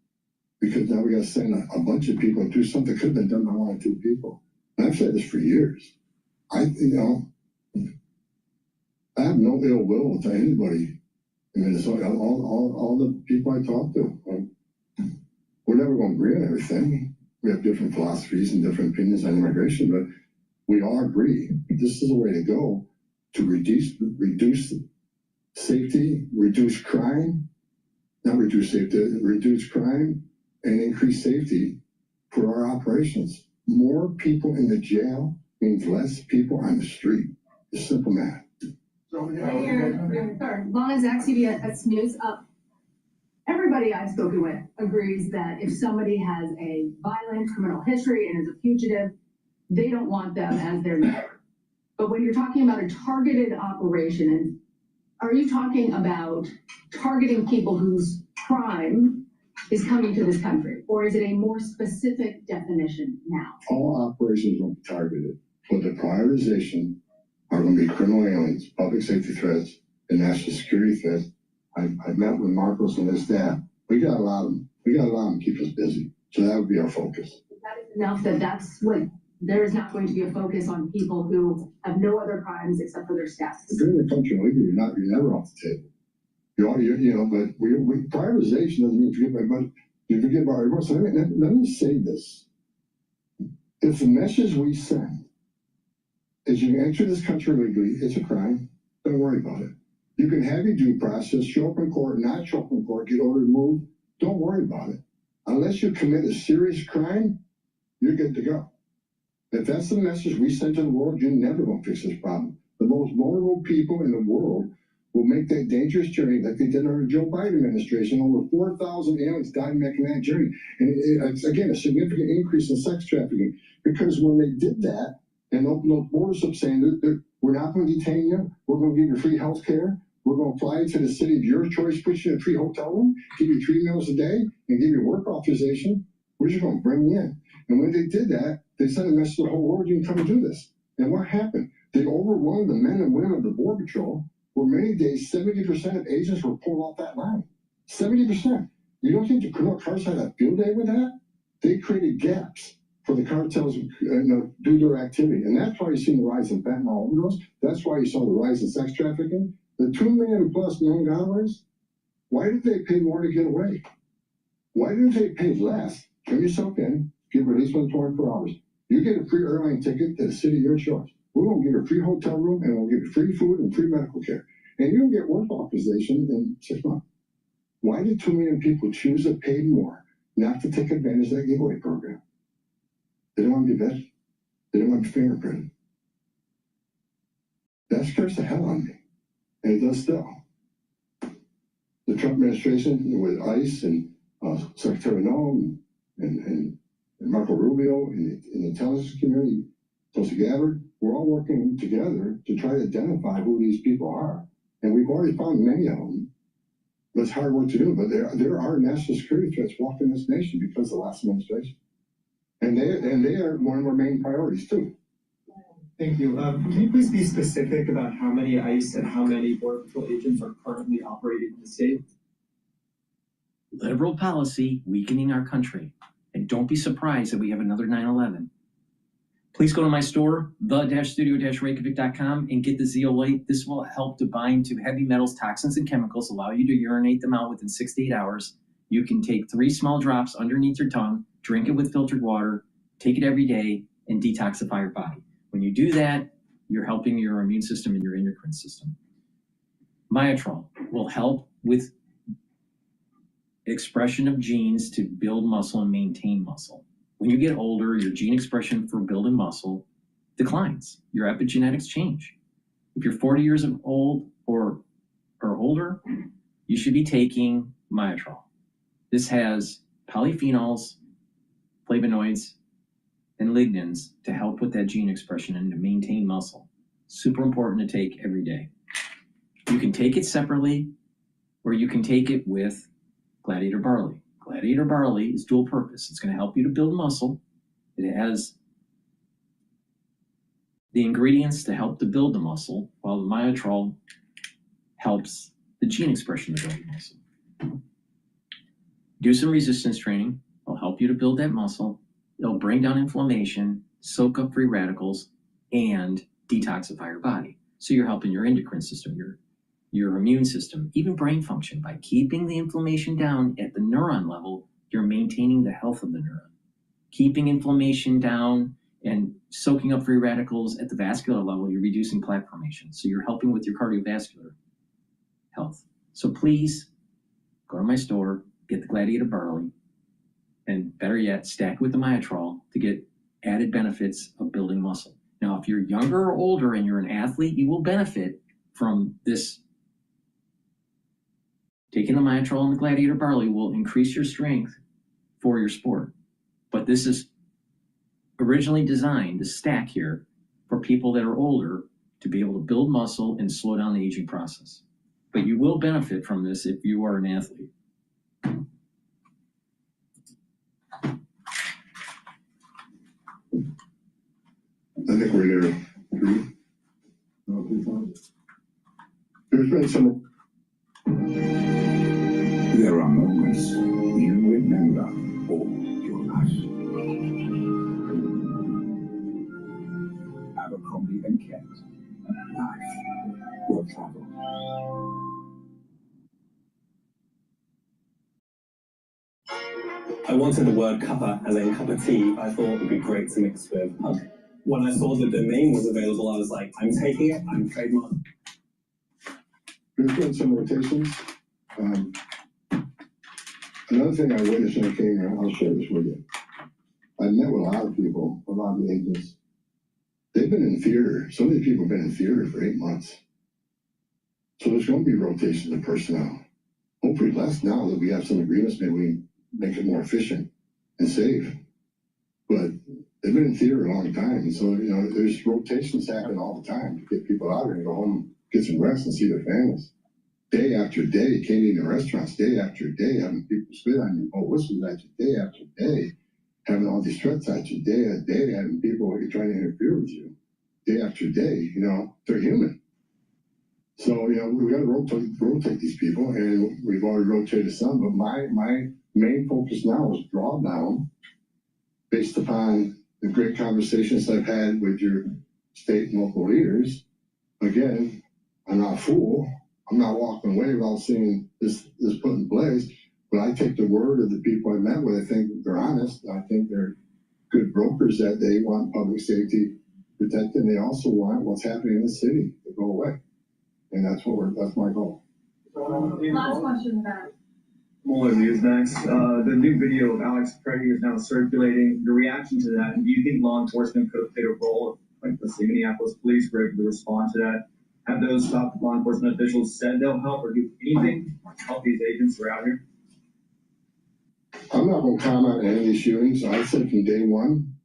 Because now we got to send a bunch of people and do something that could have been done by 1 or 2 people. And I've said this for years. I have no ill will to anybody in Minnesota. All the people I talk to, we're never going to agree on everything. We have different philosophies and different opinions on immigration, but we all agree this is a way to go to reduce safety, reduce crime, not reduce safety, reduce crime, and increase safety for our operations. More people in the jail means less people on the street. It's simple math. As long as Zach CBS News up. Everybody I've spoken with agrees that if somebody has a violent criminal history and is a fugitive, they don't want them as their neighbor. But when you're talking about a targeted operation, are you talking about targeting people whose crime is coming to this country? Or is it a more specific definition now? All operations will be targeted, but the prioritization are going to be criminal aliens, public safety threats, and national security threats. I've met with Marcos and his staff. We got to allow them to keep us busy. So that would be our focus. That is enough that's what, there is not going to be a focus on people who have no other crimes except for their status. If you're in the country illegally, you're never off the table. But prioritization doesn't mean you forget about everyone. So let me say this. If the message we send is you enter this country illegally, it's a crime, don't worry about it. You can have your due process, show up in court, not show up in court, get ordered removed, don't worry about it. Unless you commit a serious crime, you're good to go. If that's the message we send to the world, you're never going to fix this problem. The most vulnerable people in the world will make that dangerous journey like they did under the Joe Biden administration. Over 4,000 aliens died making that journey. And it's, again, a significant increase in sex trafficking. Because when they did that and opened those borders up saying, we're not going to detain you, we're going to give you free health care, we're going to fly you to the city of your choice, put you in a free hotel room, give you 3 meals a day, and give you work authorization, we're just going to bring you in. And when they did that, they sent a message to the whole world, you can come and do this. And what happened? They overwhelmed the men and women of the Border Patrol, where many days 70% of agents were pulled off that line. 70%. You don't think the criminal cartels had a field day with that? They created gaps for the cartels to do their activity. And that's why you've seen the rise in fentanyl overdose. That's why you saw the rise in sex trafficking. The 2 million plus known goners, why did they pay more to get away? Why didn't they pay less? Turn yourself in, get released within 24 hours. You get a free airline ticket to the city of your choice. We're going to give you a free hotel room, and we'll give you free food and free medical care. And you'll get work authorization in 6 months. Why did 2 million people choose to pay more not to take advantage of that giveaway program? They didn't want to be vetted. They didn't want to be fingerprinted. That scares the hell out of me. And it does still. The Trump administration with ICE and Secretary Noem and Marco Rubio and the intelligence community, Tulsi Gabbard, we're all working together to try to identify who these people are. And we've already found many of them. But it's hard work to do. But there are national security threats walking this nation because of the last administration. And they are one of our main priorities, too. Thank you. Can you please be specific about how many ICE and how many Border Patrol agents are currently operating in the state? Liberal policy weakening our country. And don't be surprised that we have another 9/11. Please go to my store, the-studio-reykjavik.com, and get the zeolite. This will help to bind to heavy metals, toxins, and chemicals, allow you to urinate them out within 6 to 8 hours. You can take 3 small drops underneath your tongue, drink it with filtered water, take it every day, and detoxify your body. When you do that, you're helping your immune system and your endocrine system. Myotrol will help with expression of genes to build muscle and maintain muscle. When you get older, your gene expression for building muscle declines. Your epigenetics change. If you're 40 years old or older, you should be taking Myotrol. This has polyphenols, flavonoids, and lignans to help with that gene expression and to maintain muscle. Super important to take every day. You can take it separately, or you can take it with Gladiator Barley. Gladiator Barley is dual purpose. It's going to help you to build muscle. It has the ingredients to help to build the muscle, while the Myotrol helps the gene expression to build the muscle. Do some resistance training. It'll help you to build that muscle. It'll bring down inflammation, soak up free radicals, and detoxify your body. So you're helping your endocrine system, your immune system, even brain function. By keeping the inflammation down at the neuron level, you're maintaining the health of the neuron. Keeping inflammation down and soaking up free radicals at the vascular level, you're reducing plaque formation. So you're helping with your cardiovascular health. So please go to my store, get the Gladiator Barley, and better yet, stack with the Myotrol to get added benefits of building muscle. Now, if you're younger or older and you're an athlete, you will benefit from this. Taking the Myotrol and the Gladiator Barley will increase your strength for your sport. But this is originally designed to stack here for people that are older to be able to build muscle and slow down the aging process. But you will benefit from this if you are an athlete. I think we're there. There's been some. There are moments you remember all your life. Abercrombie and Kent. Life will travel. I wanted the word cuppa as in cup of tea. I thought it would be great to mix with hug. When I saw the domain was available, I was like, I'm taking it, I'm trademarking. There's been some rotations. Another thing I witnessed when I came here, I'll share this with you. I met with a lot of people, a lot of the agents. They've been in theater. Some of these people have been in theater for 8 months. So there's going to be rotation of personnel. Hopefully less now that we have some agreements, maybe we make it more efficient and safe. But they've been in theater a long time. And so, you know, there's rotations happening all the time to get people out here and go home, get some rest and see their families. Day after day, can't eat in restaurants, day after day, having people spit on you, oh, whistles at you, day after day, having all these threats at you, day after day, having people trying to interfere with you, day after day, you know, they're human. So, you know, we got to rotate these people, and we've already rotated some, but my main focus now is drawdown based upon the great conversations I've had with your state and local leaders. Again, I'm not a fool. I'm not walking away without seeing this put in place, but I take the word of the people I met with. I think they're honest. I think they're good brokers, that they want public safety protected. And they also want what's happening in the city to go away. And that's my goal. Last question about. Mueller Newsmax. The new video of Alex Preddy is now circulating. Your reaction to that? And do you think law enforcement could have played a role, like let's say Minneapolis police were able to respond to that? Have those top law enforcement officials said they'll help or do anything to help these agents who are out here? I'm not going to comment on any of these shootings. I said from day one,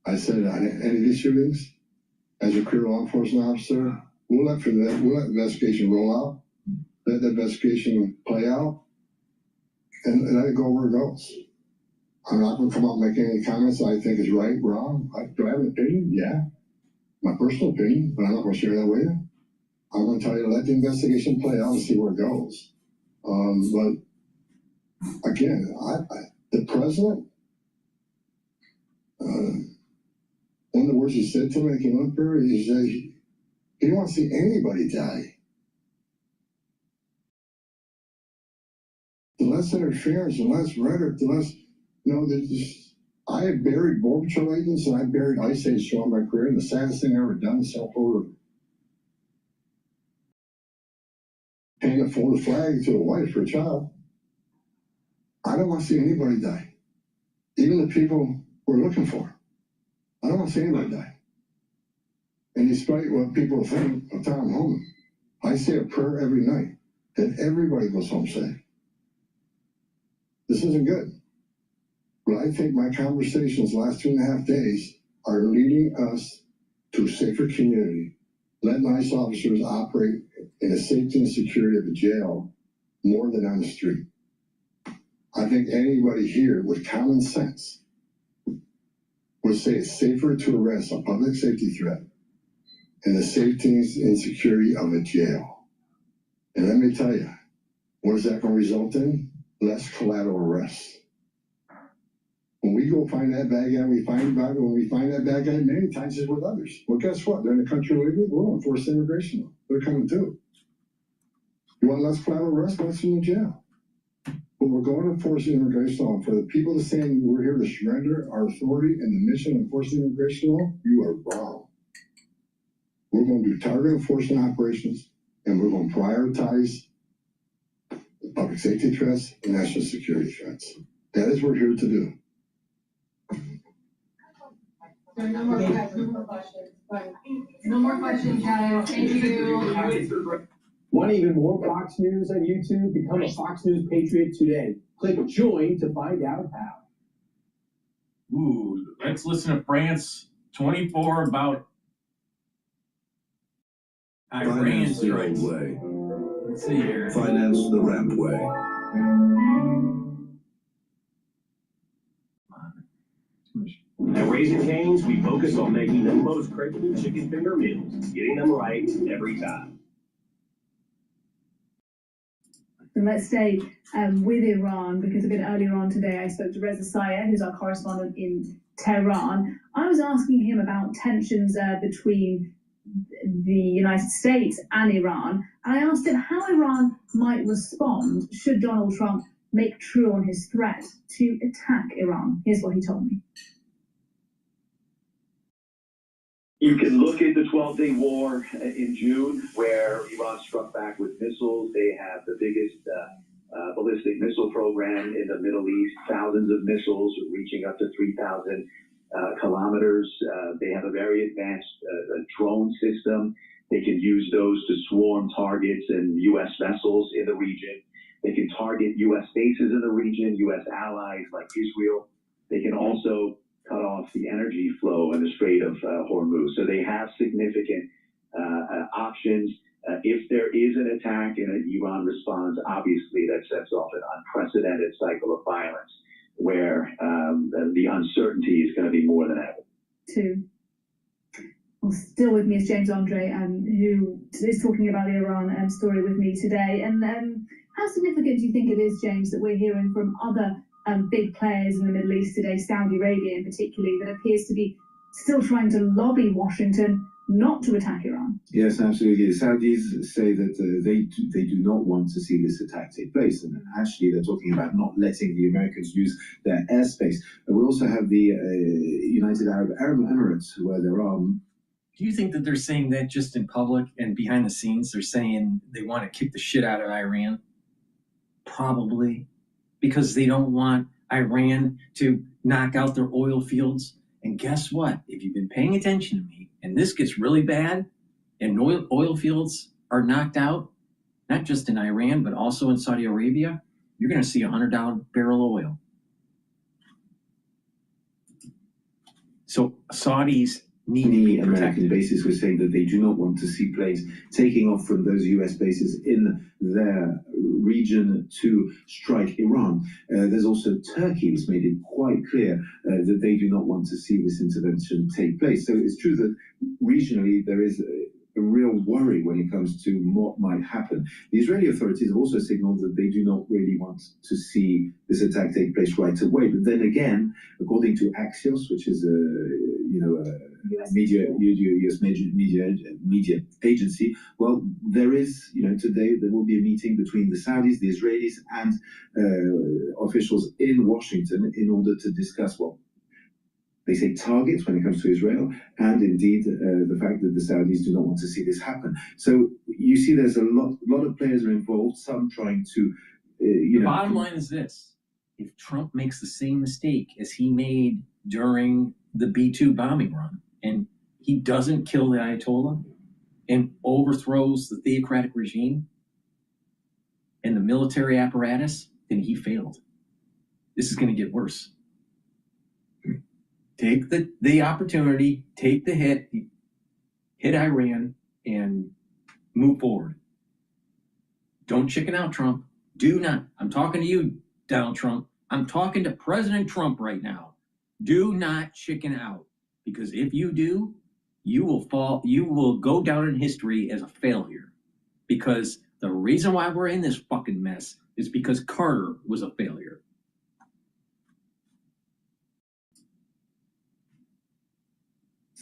I said on any of these shootings, as a career law enforcement officer, we'll let the investigation roll out, let the investigation play out, and let it go where it goes. I'm not going to come out and make any comments I think is right, wrong. Do I have an opinion? Yeah. My personal opinion, but I'm not going to share that with you. I'm going to tell you to let the investigation play out and see where it goes. But again, the president, one of the words he said to me when he came up here, he said he didn't want to see anybody die. The less interference, the less rhetoric, the less, you know, there's just, I have buried Border Patrol agents and I buried ICE agents throughout my career, and the saddest thing I ever done is help over paying a folded flag to a wife or a child. I don't want to see anybody die. Even the people we're looking for. I don't want to see anybody die. And despite what people think of Tom home, I say a prayer every night that everybody goes home safe. This isn't good. But I think my conversations the last 2.5 days are leading us to a safer community. Let ICE officers operate in the safety and security of a jail more than on the street. I think anybody here with common sense would say it's safer to arrest a public safety threat in the safety and security of a jail. And let me tell you, what is that going to result in? Less collateral arrests. When we go find that bad guy, when we find that bad guy, many times it's with others. Well, guess what? They're in the country illegally. We're going to enforce immigration law. They're coming too. You want less collateral arrest? Let's in the jail. But we're going to enforce immigration law. For the people that saying we're here to surrender our authority and the mission of enforcing immigration law, you are wrong. We're going to do targeted enforcement operations, and we're going to prioritize the public safety threats and national security threats. That is what we're here to do. No more questions, guys. Thank you. Want even more Fox News on YouTube? Become a Fox News Patriot today. Click join to find out how. Ooh, let's listen to France 24 about Iran Finance the old strikes. way. Let's see here. Finance the ramp way. At Raising Cane's, we focus on making the most craveable chicken finger meals, getting them right every time. And let's stay with Iran, because a bit earlier on today I spoke to Reza Sayed, who's our correspondent in Tehran. I was asking him about tensions between the United States and Iran, and I asked him how Iran might respond should Donald Trump make true on his threat to attack Iran. Here's what he told me. You can look at the 12-day war in June, where Iran struck back with missiles. They have the biggest ballistic missile program in the Middle East, thousands of missiles reaching up to 3,000 kilometers. They have a very advanced drone system. They can use those to swarm targets and U.S. vessels in the region. They can target U.S. bases in the region, U.S. allies like Israel. They can also cut off the energy flow in the Strait of Hormuz. So they have significant options. If there is an attack and Iran responds, obviously that sets off an unprecedented cycle of violence where the uncertainty is going to be more than ever. Well, still with me is James Andre, who is talking about the Iran story with me today. And how significant do you think it is, James, that we're hearing from other big players in the Middle East today, Saudi Arabia in particular, that appears to be still trying to lobby Washington not to attack Iran? Yes, absolutely. The Saudis say that they do not want to see this attack take place, and actually they're talking about not letting the Americans use their airspace. And we also have the United Arab Emirates, where there are. Do you think that they're saying that just in public and behind the scenes? They're saying they want to kick the shit out of Iran? Probably. Because they don't want Iran to knock out their oil fields. And guess what? If you've been paying attention to me, and this gets really bad, and oil fields are knocked out, not just in Iran, but also in Saudi Arabia, you're going to see $100 barrel of oil. So Saudis need the American bases were saying that they do not want to see planes taking off from those US bases in their region to strike Iran. There's also Turkey that's made it quite clear that they do not want to see this intervention take place. So it's true that regionally there is a real worry when it comes to what might happen. The Israeli authorities have also signaled that they do not really want to see this attack take place right away. But then again, according to Axios, which is a US media agency, well, there is, today there will be a meeting between the Saudis, the Israelis, and officials in Washington in order to discuss they say targets when it comes to Israel, and indeed the fact that the Saudis do not want to see this happen. So you see there's a lot of players are involved, some trying to, The bottom line is this. If Trump makes the same mistake as he made during the B-2 bombing run, and he doesn't kill the Ayatollah and overthrows the theocratic regime and the military apparatus, then he failed. This is going to get worse. Take the opportunity, take the hit Iran, and move forward. Don't chicken out, Trump. Do not. I'm talking to you, Donald Trump. I'm talking to President Trump right now. Do not chicken out, because if you do, you will go down in history as a failure. Because the reason why we're in this fucking mess is because Carter was a failure.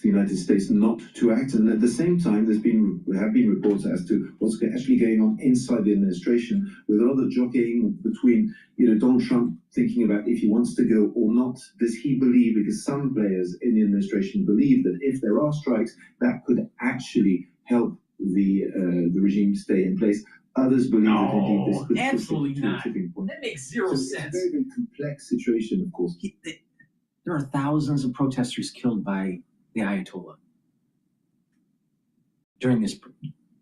The United States not to act, and at the same time there have been reports as to what's actually going on inside the administration, with a lot of jockeying between Donald Trump thinking about if he wants to go or not. Does he believe, because some players in the administration believe that if there are strikes, that could actually help the regime stay in place. Others believe that indeed this could absolutely push it to not. a tipping point. That makes zero sense. It's a very, very complex situation, of course. There are thousands of protesters killed by the Ayatollah during this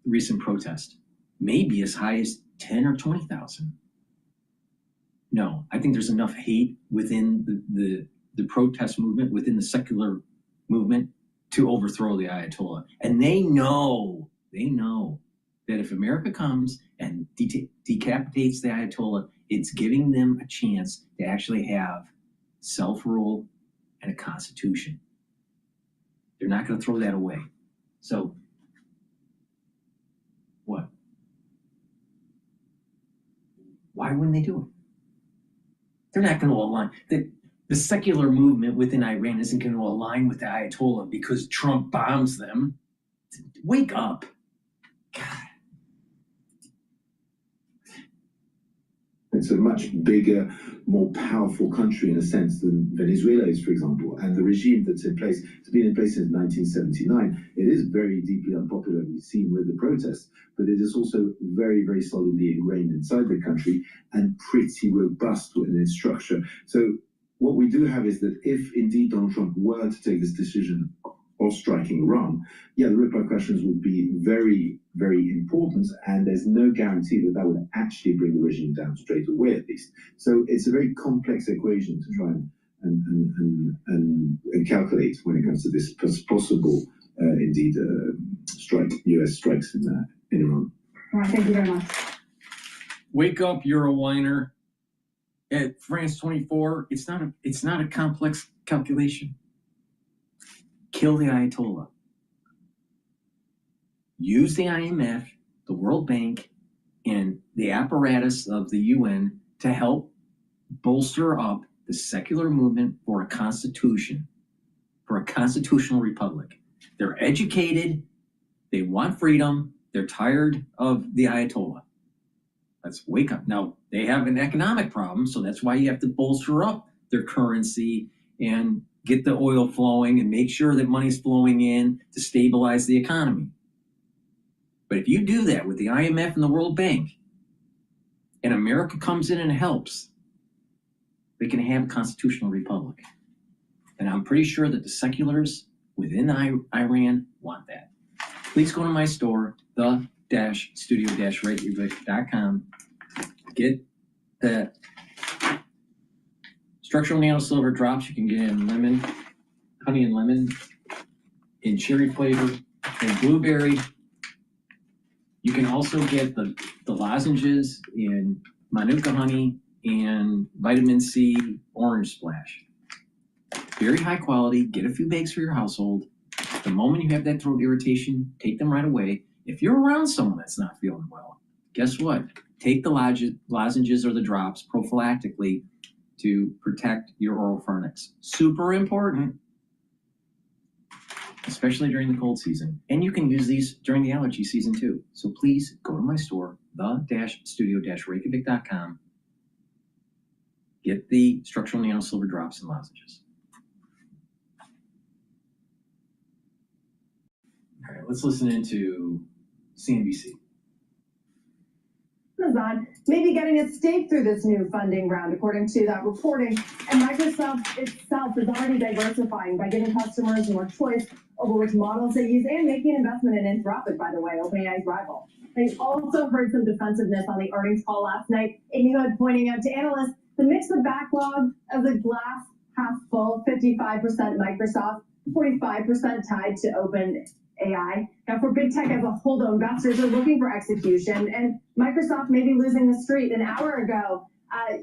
recent protest, maybe as high as 10 or 20,000. No, I think there's enough hate within the the protest movement within the secular movement to overthrow the Ayatollah. And they know that if America comes and decapitates the Ayatollah, it's giving them a chance to actually have self-rule and a constitution. They're not going to throw that away. So, what? Why wouldn't they do it? They're not going to align. The secular movement within Iran isn't going to align with the Ayatollah because Trump bombs them. Wake up. God. It's a much bigger, more powerful country in a sense than Venezuela is, for example. And the regime that's in place, it's been in place since 1979. It is very deeply unpopular, we've seen with the protests, but it is also very, very solidly ingrained inside the country and pretty robust in its structure. So what we do have is that if indeed Donald Trump were to take this decision of striking Iran, yeah, the repercussions would be very, very important, and there's no guarantee that that would actually bring the regime down straight away, at least. So it's a very complex equation to try and calculate when it comes to this possible, indeed, U.S. strikes in Iran. All right, thank you very much. Wake up, you're a whiner. At France 24, it's not a complex calculation. Kill the Ayatollah. Use the IMF, the World Bank, and the apparatus of the UN to help bolster up the secular movement for a constitution, for a constitutional republic. They're educated, they want freedom, they're tired of the Ayatollah. Let's wake up. Now, they have an economic problem, so that's why you have to bolster up their currency and get the oil flowing and make sure that money's flowing in to stabilize the economy. But if you do that with the IMF and the World Bank, and America comes in and helps, we can have a constitutional republic. And I'm pretty sure that the seculars within Iran want that. Please go to my store, the-studio-reykjavik.com. Get the structural nano silver drops. You can get in lemon, honey and lemon, in cherry flavor, and blueberry. You can also get the lozenges in manuka honey and vitamin C orange splash. Very high quality. Get a few bags for your household. The moment you have that throat irritation, take them right away. If you're around someone that's not feeling well, guess what? Take the lozenges or the drops prophylactically to protect your oropharynx. Super important, especially during the cold season. And you can use these during the allergy season too. So please go to my store, the-studio-reykjavik.com. Get the structural nano silver drops and lozenges. All right, let's listen into CNBC. Amazon may be getting a stake through this new funding round, according to that reporting. And Microsoft itself is already diversifying by giving customers more choice over which models they use and making an investment in Anthropic, by the way, OpenAI's rival. They also heard some defensiveness on the earnings call last night. Amy Hood pointing out to analysts the mix of backlog of the glass half full, 55% Microsoft, 45% tied to OpenAI. Now, for big tech as a whole, though, investors are looking for execution, and Microsoft may be losing the street. An hour ago,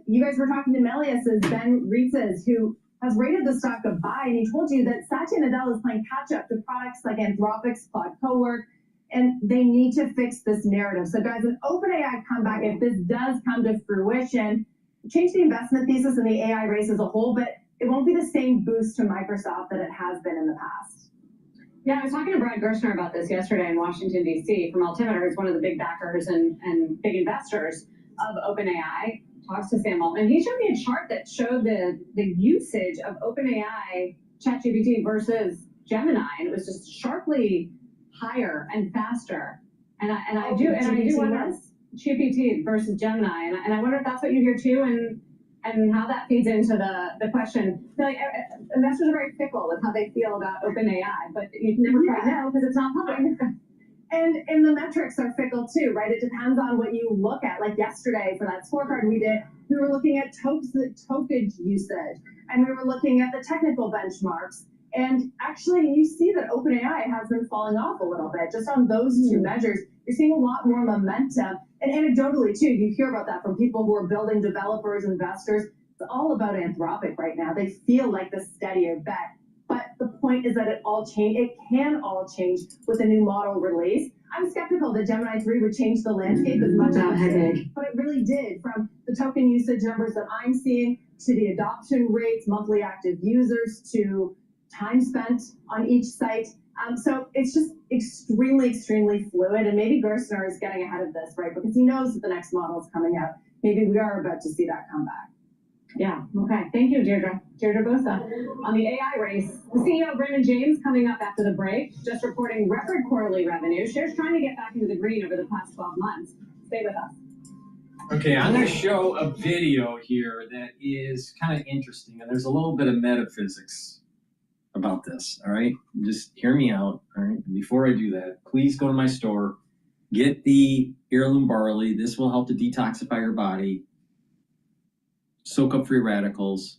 you guys were talking to Melius's Ben Reitzes, who has rated the stock a buy, and he told you that Satya Nadella is playing catch-up to products like Anthropic's Claude Cowork, and they need to fix this narrative. So, guys, an OpenAI comeback, if this does come to fruition, change the investment thesis in the AI race as a whole, but it won't be the same boost to Microsoft that it has been in the past. Yeah, I was talking to Brad Gerstner about this yesterday in Washington, D.C. from Altimeter, who's one of the big backers and big investors of OpenAI. Talks to Sam Altman. He showed me a chart that showed the usage of OpenAI ChatGPT versus Gemini, and it was just sharply higher and faster. And I do wonder GPT versus Gemini, and I wonder if that's what you hear too, and how that feeds into the question. So, like, investors are very fickle with how they feel about OpenAI, but you can never quite know because it's not public. And the metrics are fickle too, right? It depends on what you look at. Like yesterday for that scorecard we were looking at tokage usage, and we were looking at the technical benchmarks. And actually, you see that OpenAI has been falling off a little bit just on those two measures. You're seeing a lot more momentum. And anecdotally too, you hear about that from people who are building, developers, investors. It's all about Anthropic right now. They feel like the steadier bet. But the point is that it can all change with a new model release. I'm skeptical that Gemini 3 would change the landscape as much as it did, but it really did, from the token usage numbers that I'm seeing to the adoption rates, monthly active users, to time spent on each site. So it's just extremely, extremely fluid, and maybe Gerstner is getting ahead of this, right? Because he knows that the next model is coming out. Maybe we are about to see that come back. Yeah, okay. Thank you, Deirdre. Deirdre Bosa. On the AI race, the CEO of Raymond James coming up after the break, just reporting record quarterly revenue. Shares trying to get back into the green over the past 12 months. Stay with us. Okay, I'm going to show a video here that is kind of interesting, and there's a little bit of metaphysics about this, all right? Just hear me out, all right? Before I do that, please go to my store, get the heirloom barley. This will help to detoxify your body, soak up free radicals,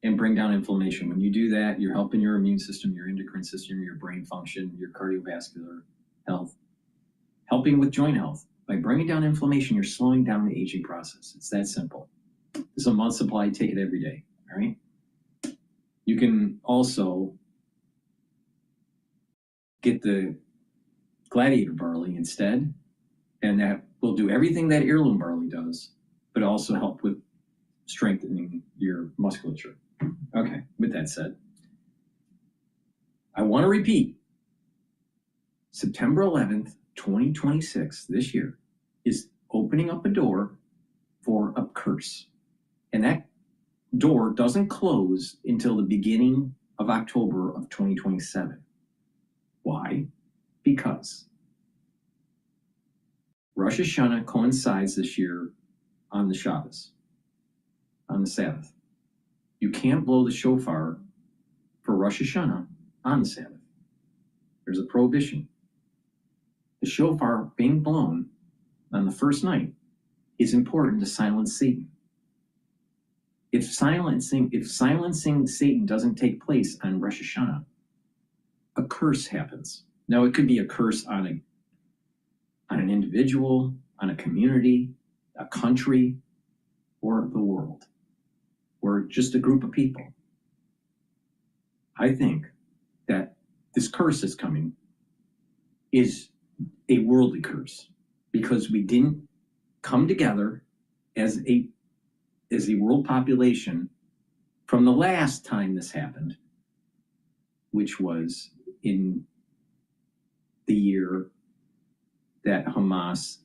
and bring down inflammation. When you do that, you're helping your immune system, your endocrine system, your brain function, your cardiovascular health, helping with joint health. By bringing down inflammation, you're slowing down the aging process. It's that simple. This is a month supply. Take it every day, all right? You can also get the gladiator barley instead, and that will do everything that heirloom barley does, but also help with strengthening your musculature. Okay, with that said, I want to repeat, September 11th, 2026, this year, is opening up a door for a curse. And that door doesn't close until the beginning of October of 2027. Why? Because Rosh Hashanah coincides this year on the Shabbos, on the Sabbath. You can't blow the shofar for Rosh Hashanah on the Sabbath. There's a prohibition. The shofar being blown on the first night is important to silence Satan. If silencing Satan doesn't take place on Rosh Hashanah, a curse happens. Now, it could be a curse on an individual, on a community, a country, or the world, or just a group of people. I think that this curse that's coming is a worldly curse because we didn't come together as a world population from the last time this happened, which was in the year that Hamas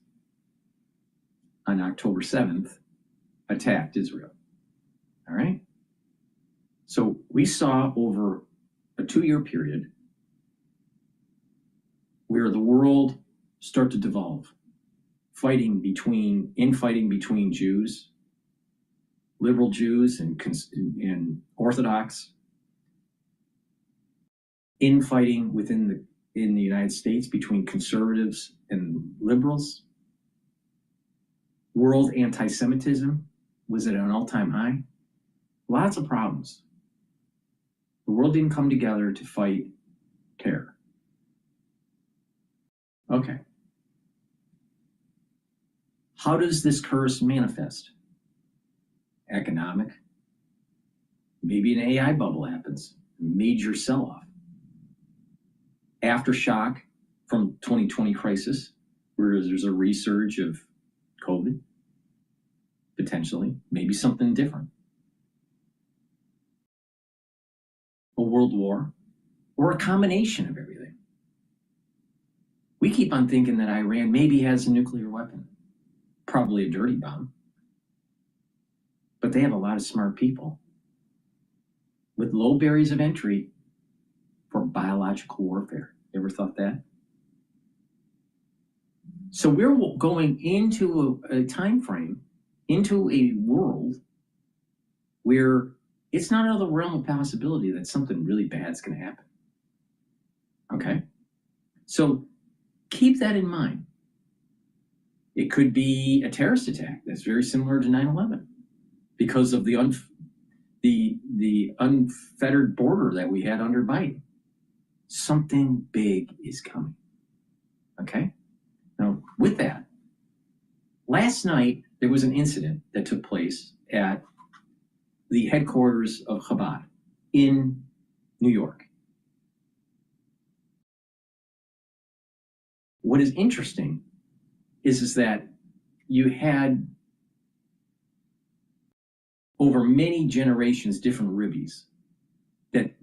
on October 7th attacked Israel. All right? So we saw over a 2-year period where the world start to devolve, infighting between Jews, liberal Jews and Orthodox, infighting in the United States between conservatives and liberals. World anti-Semitism was at an all-time high. Lots of problems. The world didn't come together to fight terror. Okay. How does this curse manifest? Economic. Maybe an AI bubble happens, a major sell-off. Aftershock from 2020 crisis, where there's a resurge of COVID, potentially, maybe something different. A world war, or a combination of everything. We keep on thinking that Iran maybe has a nuclear weapon, probably a dirty bomb, but they have a lot of smart people with low barriers of entry for biological warfare. Ever thought that? So we're going into a time frame, into a world where it's not out of the realm of possibility that something really bad's going to happen. Okay? So Keep that in mind. It could be a terrorist attack that's very similar to 9/11 because of the unfettered border that we had under Biden. Something big is coming. Okay? Now, with that, last night there was an incident that took place at the headquarters of Chabad in New York. What is interesting is that you had over many generations different Ribbis that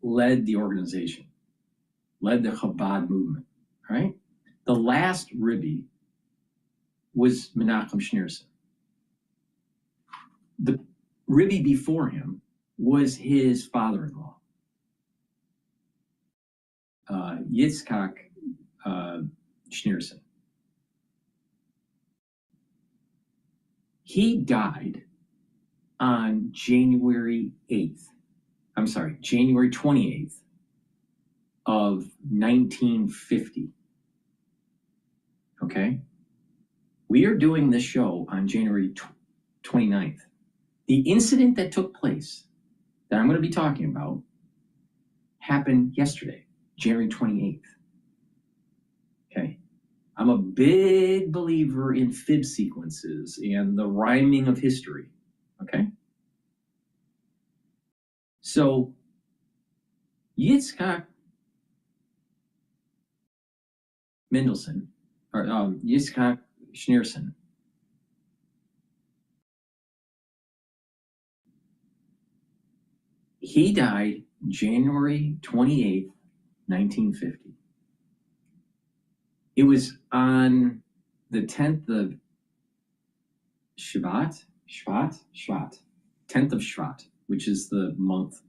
led the organization, led the Chabad movement, right? The last Ribbi was Menachem Schneerson. The Ribbi before him was his father-in-law, Yitzhak Schneerson. He died on January 28th of 1950. Okay? We are doing this show on January 29th. The incident that took place that I'm going to be talking about happened yesterday, January 28th. Okay? I'm a big believer in fib sequences and the rhyming of history. Okay? So, Yitzhak Mendelson, or Yitzhak Schneerson, he died January 28th, 1950. It was on the 10th of Shvat, 10th of Shvat, which is the month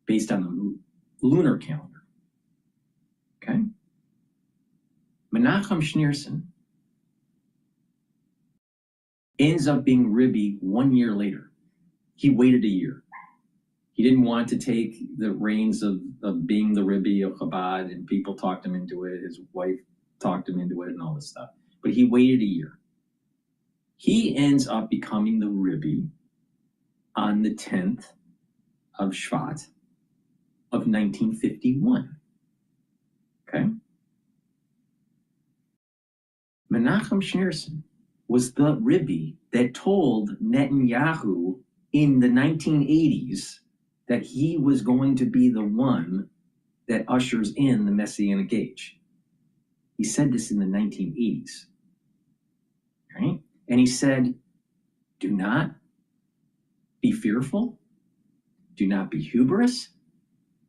based on the lunar calendar. Okay? Menachem Schneerson ends up being Ribbi 1 year later. He waited a year. He didn't want to take the reins of being the Ribbi of Chabad, and people talked him into it. His wife talked him into it and all this stuff. But he waited a year. He ends up becoming the Ribbi on the 10th of Shvat of 1951. Okay? Menachem Schneerson was the Ribbi that told Netanyahu in the 1980s that he was going to be the one that ushers in the Messianic age. He said this in the 1980s. Right? And he said, do not be fearful, do not be hubris,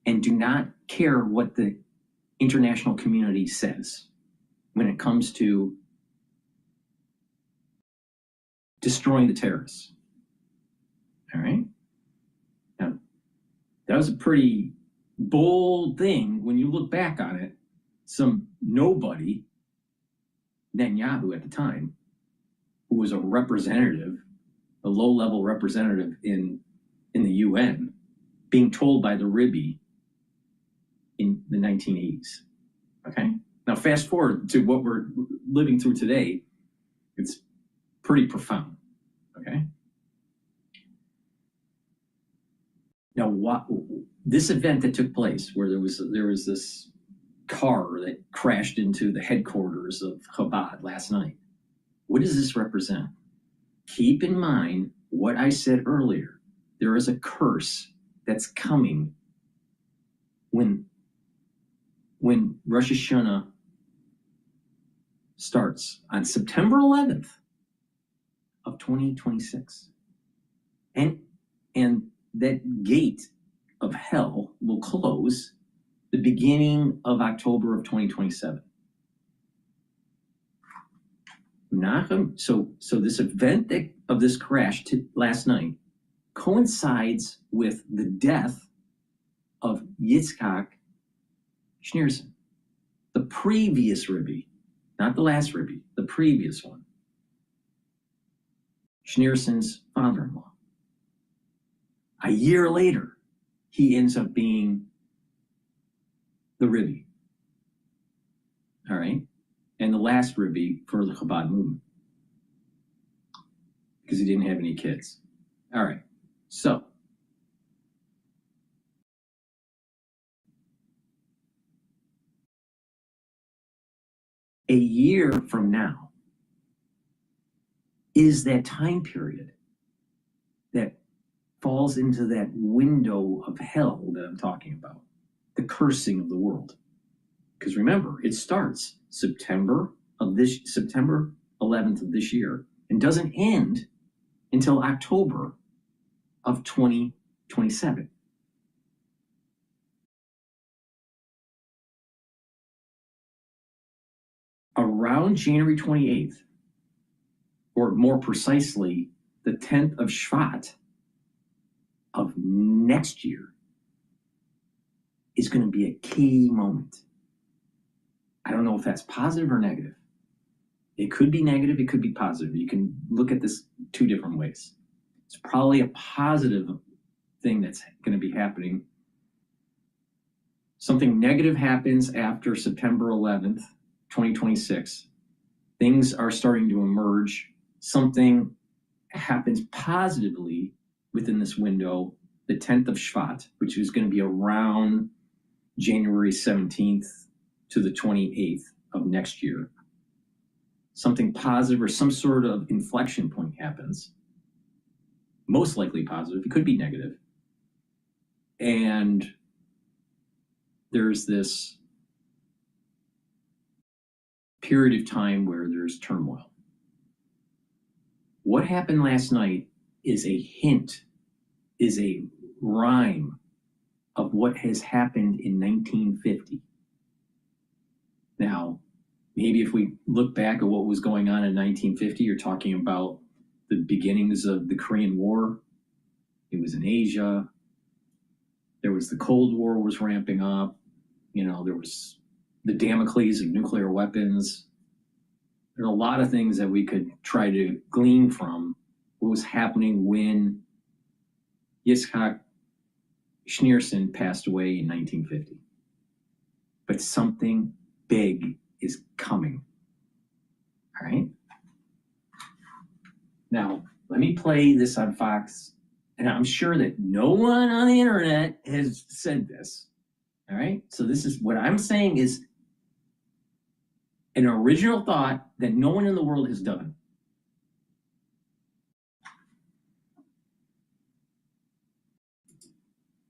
and do not care what the international community says when it comes to destroying the terrorists. All right? Now, that was a pretty bold thing when you look back on it. Some nobody, Netanyahu at the time, who was a representative, a low-level representative in the UN, being told by the Ribbi in the 1980s. Okay? Now, fast forward to what we're living through today, it's pretty profound. Okay? Now, this event that took place, where there was this car that crashed into the headquarters of Chabad last night, what does this represent? Keep in mind what I said earlier. There is a curse that's coming when Rosh Hashanah starts on September 11th of 2026. And that gate of hell will close the beginning of October of 2027. So this event of this crash last night coincides with the death of Yitzhak Schneerson, the previous Ribbi, not the last Ribbi, the previous one. Schneerson's father-in-law. A year later, he ends up being the Ribbi. all right? And the last Rebbe for the Chabad movement, because he didn't have any kids. All right, so a year from now is that time period that falls into that window of hell that I'm talking about, the cursing of the world. Because remember, it starts September 11th of this year and doesn't end until October of 2027. Around January 28th, or more precisely, the 10th of Shvat of next year, is going to be a key moment. I don't know if that's positive or negative. It could be negative, it could be positive. You can look at this two different ways. It's probably a positive thing that's going to be happening. Something negative happens after September 11th, 2026. Things are starting to emerge. Something happens positively within this window, the 10th of Shvat, which is going to be around January 17th to the 28th of next year. Something positive or some sort of inflection point happens. Most likely positive. It could be negative. And there's this period of time where there's turmoil. What happened last night is a hint, is a rhyme of what has happened in 1950. Now, maybe if we look back at what was going on in 1950, you're talking about the beginnings of the Korean War. It was in Asia. There was the Cold War was ramping up. You know, there was the Damocles of nuclear weapons. There are a lot of things that we could try to glean from what was happening when Yitzhak Schneerson passed away in 1950. But something big is coming. All right? Now, let me play this on Fox, and I'm sure that no one on the internet has said this. All right? So this is what I'm saying is an original thought that no one in the world has done.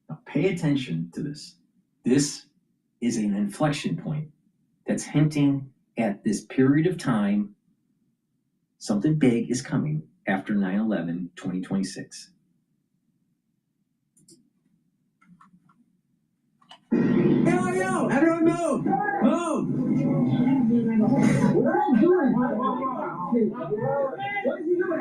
Now, pay attention to this. This is an inflection point that's hinting at this period of time. Something big is coming after 9/11, 2026. Yo, everyone move! Move! What are you doing? What are you doing?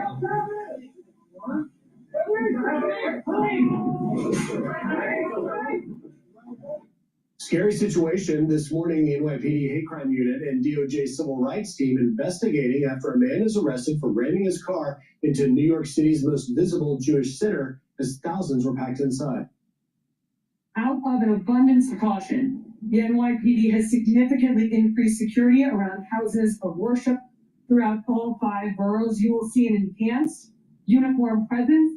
Scary situation this morning. The NYPD hate crime unit and DOJ civil rights team investigating after a man is arrested for ramming his car into New York City's most visible Jewish center as thousands were packed inside. Out of an abundance of caution, the NYPD has significantly increased security around houses of worship throughout all 5 boroughs. You will see an enhanced uniform presence.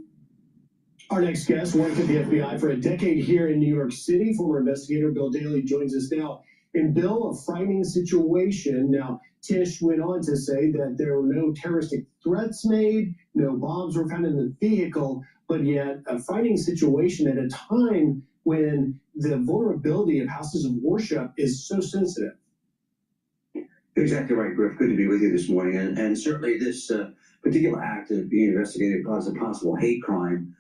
Our next guest worked at the FBI for a decade here in New York City. Former investigator Bill Daley joins us now. And Bill, a frightening situation. Now, Tish went on to say that there were no terroristic threats made, no bombs were found in the vehicle, but yet a frightening situation at a time when the vulnerability of houses of worship is so sensitive. You're exactly right, Griff. Good to be with you this morning. And certainly this particular act is being investigated as a possible hate crime.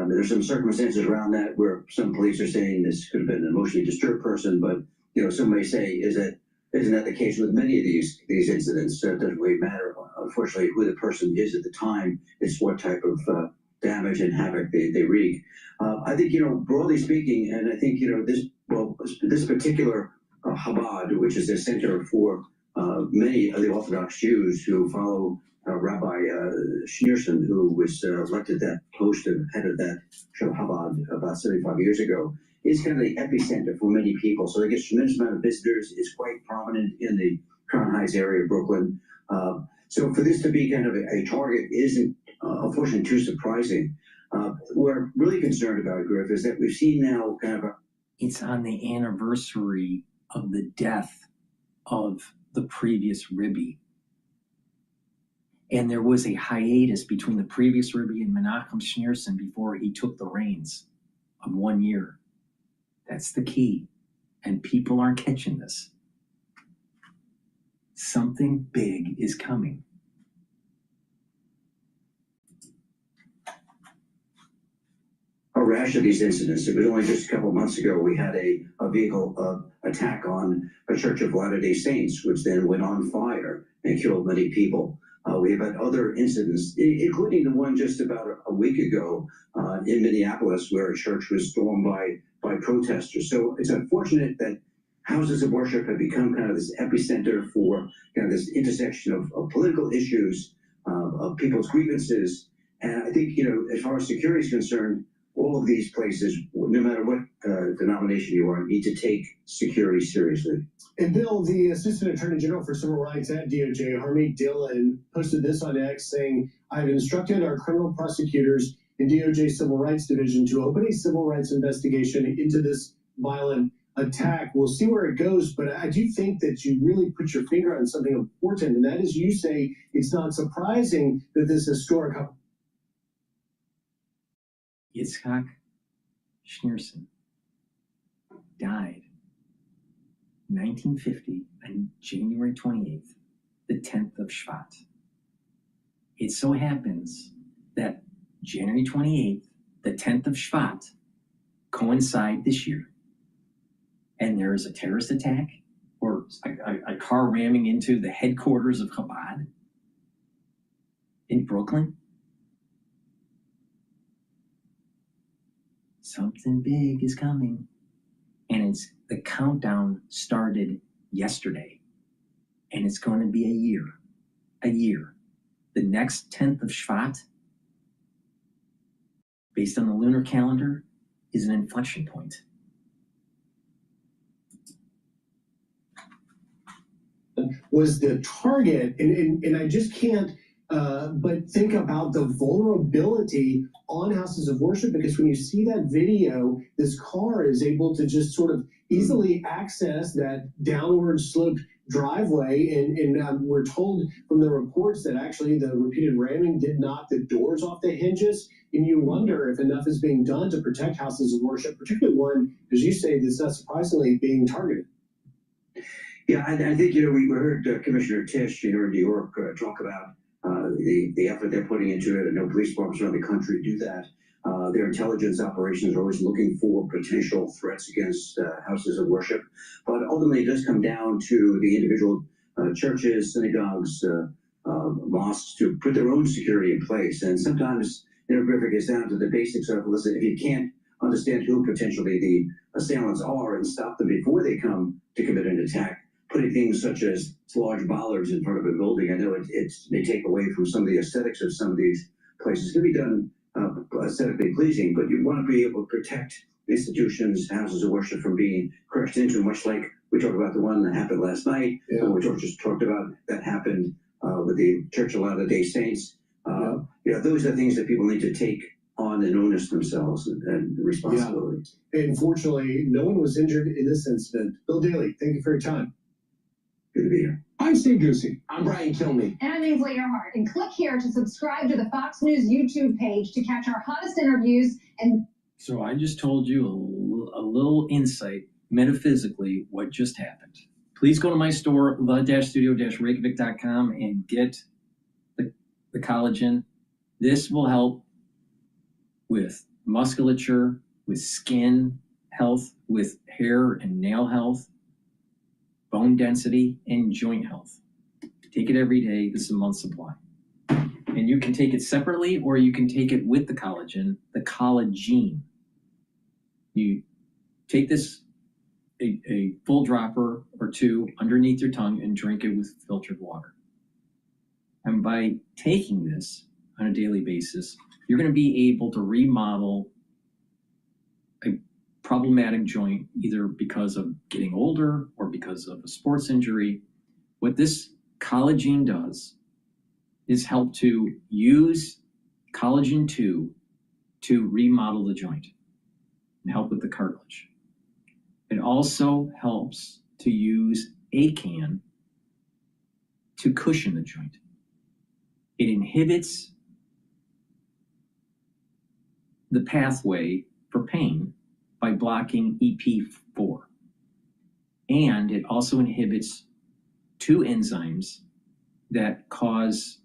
There's some circumstances around that where some police are saying this could have been an emotionally disturbed person, but some may say, isn't that the case with many of these incidents? It doesn't really matter, unfortunately, who the person is at the time. It's what type of damage and havoc they wreak. I think, broadly speaking, and I think, this particular Chabad, which is a center for many of the Orthodox Jews who follow Rabbi Schneerson, who was elected that post of head of that Chabad about 75 years ago, is kind of the epicenter for many people. So they get a tremendous amount of visitors. It's quite prominent in the Crown Heights area of Brooklyn. So for this to be kind of a target isn't, unfortunately, too surprising. What I'm really concerned about, Griff, is that we've seen now kind of a... It's on the anniversary of the death of the previous Ribby. And there was a hiatus between the previous Ribby and Menachem Schneerson before he took the reins of 1 year. That's the key. And people aren't catching this. Something big is coming. A rash of these incidents. It was only just a couple of months ago we had a vehicle attack on a Church of Latter-day Saints, which then went on fire and killed many people. We have had other incidents, including the one just about a week ago in Minneapolis, where a church was stormed by protesters. So it's unfortunate that houses of worship have become kind of this epicenter for kind of this intersection of political issues, of people's grievances. And I think, as far as security is concerned, all of these places, no matter what denomination you are, need to take security seriously. And Bill, the Assistant Attorney General for Civil Rights at DOJ, Harmeet Dillon, posted this on X saying, "I've instructed our criminal prosecutors in DOJ Civil Rights Division to open a civil rights investigation into this violent attack. We'll see where it goes, but I do think that you really put your finger on something important, and that is you say it's not surprising that this historic..." Yitzhak Schneerson died 1950 on January 28th, the 10th of Shvat. It so happens that January 28th, the 10th of Shvat, coincide this year. And there is a terrorist attack or a car ramming into the headquarters of Chabad in Brooklyn. Something big is coming. And the countdown started yesterday. And it's going to be a year. The next 10th of Shvat, based on the lunar calendar, is an inflection point. Was the target, and I just can't but think about the vulnerability on houses of worship, because when you see that video, this car is able to just sort of easily access that downward sloped driveway, and we're told from the reports that actually the repeated ramming did knock the doors off the hinges, and you wonder if enough is being done to protect houses of worship, particularly one, as you say, that's not surprisingly being targeted. Yeah, I think, we heard Commissioner Tisch, in New York, talk about the effort they're putting into it. I know police departments around the country do that. Their intelligence operations are always looking for potential threats against houses of worship. But ultimately, it does come down to the individual churches, synagogues, mosques to put their own security in place. And sometimes, Griff, it gets down to the basics of, listen, if you can't understand who potentially the assailants are and stop them before they come to commit an attack, putting things such as large bollards in front of a building, I know it may take away from some of the aesthetics of some of these places. It can be done aesthetically pleasing, but you want to be able to protect institutions, houses of worship from being crushed into, much like we talked about the one that happened last night, or we just talked about that happened with the Church of Latter-day Saints. Those are things that people need to take on and onus themselves and responsibility. Yeah. And fortunately, no one was injured in this incident. Bill Daly, thank you for your time. Good to be here. I'm Steve Ducey. I'm Brian Kilmeade. And I'm Ainsley Earhart. And click here to subscribe to the Fox News YouTube page to catch our hottest interviews. And so I just told you a little insight, metaphysically, what just happened. Please go to my store, the-studio-reykjavik.com, and get the collagen. This will help with musculature, with skin health, with hair and nail health, bone density, and joint health. Take it every day. This is a month's supply. And you can take it separately, or you can take it with the collagen, the collagen. You take this, a full dropper or two underneath your tongue, and drink it with filtered water. And by taking this on a daily basis, you're going to be able to remodel a problematic joint, either because of getting older or because of a sports injury. What this collagen does is help to use collagen 2 to remodel the joint and help with the cartilage. It also helps to use ACAN to cushion the joint. It inhibits the pathway for pain by blocking EP4. And it also inhibits 2 enzymes that cause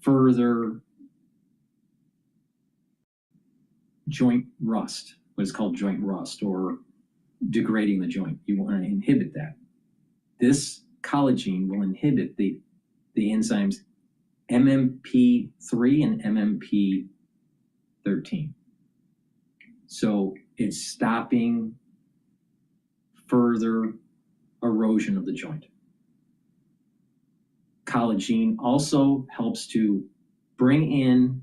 further joint rust, what is called joint rust, or degrading the joint. You want to inhibit that. This collagen will inhibit the enzymes MMP3 and MMP13. So it's stopping further erosion of the joint. Collagen also helps to bring in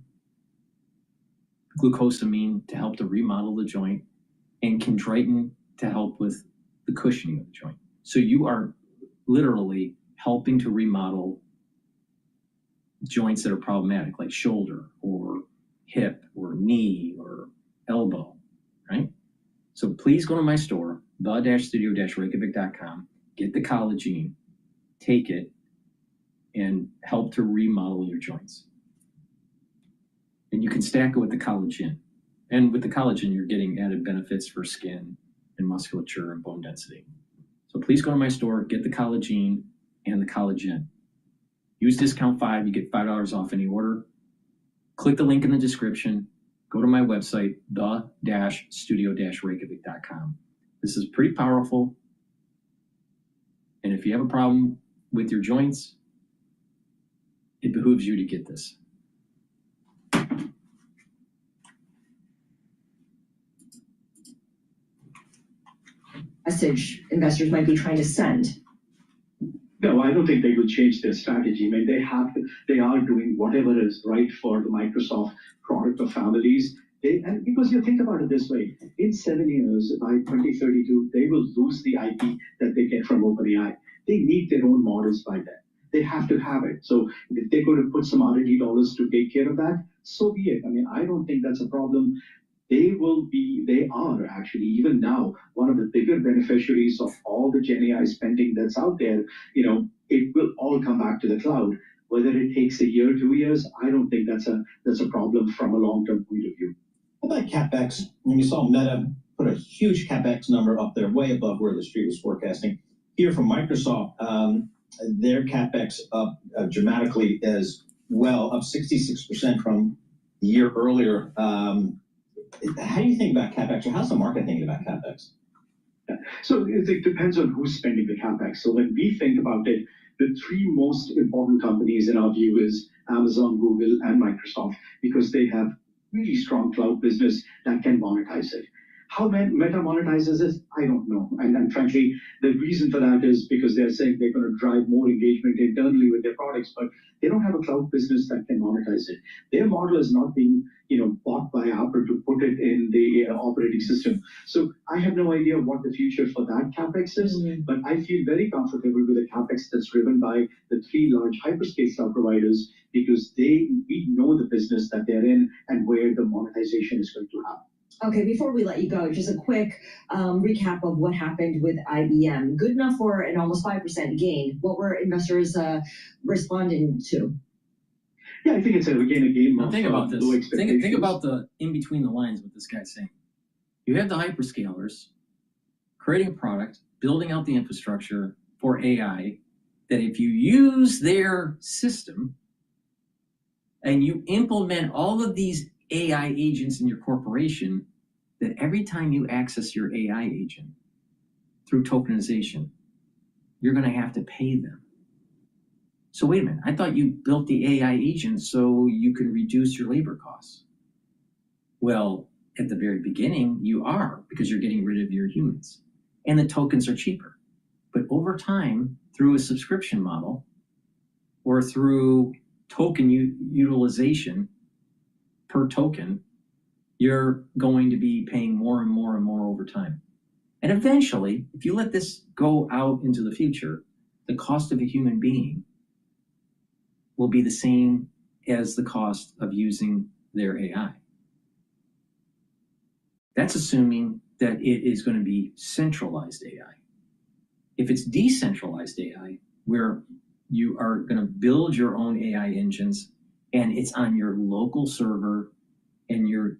glucosamine to help to remodel the joint, and chondroitin to help with the cushioning of the joint. So you are literally helping to remodel joints that are problematic, like shoulder or hip or knee or elbow, right? So please go to my store, the-studio-reykjavik.com, get the collagen, take it, and help to remodel your joints. And you can stack it with the collagen. And with the collagen, you're getting added benefits for skin and musculature and bone density. So please go to my store, get the collagen and the collagen. Use discount 5, you get $5 off any order. Click the link in the description. Go to my website, the-studio-reykjavik.com. This is pretty powerful. And if you have a problem with your joints, it behooves you to get this. Message investors might be trying to send? No, I don't think they will change their strategy. I mean, they are doing whatever is right for the Microsoft product or families. And because you think about it this way, in 7 years, by 2032, they will lose the IP that they get from OpenAI. They need their own models by then. They have to have it. So if they're going to put some R&D dollars to take care of that, so be it. I mean, I don't think that's a problem. They are actually, even now, one of the bigger beneficiaries of all the Gen AI spending that's out there. You know, it will all come back to the cloud. Whether it takes a year, 2 years, I don't think that's a problem from a long-term point of view. How about CapEx? When you saw Meta put a huge CapEx number up there, way above where the street was forecasting. Here from Microsoft, their CapEx up dramatically as well, up 66% from the year earlier. How do you think about CapEx, or how's the market thinking about CapEx? So it depends on who's spending the CapEx. So when we think about it, the 3 most important companies in our view is Amazon, Google, and Microsoft, because they have really strong cloud business that can monetize it. How Meta monetizes it, I don't know. And frankly, the reason for that is because they're saying they're going to drive more engagement internally with their products, but they don't have a cloud business that can monetize it. Their model is not being, bought by Apple to put it in the operating system. So I have no idea what the future for that CapEx is, but I feel very comfortable with the CapEx that's driven by the 3 large hyperscale cloud providers, because we know the business that they're in and where the monetization is going to happen. Okay, before we let you go, just a quick recap of what happened with IBM. Good enough for an almost 5% gain. What were investors responding to? Yeah, I think it's again a game of think about this. low expectations. Think about the in between the lines what this guy's saying. You have the hyperscalers creating a product, building out the infrastructure for AI, that if you use their system and you implement all of these AI agents in your corporation, that every time you access your AI agent through tokenization, you're going to have to pay them. So wait a minute, I thought you built the AI agent so you could reduce your labor costs. Well, at the very beginning, you are, because you're getting rid of your humans. And the tokens are cheaper. But over time, through a subscription model or through token utilization per token, you're going to be paying more and more and more over time. And eventually, if you let this go out into the future, the cost of a human being will be the same as the cost of using their AI. That's assuming that it is going to be centralized AI. If it's decentralized AI, where you are going to build your own AI engines and it's on your local server and you're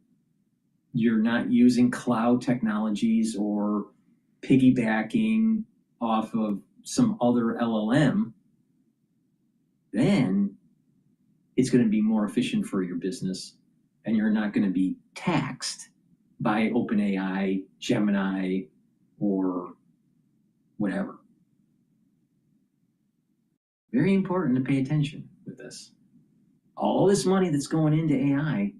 not using cloud technologies or piggybacking off of some other LLM, then it's going to be more efficient for your business and you're not going to be taxed by OpenAI, Gemini, or whatever. Very important to pay attention with this. All this money that's going into AI,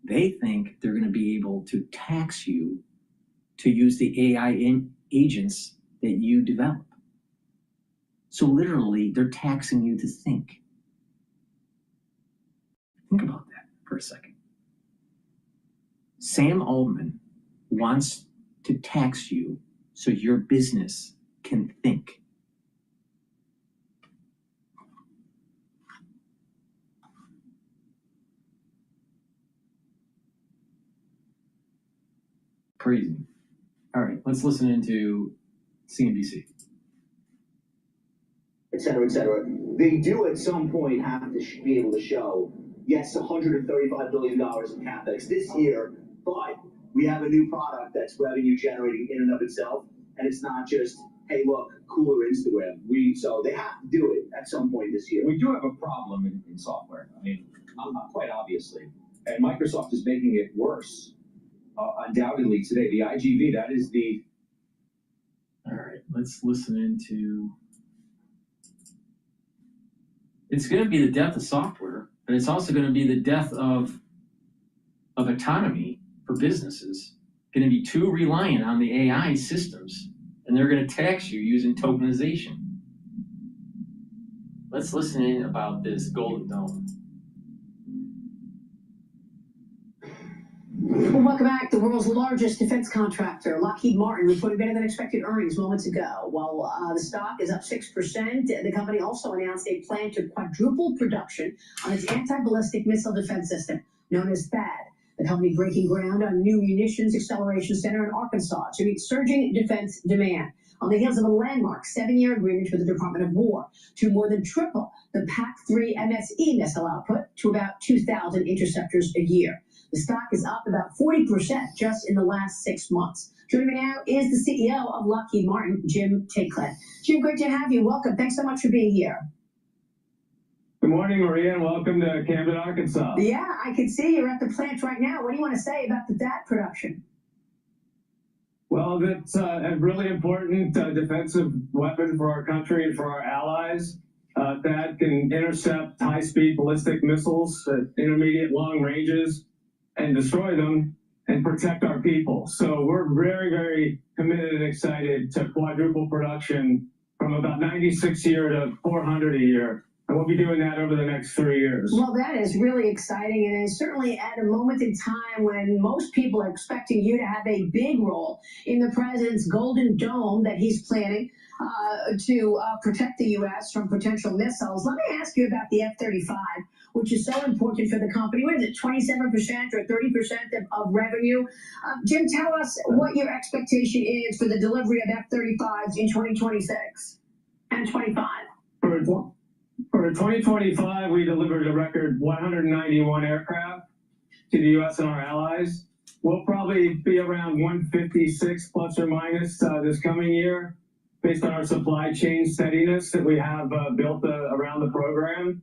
they think they're going to be able to tax you to use the AI agents that you develop. So literally, they're taxing you to think. Think about that for a second. Sam Altman wants to tax you so your business can think. Crazy. All right, let's listen into CNBC. Et cetera, et cetera. They do at some point have to be able to show, yes, $135 billion in CapEx this year, but we have a new product that's revenue generating in and of itself, and it's not just, hey, look, cooler Instagram. So they have to do it at some point this year. We do have a problem in software. I mean, quite obviously, and Microsoft is making it worse. Undoubtedly today, the IGV, that is the... All right, let's listen into... It's going to be the death of software, but it's also going to be the death of autonomy for businesses. Going to be too reliant on the AI systems, and they're going to tax you using tokenization. Let's listen in about this Golden Dome. Well, welcome back. The world's largest defense contractor, Lockheed Martin, reported better than expected earnings moments ago. While the stock is up 6%, the company also announced a plan to quadruple production on its anti-ballistic missile defense system, known as THAAD. The company breaking ground on a new munitions acceleration center in Arkansas to meet surging defense demand on the heels of a landmark 7-year agreement with the Department of War to more than triple the PAC-3 MSE missile output to about 2,000 interceptors a year. The stock is up about 40% just in the last 6 months. Joining me now is the CEO of Lockheed Martin, Jim Taiclet. Jim, great to have you. Welcome. Thanks so much for being here. Good morning, Maria, and welcome to Camden, Arkansas. Yeah, I can see you're at the plant right now. What do you want to say about the THAAD production? Well, it's a really important defensive weapon for our country and for our allies. THAAD can intercept high-speed ballistic missiles at intermediate long ranges and destroy them and protect our people. So we're very, very committed and excited to quadruple production from about 96 a year to 400 a year. And we'll be doing that over the next 3 years. Well, that is really exciting, and it's certainly at a moment in time when most people are expecting you to have a big role in the president's Golden Dome that he's planning to protect the U.S. from potential missiles. Let me ask you about the F-35, which is so important for the company. What is it, 27% or 30% of revenue? Jim, tell us what your expectation is for the delivery of F-35s in 2026 and 25. For 2025, we delivered a record 191 aircraft to the U.S. and our allies. We'll probably be around 156 plus or minus this coming year, based on our supply chain steadiness that we have built around the program.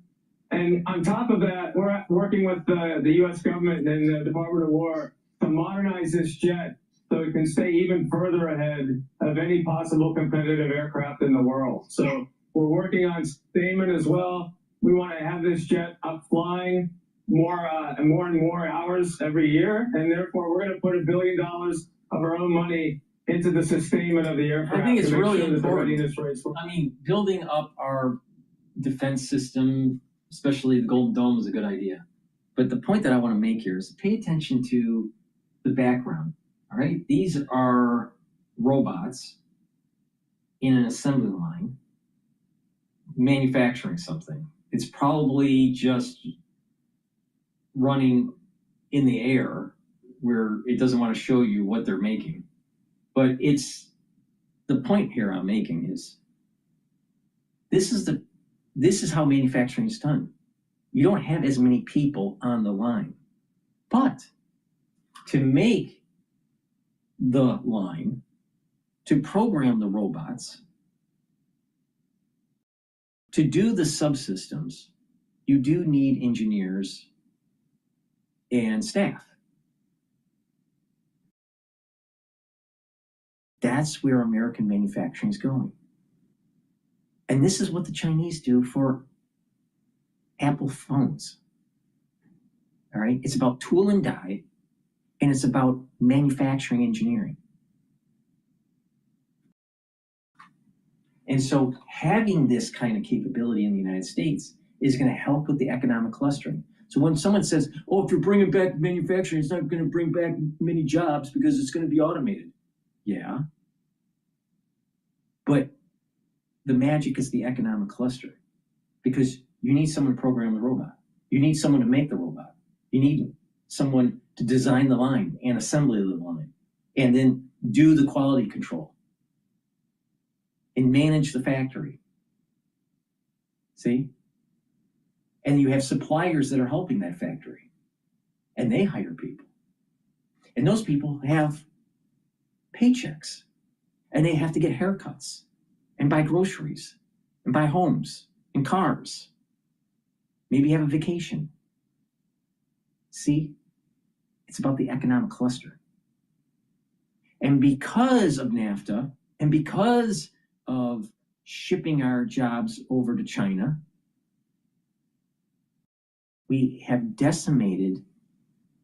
And on top of that, we're working with the U.S. government and the Department of War to modernize this jet so it can stay even further ahead of any possible competitive aircraft in the world. So we're working on sustainment as well. We want to have this jet up flying more and more hours every year, and therefore we're going to put $1 billion of our own money into the sustainment of the aircraft. I think it's really important. I I mean, building up our defense system, especially the Golden Dome, is a good idea. But the point that I want to make here is pay attention to the background. All right, these are robots in an assembly line manufacturing something. It's probably just running in the air where it doesn't want to show you what they're making. But the point here I'm making is this is how manufacturing is done. You don't have as many people on the line. But to make the line, to program the robots, to do the subsystems, you do need engineers and staff. That's where American manufacturing is going. And this is what the Chinese do for Apple phones. All right? It's about tool and die, and it's about manufacturing engineering. And so having this kind of capability in the United States is going to help with the economic clustering. So when someone says, oh, if you're bringing back manufacturing, it's not going to bring back many jobs because it's going to be automated. Yeah. But the magic is the economic cluster, because you need someone to program the robot. You need someone to make the robot. You need someone to design the line and assembly the line, and then do the quality control and manage the factory. See? And you have suppliers that are helping that factory, and they hire people. And those people have paychecks, and they have to get haircuts and buy groceries and buy homes and cars, maybe have a vacation. See? It's about the economic cluster. And because of NAFTA, and because of shipping our jobs over to China, we have decimated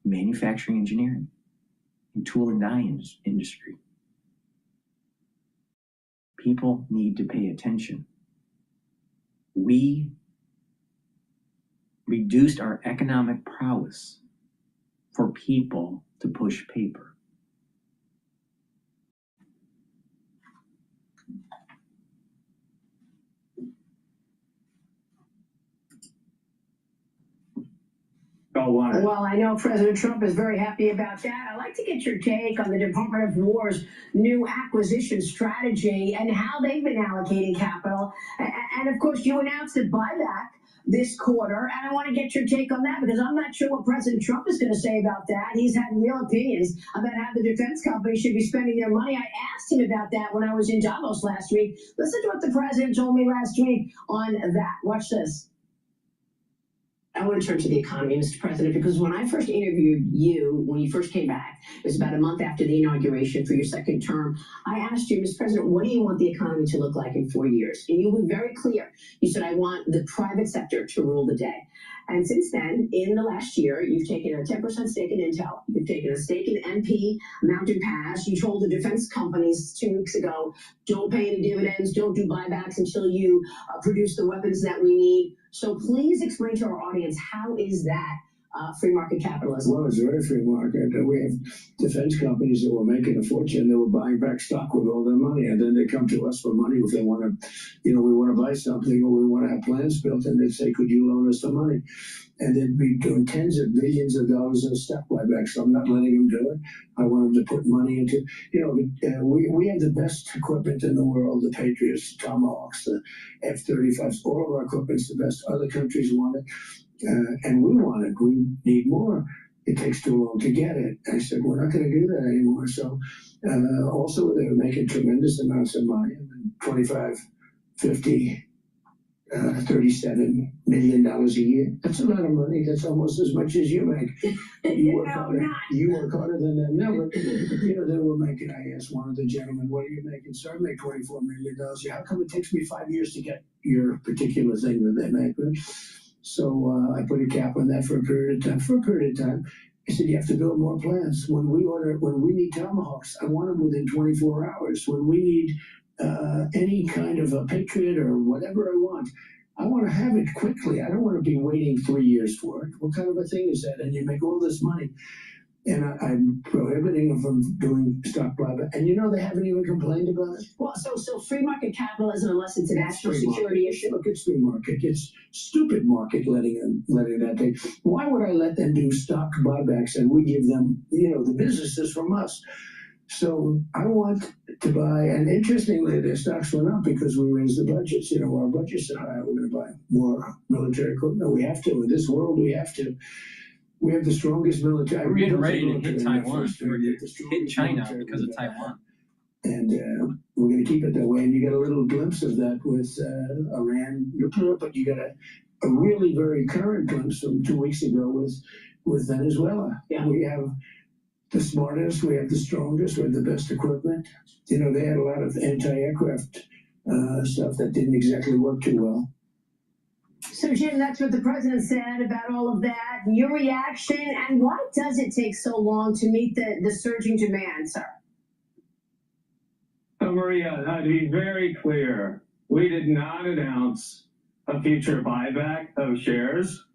manufacturing engineering and tool and die industry. People need to pay attention. We reduced our economic prowess for people to push paper. Well, I know President Trump is very happy about that. I'd like to get your take on the Department of War's new acquisition strategy and how they've been allocating capital. And of course, you announced a buyback this quarter, and I want to get your take on that because I'm not sure what President Trump is going to say about that. He's had real opinions about how the defense companies should be spending their money. I asked him about that when I was in Davos last week. Listen to what the president told me last week on that. Watch this. I want to turn to the economy, Mr. President, because when I first interviewed you, when you first came back, it was about a month after the inauguration for your second term, I asked you, Mr. President, what do you want the economy to look like in 4 years? And you were very clear. You said, I want the private sector to rule the day. And since then, in the last year, you've taken a 10% stake in Intel. You've taken a stake in MP, Mountain Pass. You told the defense companies 2 weeks ago, don't pay any dividends, don't do buybacks until you produce the weapons that we need. So please explain to our audience, how is that free market capitalism? Well, it's very free market. We have defense companies that were making a fortune. They were buying back stock with all their money, and then they come to us for money if they want to, we want to buy something or we want to have plans built, and they'd say, could you loan us some money? And they'd be doing tens of billions of dollars in stock buybacks. So I'm not letting them do it. I want them to put money into, we have the best equipment in the world, the Patriots, Tomahawks, the F-35s, all of our equipment's the best. Other countries want it. And we want it. We need more. It takes too long to get it. I said, we're not going to do that anymore. So also they were making tremendous amounts of money, $25, $50, $37 million a year. That's a lot of money. That's almost as much as you make. You work harder than them. No, but they were making, I asked one of the gentlemen, what are you making? So I make $24 million. How come it takes me 5 years to get your particular thing that they make? So I put a cap on that for a period of time. I said, you have to build more plants. When we need Tomahawks, I want them within 24 hours. When we need any kind of a Patriot or whatever I want to have it quickly. I don't want to be waiting 3 years for it. What kind of a thing is that? And you make all this money. And I'm prohibiting them from doing stock buyback. And they haven't even complained about it. Well, so free market capitalism, unless it's a national Free security market. issue. Look, it's free market. It's stupid market letting that take. Why would I let them do stock buybacks and we give them, the businesses from us? So I want to buy, and interestingly, their stocks went up because we raised the budgets. Our budgets are higher. We're going to buy more military equipment. We have to. In this world, we have to. We have the strongest military. We're getting ready to hit Taiwan. We're hit China because of Taiwan. And we're going to keep it that way. And you get a little glimpse of that with Iran nuclear, but you got a really very current glimpse from 2 weeks ago with Venezuela. Yeah. We have the smartest, we have the strongest, we have the best equipment. They had a lot of anti-aircraft stuff that didn't exactly work too well. So, Jim, that's what the president said about all of that. Your reaction, and why does it take so long to meet the surging demand, sir? So, Maria, to be very clear, we did not announce a future buyback of shares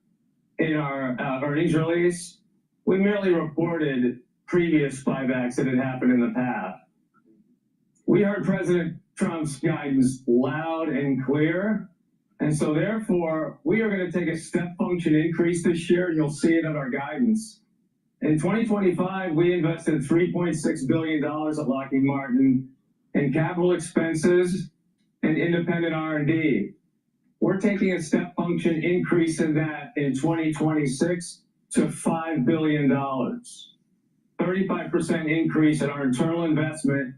in our earnings release. We merely reported previous buybacks that had happened in the past. We heard President Trump's guidance loud and clear. And so therefore, we are going to take a step function increase this year, and you'll see it in our guidance. In 2025, we invested $3.6 billion at Lockheed Martin in capital expenses and independent R&D. We're taking a step function increase in that in 2026 to $5 billion. 35% increase in our internal investment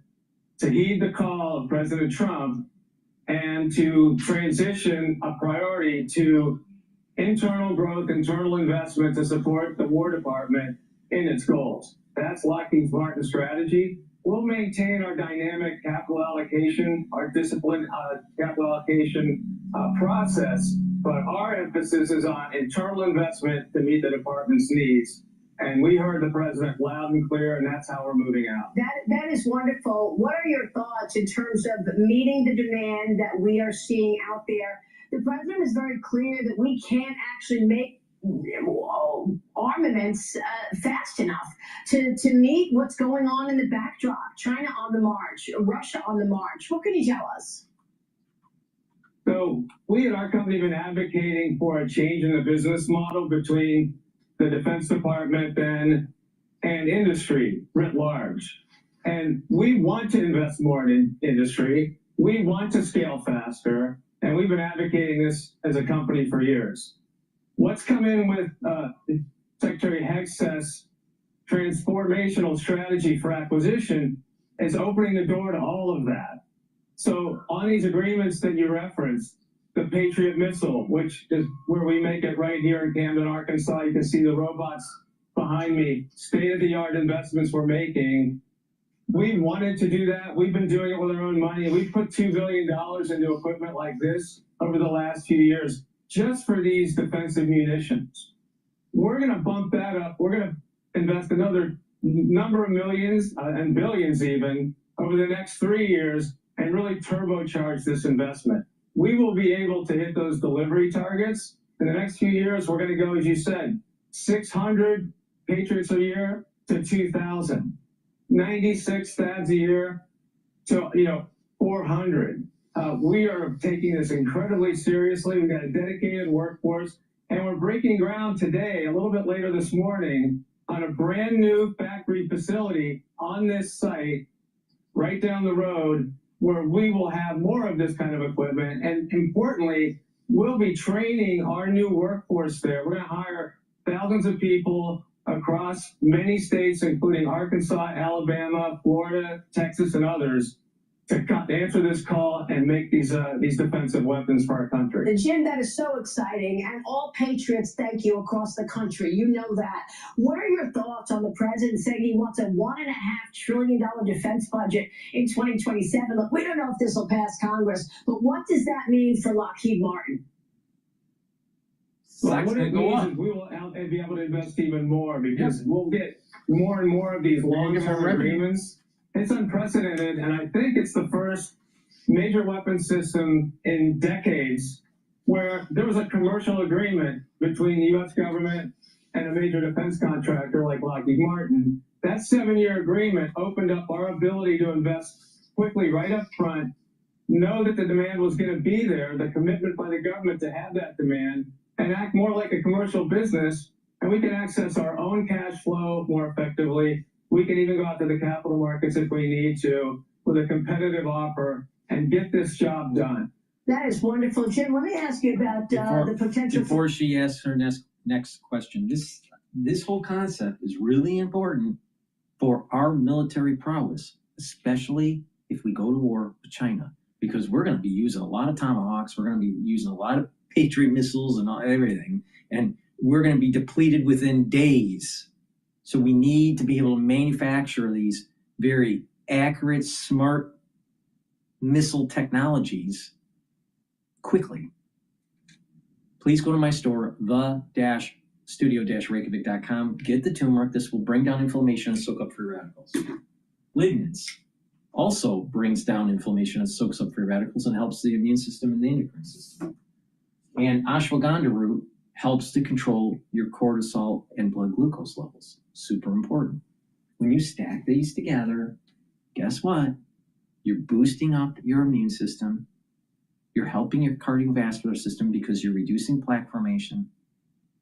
to heed the call of President Trump and to transition a priority to internal growth, internal investment to support the War Department in its goals. That's Lockheed Martin's strategy. We'll maintain our dynamic capital allocation, our disciplined capital allocation process, but our emphasis is on internal investment to meet the department's needs. And we heard the president loud and clear, and that's how we're moving out. That is wonderful. What are your thoughts in terms of meeting the demand that we are seeing out there? The president is very clear that we can't actually make armaments fast enough to meet what's going on in the backdrop. China on the march, Russia on the march. What can you tell us? So we at our company have been advocating for a change in the business model between the Defense Department and industry writ large. And we want to invest more in industry. We want to scale faster. And we've been advocating this as a company for years. What's come in with Secretary Hegseth's transformational strategy for acquisition is opening the door to all of that. So on these agreements that you referenced, the Patriot missile, which is where we make it right here in Camden, Arkansas. You can see the robots behind me, state-of-the-art investments we're making. We wanted to do that. We've been doing it with our own money. We've put $2 billion into equipment like this over the last few years just for these defensive munitions. We're going to bump that up. We're going to invest another number of millions and billions even over the next 3 years and really turbocharge this investment. We will be able to hit those delivery targets. In the next few years, we're going to go, as you said, 600 Patriots a year to 2,000, 96 THAADs a year to 400. We are taking this incredibly seriously. We've got a dedicated workforce, and we're breaking ground today, a little bit later this morning, on a brand new factory facility on this site right down the road, where we will have more of this kind of equipment. And importantly, we'll be training our new workforce there. We're going to hire thousands of people across many states, including Arkansas, Alabama, Florida, Texas, and others, to answer this call and make these defensive weapons for our country. And Jim, that is so exciting. And all patriots thank you across the country. You know that. What are your thoughts on the president saying he wants a $1.5 trillion defense budget in 2027? Look, we don't know if this will pass Congress, but what does that mean for Lockheed Martin? Well, what it means is we will be able to invest even more because we'll get more and more of these long-term agreements. It's unprecedented, and I think it's the first major weapon system in decades where there was a commercial agreement between the U.S. government and a major defense contractor like Lockheed Martin. That 7-year agreement opened up our ability to invest quickly right up front, know that the demand was going to be there, the commitment by the government to have that demand, and act more like a commercial business, and we can access our own cash flow more effectively. We can even go out to the capital markets if we need to with a competitive offer and get this job done. That is wonderful. Jim, let me ask you about the potential. Before she asks her next question, this whole concept is really important for our military prowess, especially if we go to war with China, because we're going to be using a lot of Tomahawks, we're going to be using a lot of Patriot missiles and everything, and we're going to be depleted within days. So we need to be able to manufacture these very accurate, smart missile technologies quickly. Please go to my store, the-studio-reykjavik.com. Get the turmeric. This will bring down inflammation and soak up free radicals. Lignans also brings down inflammation and soaks up free radicals and helps the immune system and the endocrine system. And ashwagandha root helps to control your cortisol and blood glucose levels. Super important. When you stack these together, guess what? You're boosting up your immune system. You're helping your cardiovascular system because you're reducing plaque formation.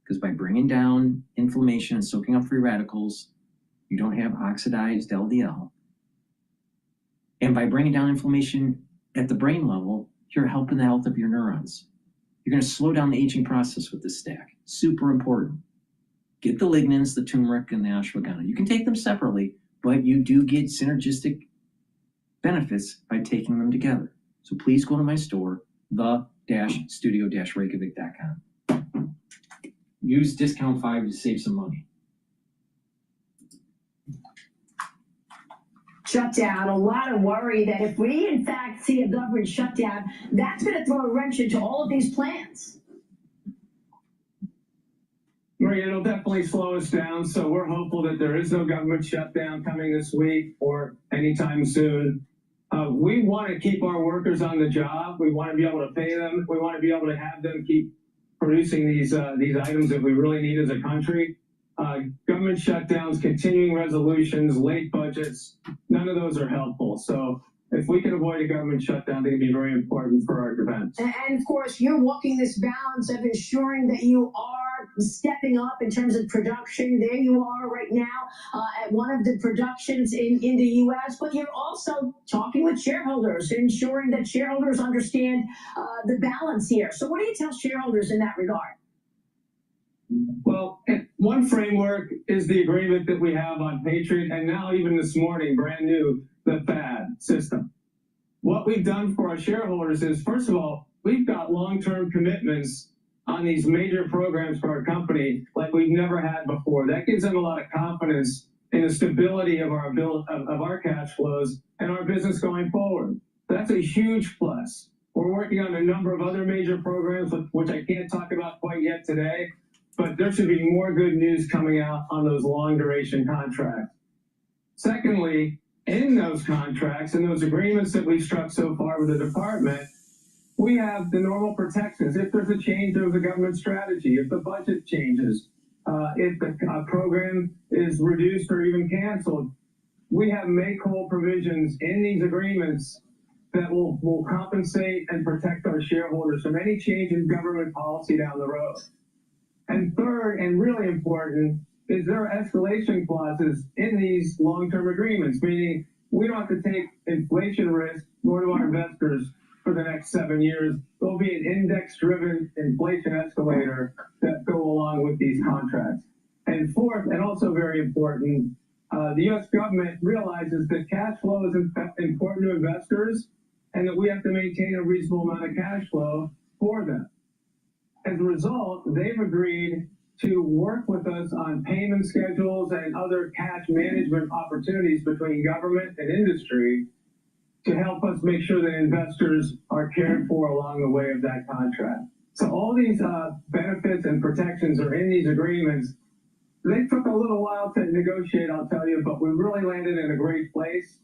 Because by bringing down inflammation and soaking up free radicals, you don't have oxidized LDL. And by bringing down inflammation at the brain level, you're helping the health of your neurons. You're going to slow down the aging process with this stack. Super important. Get the lignans, the turmeric, and the ashwagandha. You can take them separately, but you do get synergistic benefits by taking them together. So please go to my store, the-studio-reykjavik.com. Use discount 5 to save some money. Shutdown, a lot of worry that if we in fact see a government shutdown, that's going to throw a wrench into all of these plans. Maria, it'll definitely slow us down, so we're hopeful that there is no government shutdown coming this week or anytime soon. We want to keep our workers on the job. We want to be able to pay them. We want to be able to have them keep producing these items that we really need as a country. Government shutdowns, continuing resolutions, late budgets, none of those are helpful. So if we can avoid a government shutdown, they can be very important for our defense. And of course, you're walking this balance of ensuring that you are stepping up in terms of production. There you are right now at one of the productions in the U.S., but you're also talking with shareholders, ensuring that shareholders understand the balance here. So what do you tell shareholders in that regard? Well, one framework is the agreement that we have on Patriot, and now even this morning, brand new, the FAD system. What we've done for our shareholders is, first of all, we've got long-term commitments on these major programs for our company like we've never had before. That gives them a lot of confidence in the stability of our cash flows and our business going forward. That's a huge plus. We're working on a number of other major programs, which I can't talk about quite yet today, but there should be more good news coming out on those long duration contracts. Secondly, in those contracts and those agreements that we've struck so far with the department, we have the normal protections. If there's a change of the government strategy, if the budget changes, if the program is reduced or even canceled, we have make-whole provisions in these agreements that will compensate and protect our shareholders from any change in government policy down the road. And third, and really important, is there are escalation clauses in these long-term agreements, meaning we don't have to take inflation risk, nor do our investors, for the next 7 years. There'll be an index-driven inflation escalator that go along with these contracts. And fourth, and also very important, the U.S. government realizes that cash flow is important to investors and that we have to maintain a reasonable amount of cash flow for them. As a result, they've agreed to work with us on payment schedules and other cash management opportunities between government and industry to help us make sure that investors are cared for along the way of that contract. So all these benefits and protections are in these agreements. They took a little while to negotiate, I'll tell you, but we really landed in a great place.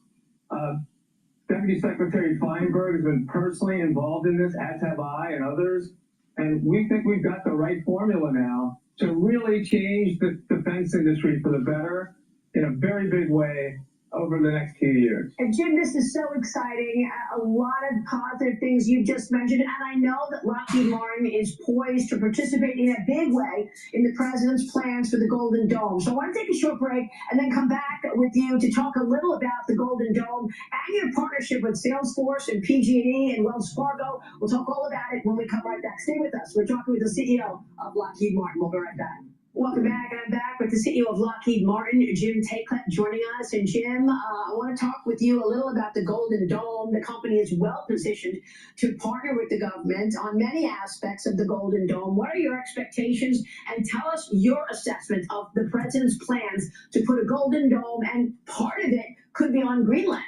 Deputy Secretary Feinberg has been personally involved in this, as have I and others. And we think we've got the right formula now to really change the defense industry for the better in a very big way over the next few years. And Jim, this is so exciting. A lot of positive things you just mentioned. And I know that Lockheed Martin is poised to participate in a big way in the president's plans for the Golden Dome. So I want to take a short break and then come back with you to talk a little about the Golden Dome and your partnership with Salesforce and PG&E and Wells Fargo. We'll talk all about it when we come right back. Stay with us. We're talking with the CEO of Lockheed Martin. We'll be right back. Welcome back, and I'm back with the CEO of Lockheed Martin, Jim Taiclet, joining us. And Jim, I want to talk with you a little about the Golden Dome. The company is well positioned to partner with the government on many aspects of the Golden Dome. What are your expectations? And tell us your assessment of the president's plans to put a Golden Dome, and part of it could be on Greenland.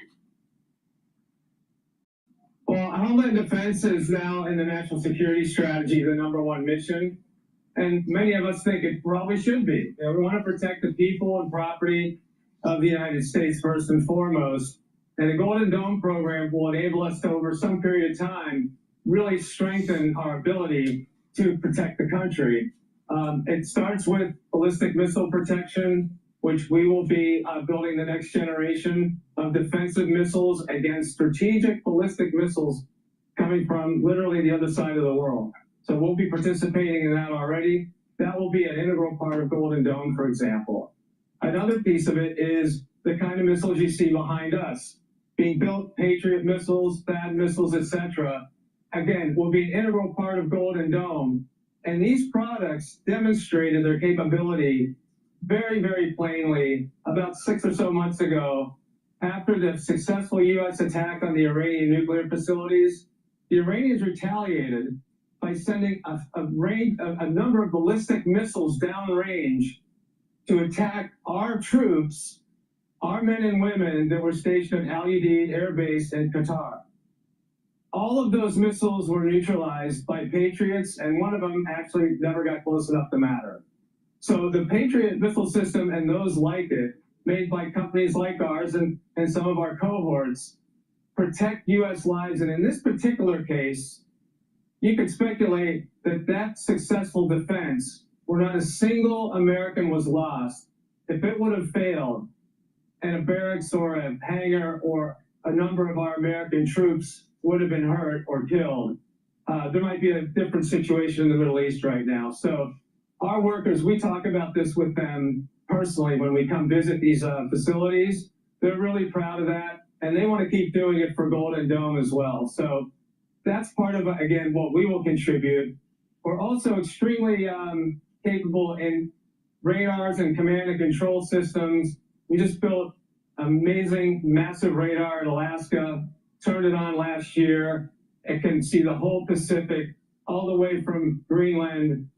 Well, Homeland Defense is now in the national security strategy the #1 mission. And many of us think it probably should be. We want to protect the people and property of the United States first and foremost. And the Golden Dome program will enable us to, over some period of time, really strengthen our ability to protect the country. It starts with ballistic missile protection, which we will be building the next generation of defensive missiles against strategic ballistic missiles coming from literally the other side of the world. So we'll be participating in that already. That will be an integral part of Golden Dome, for example. Another piece of it is the kind of missiles you see behind us being built, Patriot missiles, THAAD missiles, etc. Again, will be an integral part of Golden Dome. And these products demonstrated their capability very, very plainly about 6 or so months ago after the successful U.S. attack on the Iranian nuclear facilities. The Iranians retaliated by sending a number of ballistic missiles downrange to attack our troops, our men and women that were stationed at Al Udeid Air Base in Qatar. All of those missiles were neutralized by Patriots, and one of them actually never got close enough to matter. So the Patriot missile system and those like it, made by companies like ours and some of our cohorts, protect U.S. lives. And in this particular case, you could speculate that successful defense, where not a single American was lost, if it would have failed, and a barracks or a hangar or a number of our American troops would have been hurt or killed, there might be a different situation in the Middle East right now. So our workers, we talk about this with them personally when we come visit these facilities. They're really proud of that, and they want to keep doing it for Golden Dome as well. So that's part of, again, what we will contribute. We're also extremely capable in radars and command and control systems. We just built amazing, massive radar in Alaska, turned it on last year. It can see the whole Pacific, all the way from Greenland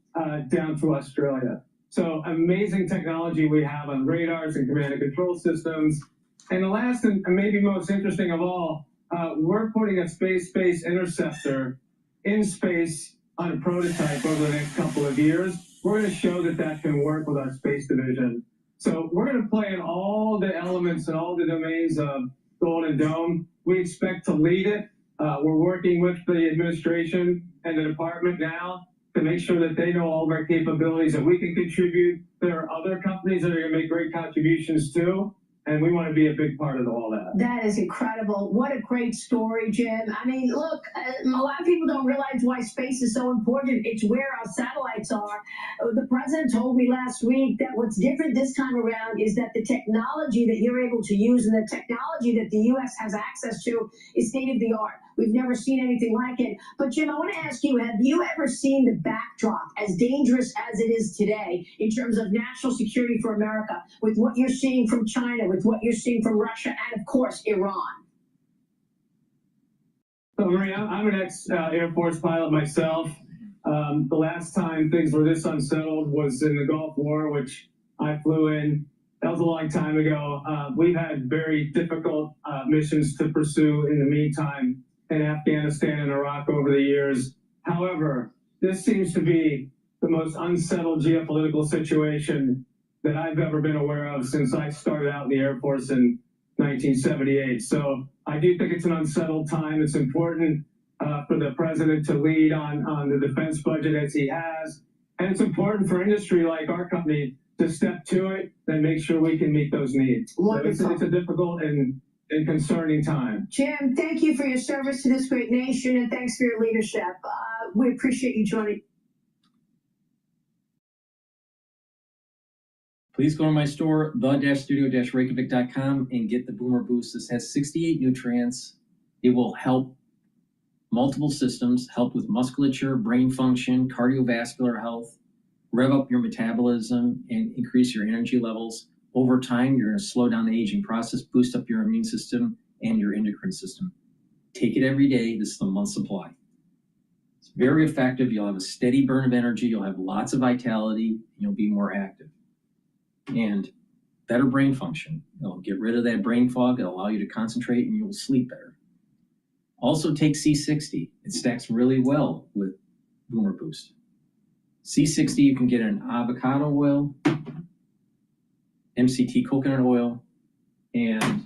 down to Australia. So amazing technology we have on radars and command and control systems. And the last and maybe most interesting of all, we're putting a space-based interceptor in space on a prototype over the next couple of years. We're going to show that can work with our space division. So we're going to play in all the elements and all the domains of Golden Dome. We expect to lead it. We're working with the administration and the department now to make sure that they know all of our capabilities that we can contribute. There are other companies that are going to make great contributions too. And we want to be a big part of all that. That is incredible. What a great story, Jim. I mean, look, a lot of people don't realize why space is so important. It's where our satellites are. The president told me last week that what's different this time around is that the technology that you're able to use and the technology that the U.S. has access to is state of the art. We've never seen anything like it. But Jim, I want to ask you, have you ever seen the backdrop as dangerous as it is today in terms of national security for America, with what you're seeing from China, with what you're seeing from Russia, and of course, Iran? So, Maria, I'm an ex-Air Force pilot myself. The last time things were this unsettled was in the Gulf War, which I flew in. That was a long time ago. We've had very difficult missions to pursue in the meantime in Afghanistan and Iraq over the years. However, this seems to be the most unsettled geopolitical situation that I've ever been aware of since I started out in the Air Force in 1978. So I do think it's an unsettled time. It's important for the president to lead on the defense budget as he has. And it's important for industry like our company to step to it and make sure we can meet those needs. It's a difficult and concerning time. Jim, thank you for your service to this great nation, and thanks for your leadership. We appreciate you joining. Please go to my store, the-studio-reykjavik.com, and get the Boomer Boost. This has 68 nutrients. It will help multiple systems, help with musculature, brain function, cardiovascular health, rev up your metabolism, and increase your energy levels. Over time, you're going to slow down the aging process, boost up your immune system and your endocrine system. Take it every day. This is the month supply. It's very effective. You'll have a steady burn of energy. You'll have lots of vitality. And you'll be more active. And better brain function. It'll get rid of that brain fog. It'll allow you to concentrate and you'll sleep better. Also take C60. It stacks really well with Boomer Boost. C60 you can get in avocado oil, MCT coconut oil, and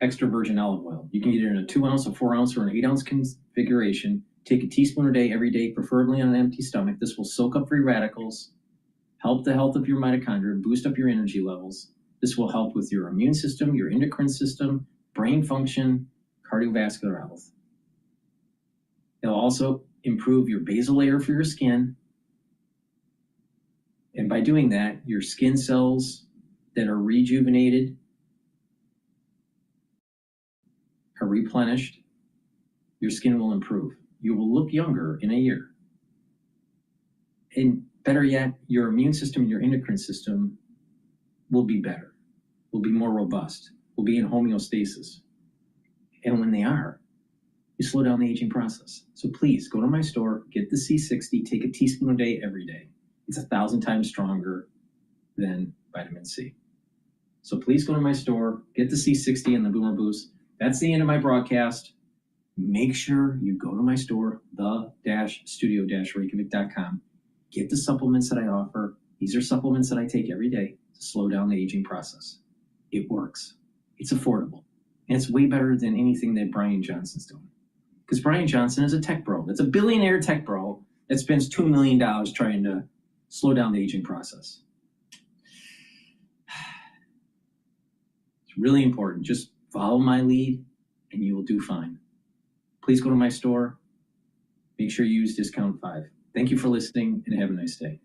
extra virgin olive oil. You can get it in a 2 ounce, a 4 ounce, or an 8 ounce configuration. Take a teaspoon a day every day, preferably on an empty stomach. This will soak up free radicals, help the health of your mitochondria, boost up your energy levels. This will help with your immune system, your endocrine system, brain function, cardiovascular health. It'll also improve your basal layer for your skin. And by doing that, your skin cells that are rejuvenated are replenished. Your skin will improve. You will look younger in a year. And better yet, your immune system and your endocrine system will be better, will be more robust, will be in homeostasis. And when they are, you slow down the aging process. So please go to my store, get the C60, take a teaspoon a day every day. It's 1,000 times stronger than vitamin C. So please go to my store, get the C60 and the Boomer Boost. That's the end of my broadcast. Make sure you go to my store, the-studio-reykjavik.com. Get the supplements that I offer. These are supplements that I take every day to slow down the aging process. It works. It's affordable. And it's way better than anything that Brian Johnson's doing. Because Brian Johnson is a tech bro. That's a billionaire tech bro that spends $2 million trying to slow down the aging process. It's really important. Just follow my lead and you will do fine. Please go to my store. Make sure you use discount 5. Thank you for listening and have a nice day.